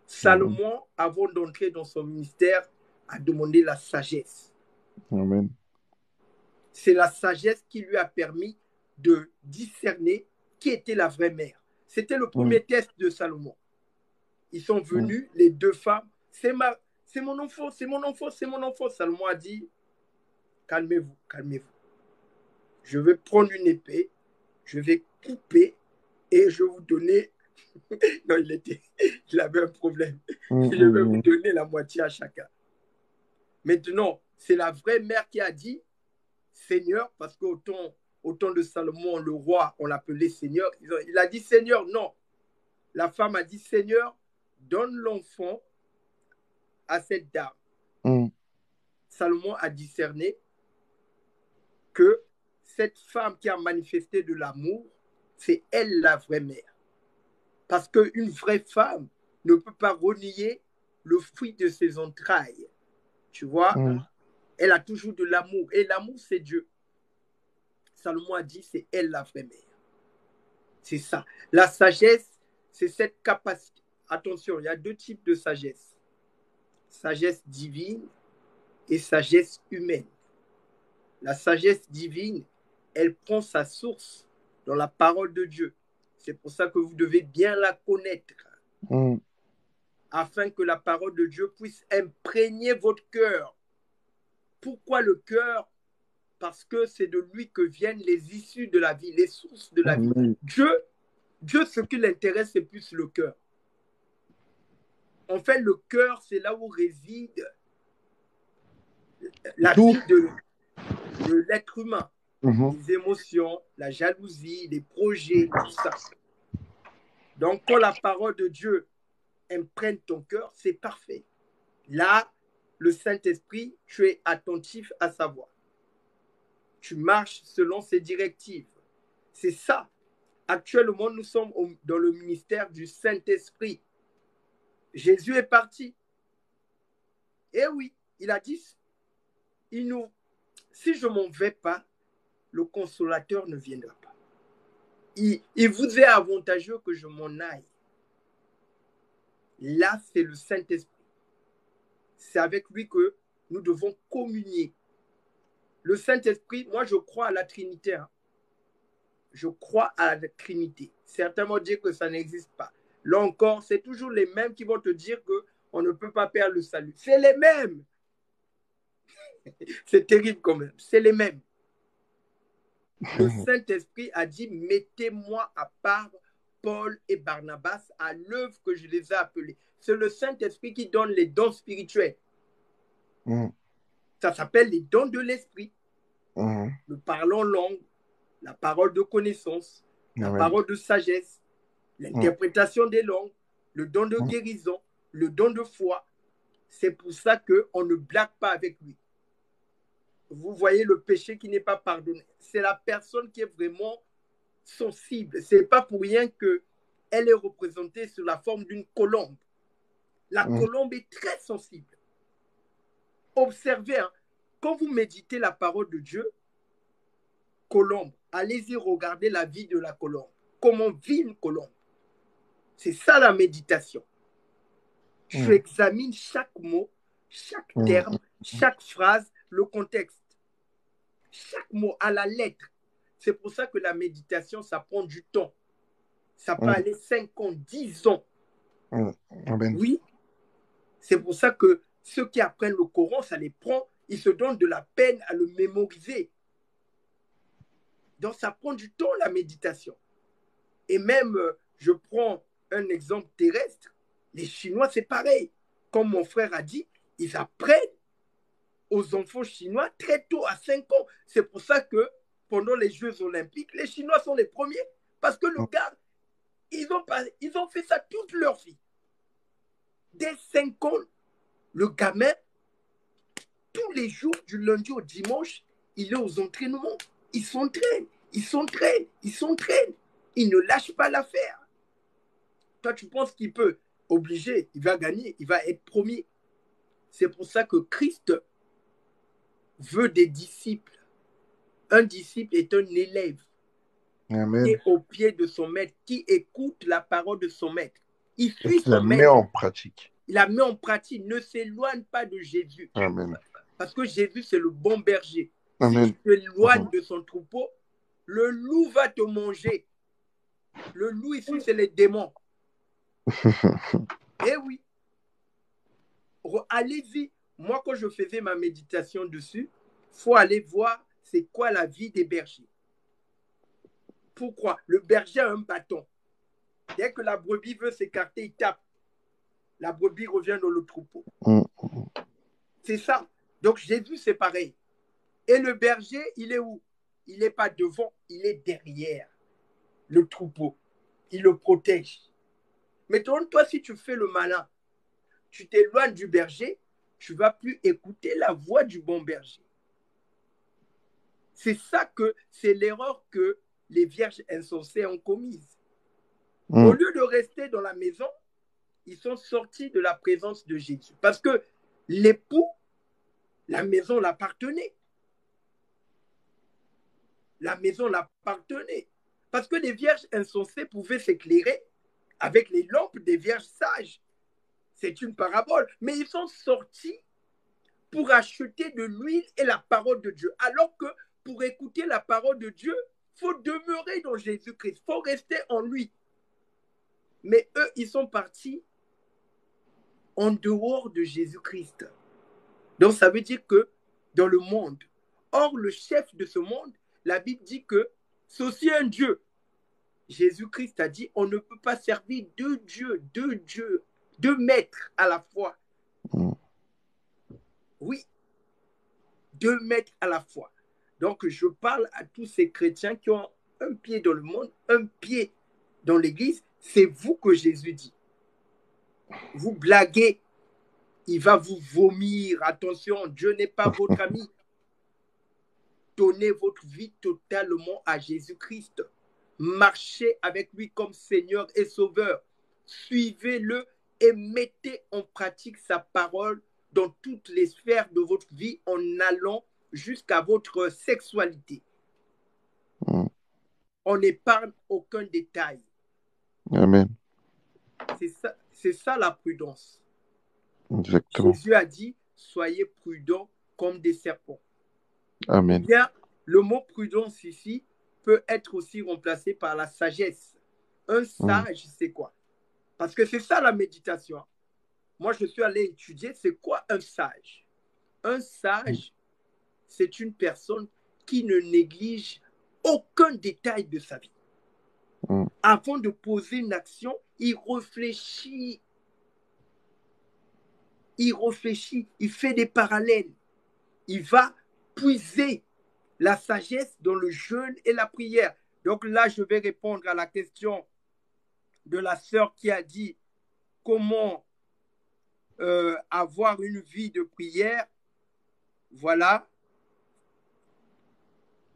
A: Salomon, avant d'entrer dans son ministère, a demandé la sagesse.
B: Amen.
A: C'est la sagesse qui lui a permis de discerner qui était la vraie mère. C'était le premier test de Salomon. Ils sont venus, les deux femmes. C'est mon enfant, c'est mon enfant, c'est mon enfant. Salomon a dit, calmez-vous, calmez-vous. Je vais prendre une épée, je vais couper et je vais vous donner... Non, il avait un problème. Je vais vous donner la moitié à chacun. Maintenant, c'est la vraie mère qui a dit, Seigneur, parce qu'au temps de Salomon, le roi, on l'appelait Seigneur. Il a dit Seigneur, non. La femme a dit Seigneur, donne l'enfant à cette dame. Salomon a discerné que cette femme qui a manifesté de l'amour, c'est elle la vraie mère. Parce qu'une vraie femme ne peut pas renier le fruit de ses entrailles. Tu vois, elle a toujours de l'amour. Et l'amour, c'est Dieu. Salomon a dit, c'est elle la vraie mère. C'est ça. La sagesse, c'est cette capacité. Attention, il y a deux types de sagesse. Sagesse divine et sagesse humaine. La sagesse divine, elle prend sa source dans la parole de Dieu. C'est pour ça que vous devez bien la connaître. Afin que la parole de Dieu puisse imprégner votre cœur. Pourquoi le cœur? Parce que c'est de lui que viennent les issues de la vie, les sources de la vie. Dieu, ce qui l'intéresse, c'est plus le cœur. En fait, le cœur, c'est là où réside la vie de l'être humain. Les émotions, la jalousie, les projets, tout ça. Donc, quand la parole de Dieu imprègne ton cœur, c'est parfait. Là, le Saint-Esprit, tu es attentif à sa voix. Tu marches selon ses directives. C'est ça. Actuellement, nous sommes dans le ministère du Saint-Esprit. Jésus est parti. Et oui, il a dit, si je ne m'en vais pas, le consolateur ne viendra pas. Il vous est avantageux que je m'en aille. Là, c'est le Saint-Esprit. C'est avec lui que nous devons communier. Le Saint-Esprit, moi, je crois à la Trinité. Je crois à la Trinité. Certains vont dire que ça n'existe pas. Là encore, c'est toujours les mêmes qui vont te dire qu'on ne peut pas perdre le salut. C'est les mêmes. C'est terrible quand même. C'est les mêmes. Le Saint-Esprit a dit, mettez-moi à part Paul et Barnabas à l'œuvre que je les ai appelés. C'est le Saint-Esprit qui donne les dons spirituels. Ça s'appelle les dons de l'esprit. Le parler en langue, la parole de connaissance, la parole de sagesse, l'interprétation des langues, le don de guérison, le don de foi. C'est pour ça qu'on ne blague pas avec lui. Vous voyez le péché qui n'est pas pardonné. C'est la personne qui est vraiment sensible. Ce n'est pas pour rien qu'elle est représentée sous la forme d'une colombe. La colombe est très sensible. Observez, quand vous méditez la parole de Dieu, colombe, allez-y regarder la vie de la colombe. Comment vit une colombe? C'est ça la méditation. Tu examines chaque mot, chaque terme, chaque phrase, le contexte. Chaque mot à la lettre. C'est pour ça que la méditation, ça prend du temps. Ça peut aller 5 ans, 10 ans. Oui. C'est pour ça que ceux qui apprennent le Coran, ça les prend, ils se donnent de la peine à le mémoriser. Donc, ça prend du temps, la méditation. Et même, je prends un exemple terrestre, les Chinois, c'est pareil. Comme mon frère a dit, ils apprennent aux enfants chinois très tôt, à 5 ans. C'est pour ça que pendant les Jeux olympiques, les Chinois sont les premiers. Parce que le gars, ils ont fait ça toute leur vie. Dès 5 ans, le gamin, tous les jours, du lundi au dimanche, il est aux entraînements. Ils s'entraînent, ils s'entraînent, ils s'entraînent. Ils ne lâchent pas l'affaire. Toi, tu penses qu'il peut obliger, il va gagner, il va être premier. C'est pour ça que Christ veut des disciples. Un disciple est un élève
B: Amen.
A: qui est au pied de son maître, qui écoute la parole de son maître. Il
B: Et
A: suit
B: qui la
A: son
B: met
A: maître.
B: en pratique.
A: Il la met en pratique. Ne s'éloigne pas de Jésus.
B: Amen.
A: Parce que Jésus, c'est le bon berger.
B: Amen.
A: Si tu t'éloignes de son troupeau, le loup va te manger. Le loup ici, c'est les démons. Eh oui. Allez-y. Moi, quand je faisais ma méditation dessus, il faut aller voir c'est quoi la vie des bergers. Pourquoi? Le berger a un bâton. Dès que la brebis veut s'écarter, il tape. La brebis revient dans le troupeau. C'est ça. Donc Jésus, c'est pareil. Et le berger, il est où? Il n'est pas devant, il est derrière le troupeau. Il le protège. Maintenant, toi, si tu fais le malin, tu t'éloignes du berger, tu ne vas plus écouter la voix du bon berger. C'est ça que c'est l'erreur que les vierges insensées ont commise. Au lieu de rester dans la maison, ils sont sortis de la présence de Jésus. Parce que l'époux, la maison l'appartenait. La maison l'appartenait. Parce que les vierges insensées pouvaient s'éclairer avec les lampes des vierges sages. C'est une parabole. Mais ils sont sortis pour acheter de l'huile et la parole de Dieu. Alors que pour écouter la parole de Dieu, il faut demeurer dans Jésus-Christ. Il faut rester en lui. Mais eux, ils sont partis en dehors de Jésus-Christ. Donc, ça veut dire que dans le monde, or le chef de ce monde, la Bible dit que c'est aussi un Dieu. Jésus-Christ a dit, on ne peut pas servir deux dieux, deux maîtres à la fois. Oui, deux maîtres à la fois. Donc, je parle à tous ces chrétiens qui ont un pied dans le monde, un pied dans l'église. C'est vous que Jésus dit. Vous blaguez, il va vous vomir. Attention, Dieu n'est pas votre ami. Donnez votre vie totalement à Jésus-Christ. Marchez avec lui comme Seigneur et Sauveur. Suivez-le et mettez en pratique sa parole dans toutes les sphères de votre vie en allant jusqu'à votre sexualité. On n'épargne aucun détail.
B: Amen.
A: C'est ça la prudence.
B: Exactement.
A: Jésus a dit, soyez prudents comme des serpents.
B: Amen.
A: Eh bien, le mot prudence ici peut être aussi remplacé par la sagesse. Un sage, c'est quoi? Parce que c'est ça la méditation. Moi, je suis allé étudier, c'est quoi un sage? Un sage, c'est une personne qui ne néglige aucun détail de sa vie. Avant de poser une action, il réfléchit, il fait des parallèles. Il va puiser la sagesse dans le jeûne et la prière. Donc là, je vais répondre à la question de la sœur qui a dit comment avoir une vie de prière. Voilà.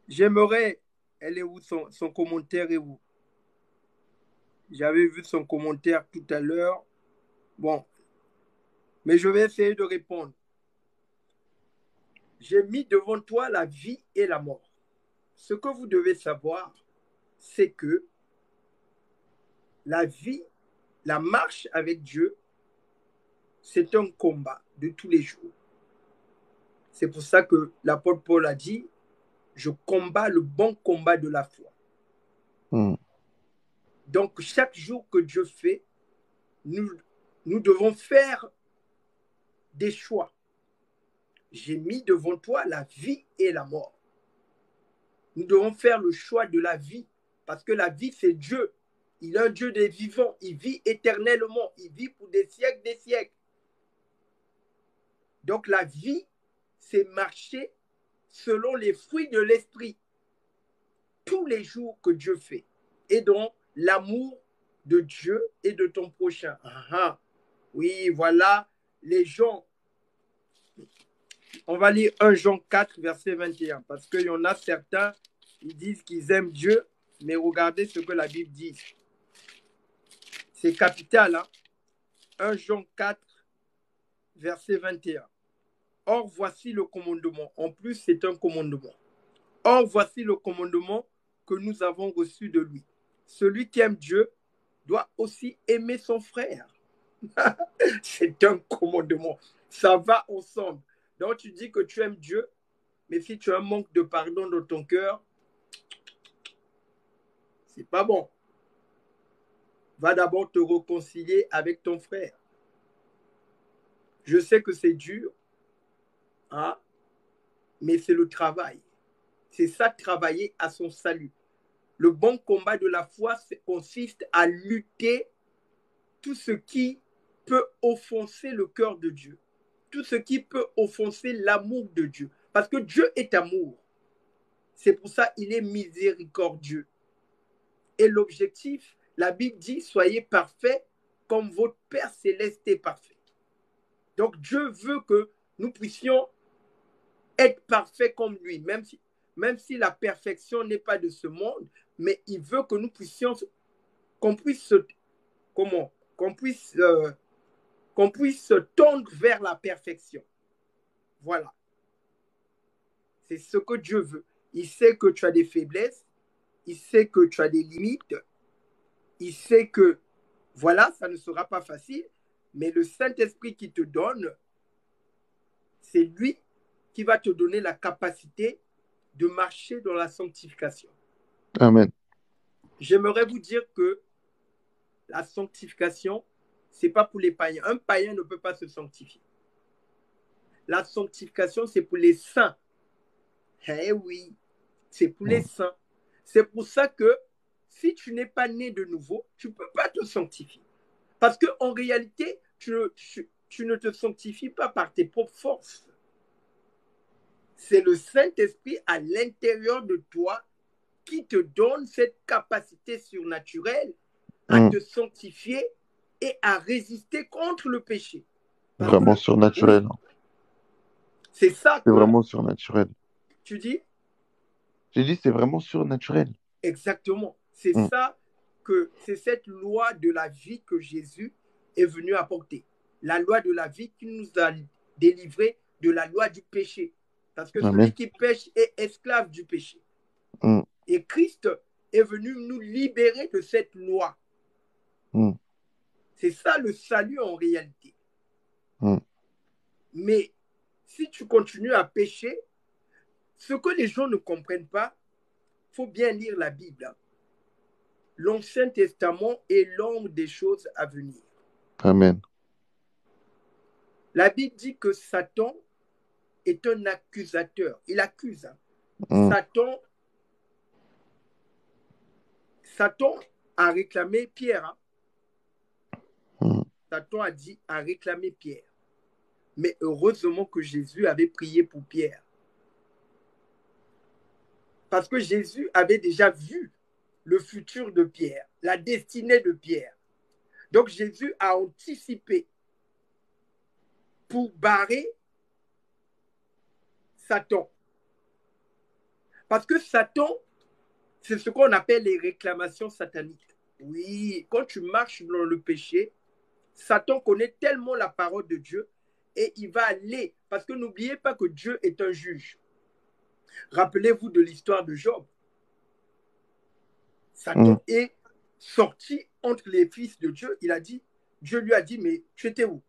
A: J'aimerais, elle est où, son commentaire est où? J'avais vu son commentaire tout à l'heure. Bon, mais je vais essayer de répondre. J'ai mis devant toi la vie et la mort. Ce que vous devez savoir, c'est que la vie, la marche avec Dieu, c'est un combat de tous les jours. C'est pour ça que l'apôtre Paul a dit, je combats le bon combat de la foi. Donc, chaque jour que Dieu fait, nous devons faire des choix. J'ai mis devant toi la vie et la mort. Nous devons faire le choix de la vie, parce que la vie, c'est Dieu. Il est un Dieu des vivants. Il vit éternellement. Il vit pour des siècles. Donc, la vie, c'est marcher selon les fruits de l'esprit tous les jours que Dieu fait. Et donc, l'amour de Dieu et de ton prochain. Oui, voilà, les gens. On va lire 1 Jean 4, verset 21, parce qu'il y en a certains Ils disent qu'ils aiment Dieu, mais regardez ce que la Bible dit. C'est capital, hein? 1 Jean 4, verset 21. Or, voici le commandement. En plus, c'est un commandement. Or, voici le commandement que nous avons reçu de lui. Celui qui aime Dieu doit aussi aimer son frère. C'est un commandement. Ça va ensemble. Donc, tu dis que tu aimes Dieu, mais si tu as un manque de pardon dans ton cœur, c'est pas bon. Va d'abord te réconcilier avec ton frère. Je sais que c'est dur, hein, mais c'est le travail. C'est ça, travailler à son salut. Le bon combat de la foi consiste à lutter tout ce qui peut offenser le cœur de Dieu, tout ce qui peut offenser l'amour de Dieu. Parce que Dieu est amour. C'est pour ça qu'il est miséricordieux. Et l'objectif, la Bible dit, soyez parfaits comme votre Père céleste est parfait. Donc Dieu veut que nous puissions être parfaits comme lui, même si la perfection n'est pas de ce monde, mais il veut que nous puissions, qu'on puisse tendre vers la perfection. Voilà. C'est ce que Dieu veut. Il sait que tu as des faiblesses, il sait que tu as des limites, il sait que, voilà, ça ne sera pas facile, mais le Saint-Esprit qui te donne, c'est lui qui va te donner la capacité de marcher dans la sanctification.
B: Amen.
A: J'aimerais vous dire que la sanctification, ce n'est pas pour les païens. Un païen ne peut pas se sanctifier. La sanctification, c'est pour les saints. Eh oui, c'est pour les saints. C'est pour ça que si tu n'es pas né de nouveau, tu ne peux pas te sanctifier. Parce qu'en réalité, tu ne te sanctifies pas par tes propres forces. C'est le Saint-Esprit à l'intérieur de toi qui te donne cette capacité surnaturelle à te sanctifier et à résister contre le péché. Parce
B: Vraiment surnaturel.
A: Oui, c'est ça.
B: C'est vraiment surnaturel.
A: Tu dis?
B: J'ai dit c'est vraiment surnaturel.
A: Exactement. C'est ça c'est cette loi de la vie que Jésus est venu apporter. La loi de la vie qui nous a délivrés de la loi du péché. Parce que celui qui pêche est esclave du péché. Et Christ est venu nous libérer de cette loi. C'est ça le salut en réalité. Mais si tu continues à pécher, ce que les gens ne comprennent pas, il faut bien lire la Bible. L'Ancien Testament est l'ombre des choses à venir.
B: Amen.
A: La Bible dit que Satan est un accusateur. Il accuse. Satan a réclamé Pierre. Satan a réclamé Pierre. Mais heureusement que Jésus avait prié pour Pierre. Parce que Jésus avait déjà vu le futur de Pierre, la destinée de Pierre. Donc Jésus a anticipé pour barrer Satan. Parce que Satan, c'est ce qu'on appelle les réclamations sataniques. Oui, quand tu marches dans le péché, Satan connaît tellement la parole de Dieu et il va aller, parce que n'oubliez pas que Dieu est un juge. Rappelez-vous de l'histoire de Job. Satan est sorti entre les fils de Dieu. Dieu lui a dit, mais tu étais où?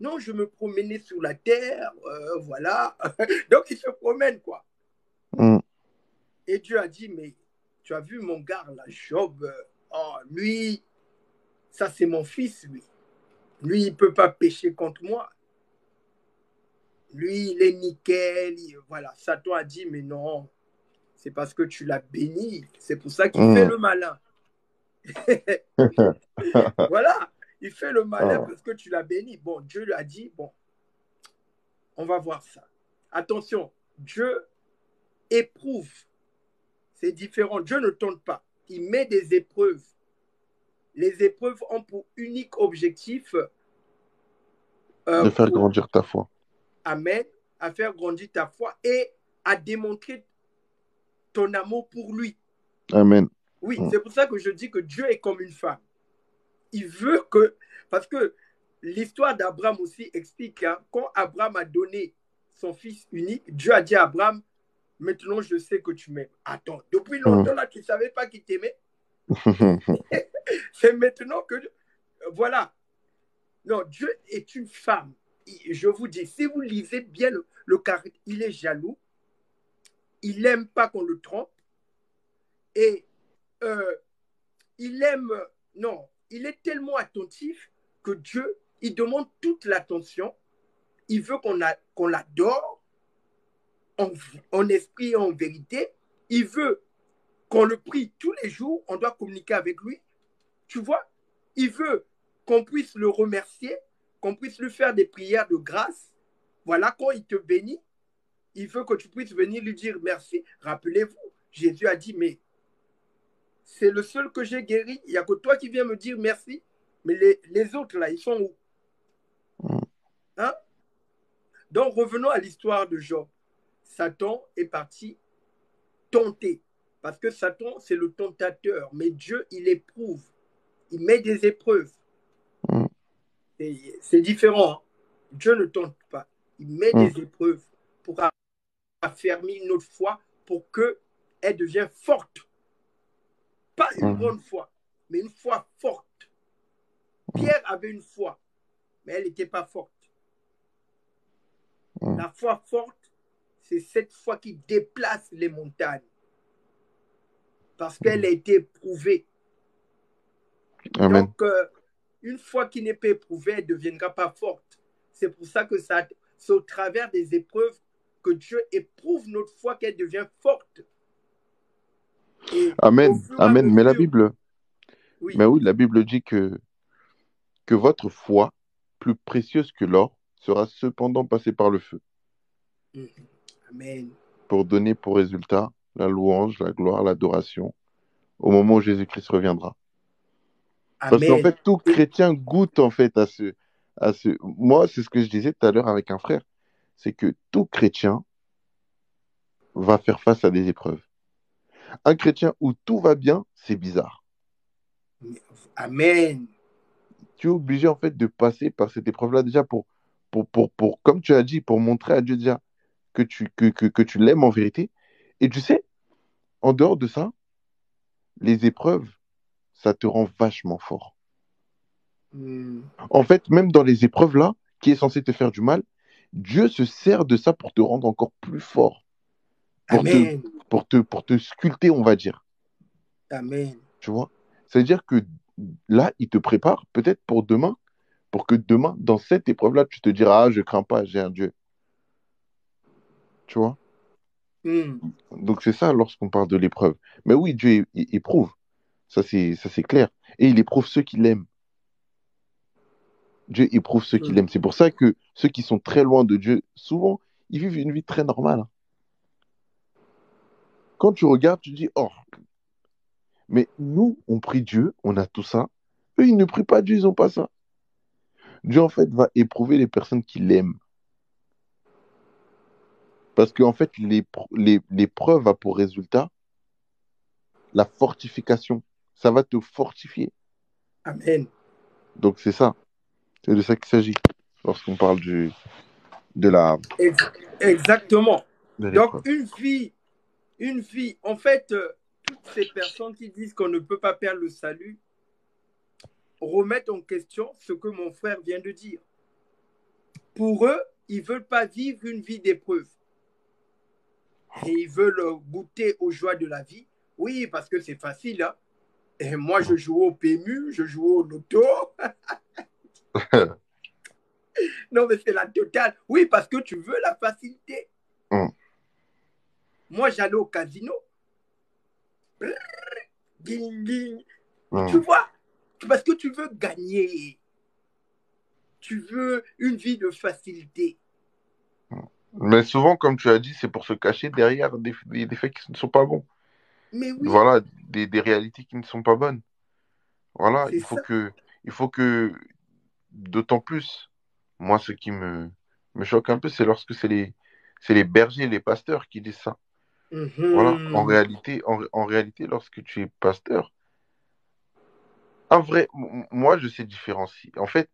A: Non, je me promenais sur la terre, voilà. Donc, il se promène, quoi. Et Dieu a dit, mais tu as vu mon gars, là, Job, lui, ça c'est mon fils, lui. Lui, il ne peut pas pécher contre moi. Lui, il est nickel. Voilà, Satan a dit, mais non, c'est parce que tu l'as béni. C'est pour ça qu'il fait le malin. Voilà, il fait le malin parce que tu l'as béni. Bon, Dieu lui a dit, bon, on va voir ça. Attention, Dieu éprouve. C'est différent. Dieu ne tente pas. Il met des épreuves. Les épreuves ont pour unique objectif
B: de faire grandir ta foi.
A: Amen. À faire grandir ta foi et à démontrer ton amour pour lui.
B: Amen.
A: Oui, c'est pour ça que je dis que Dieu est comme une femme. Il veut que... Parce que l'histoire d'Abraham aussi explique, hein, quand Abraham a donné son fils unique, Dieu a dit à Abraham, maintenant je sais que tu m'aimes. Attends, depuis longtemps là, tu ne savais pas qu'il t'aimait. C'est maintenant que... Voilà. Non, Dieu est une femme. Je vous dis, si vous lisez bien le caractère, il est jaloux, il n'aime pas qu'on le trompe, et il aime... Non, il est tellement attentif que Dieu, il demande toute l'attention, il veut qu'on l'adore en esprit et en vérité, il veut qu'on le prie tous les jours, on doit communiquer avec lui, tu vois, il veut qu'on puisse le remercier, qu'on puisse lui faire des prières de grâce. Voilà, quand il te bénit, il veut que tu puisses venir lui dire merci. Rappelez-vous, Jésus a dit, mais c'est le seul que j'ai guéri, il n'y a que toi qui viens me dire merci, mais les autres là, ils sont où? Hein? Donc revenons à l'histoire de Job. Satan est parti tenter, parce que Satan, c'est le tentateur, mais Dieu, il éprouve, il met des épreuves. C'est différent. Hein? Dieu ne tente pas. Il met des épreuves pour affermir notre foi, pour qu'elle devienne forte. Pas une bonne foi, mais une foi forte. Pierre avait une foi, mais elle n'était pas forte. La foi forte, c'est cette foi qui déplace les montagnes. Parce qu'elle a été éprouvée.
B: Amen.
A: Donc, une foi qui n'est pas éprouvée, elle ne deviendra pas forte. C'est pour ça que c'est au travers des épreuves que Dieu éprouve notre foi qu'elle devient forte. Et
B: Amen. Amen.
A: mesure,
B: mais la Bible,
A: oui.
B: mais oui, la Bible dit que votre foi, plus précieuse que l'or, sera cependant passée par le feu.
A: Amen.
B: Pour donner pour résultat la louange, la gloire, l'adoration, au moment où Jésus-Christ reviendra.
A: Amen.
B: Parce qu'en fait, tout chrétien goûte en fait à ce... Moi, c'est ce que je disais tout à l'heure avec un frère, c'est que tout chrétien va faire face à des épreuves. Un chrétien où tout va bien, c'est bizarre.
A: Amen.
B: Tu es obligé en fait de passer par cette épreuve-là déjà pour, comme tu as dit, pour montrer à Dieu déjà que tu l'aimes en vérité. Et tu sais, en dehors de ça, les épreuves, ça te rend vachement fort. En fait, même dans les épreuves là, qui est censé te faire du mal, Dieu se sert de ça pour te rendre encore plus fort.
A: Amen.
B: Pour te sculpter, on va dire.
A: Amen.
B: Tu vois? C'est-à-dire que là, il te prépare peut-être pour demain, pour que demain, dans cette épreuve-là, tu te diras, ah, je crains pas, j'ai un Dieu. Tu vois? Donc c'est ça lorsqu'on parle de l'épreuve. Mais oui, Dieu éprouve. Ça, c'est clair. Et il éprouve ceux qui l'aiment. Dieu éprouve ceux qui l'aiment. C'est pour ça que ceux qui sont très loin de Dieu, souvent, ils vivent une vie très normale. Quand tu regardes, tu dis, oh, mais nous, on prie Dieu, on a tout ça. Eux, ils ne prient pas Dieu, ils n'ont pas ça. Dieu, en fait, va éprouver les personnes qui l'aiment. Parce qu'en fait, l'épreuve a pour résultat la fortification. Ça va te fortifier.
A: Amen.
B: Donc, c'est ça. C'est de ça qu'il s'agit lorsqu'on parle de la...
A: Exactement. Donc, une vie, en fait, toutes ces personnes qui disent qu'on ne peut pas perdre le salut remettent en question ce que mon frère vient de dire. Pour eux, ils ne veulent pas vivre une vie d'épreuve. Et ils veulent goûter aux joies de la vie. Oui, parce que c'est facile. Hein? Et moi, je joue au PMU, je joue au loto. Non, mais c'est la totale. Oui, parce que tu veux la facilité. Moi, j'allais au casino. Ding, ding. Tu vois, parce que tu veux gagner. Tu veux une vie de facilité.
B: Mais souvent, comme tu as dit, c'est pour se cacher derrière des faits qui ne sont pas bons.
A: Mais oui.
B: Voilà, des réalités qui ne sont pas bonnes. Voilà, il faut que, d'autant plus, moi, ce qui me choque un peu, c'est lorsque c'est les bergers, les pasteurs qui disent ça. Voilà.
A: Mhm.
B: En réalité, lorsque tu es pasteur, un vrai, moi, je sais différencier. En fait,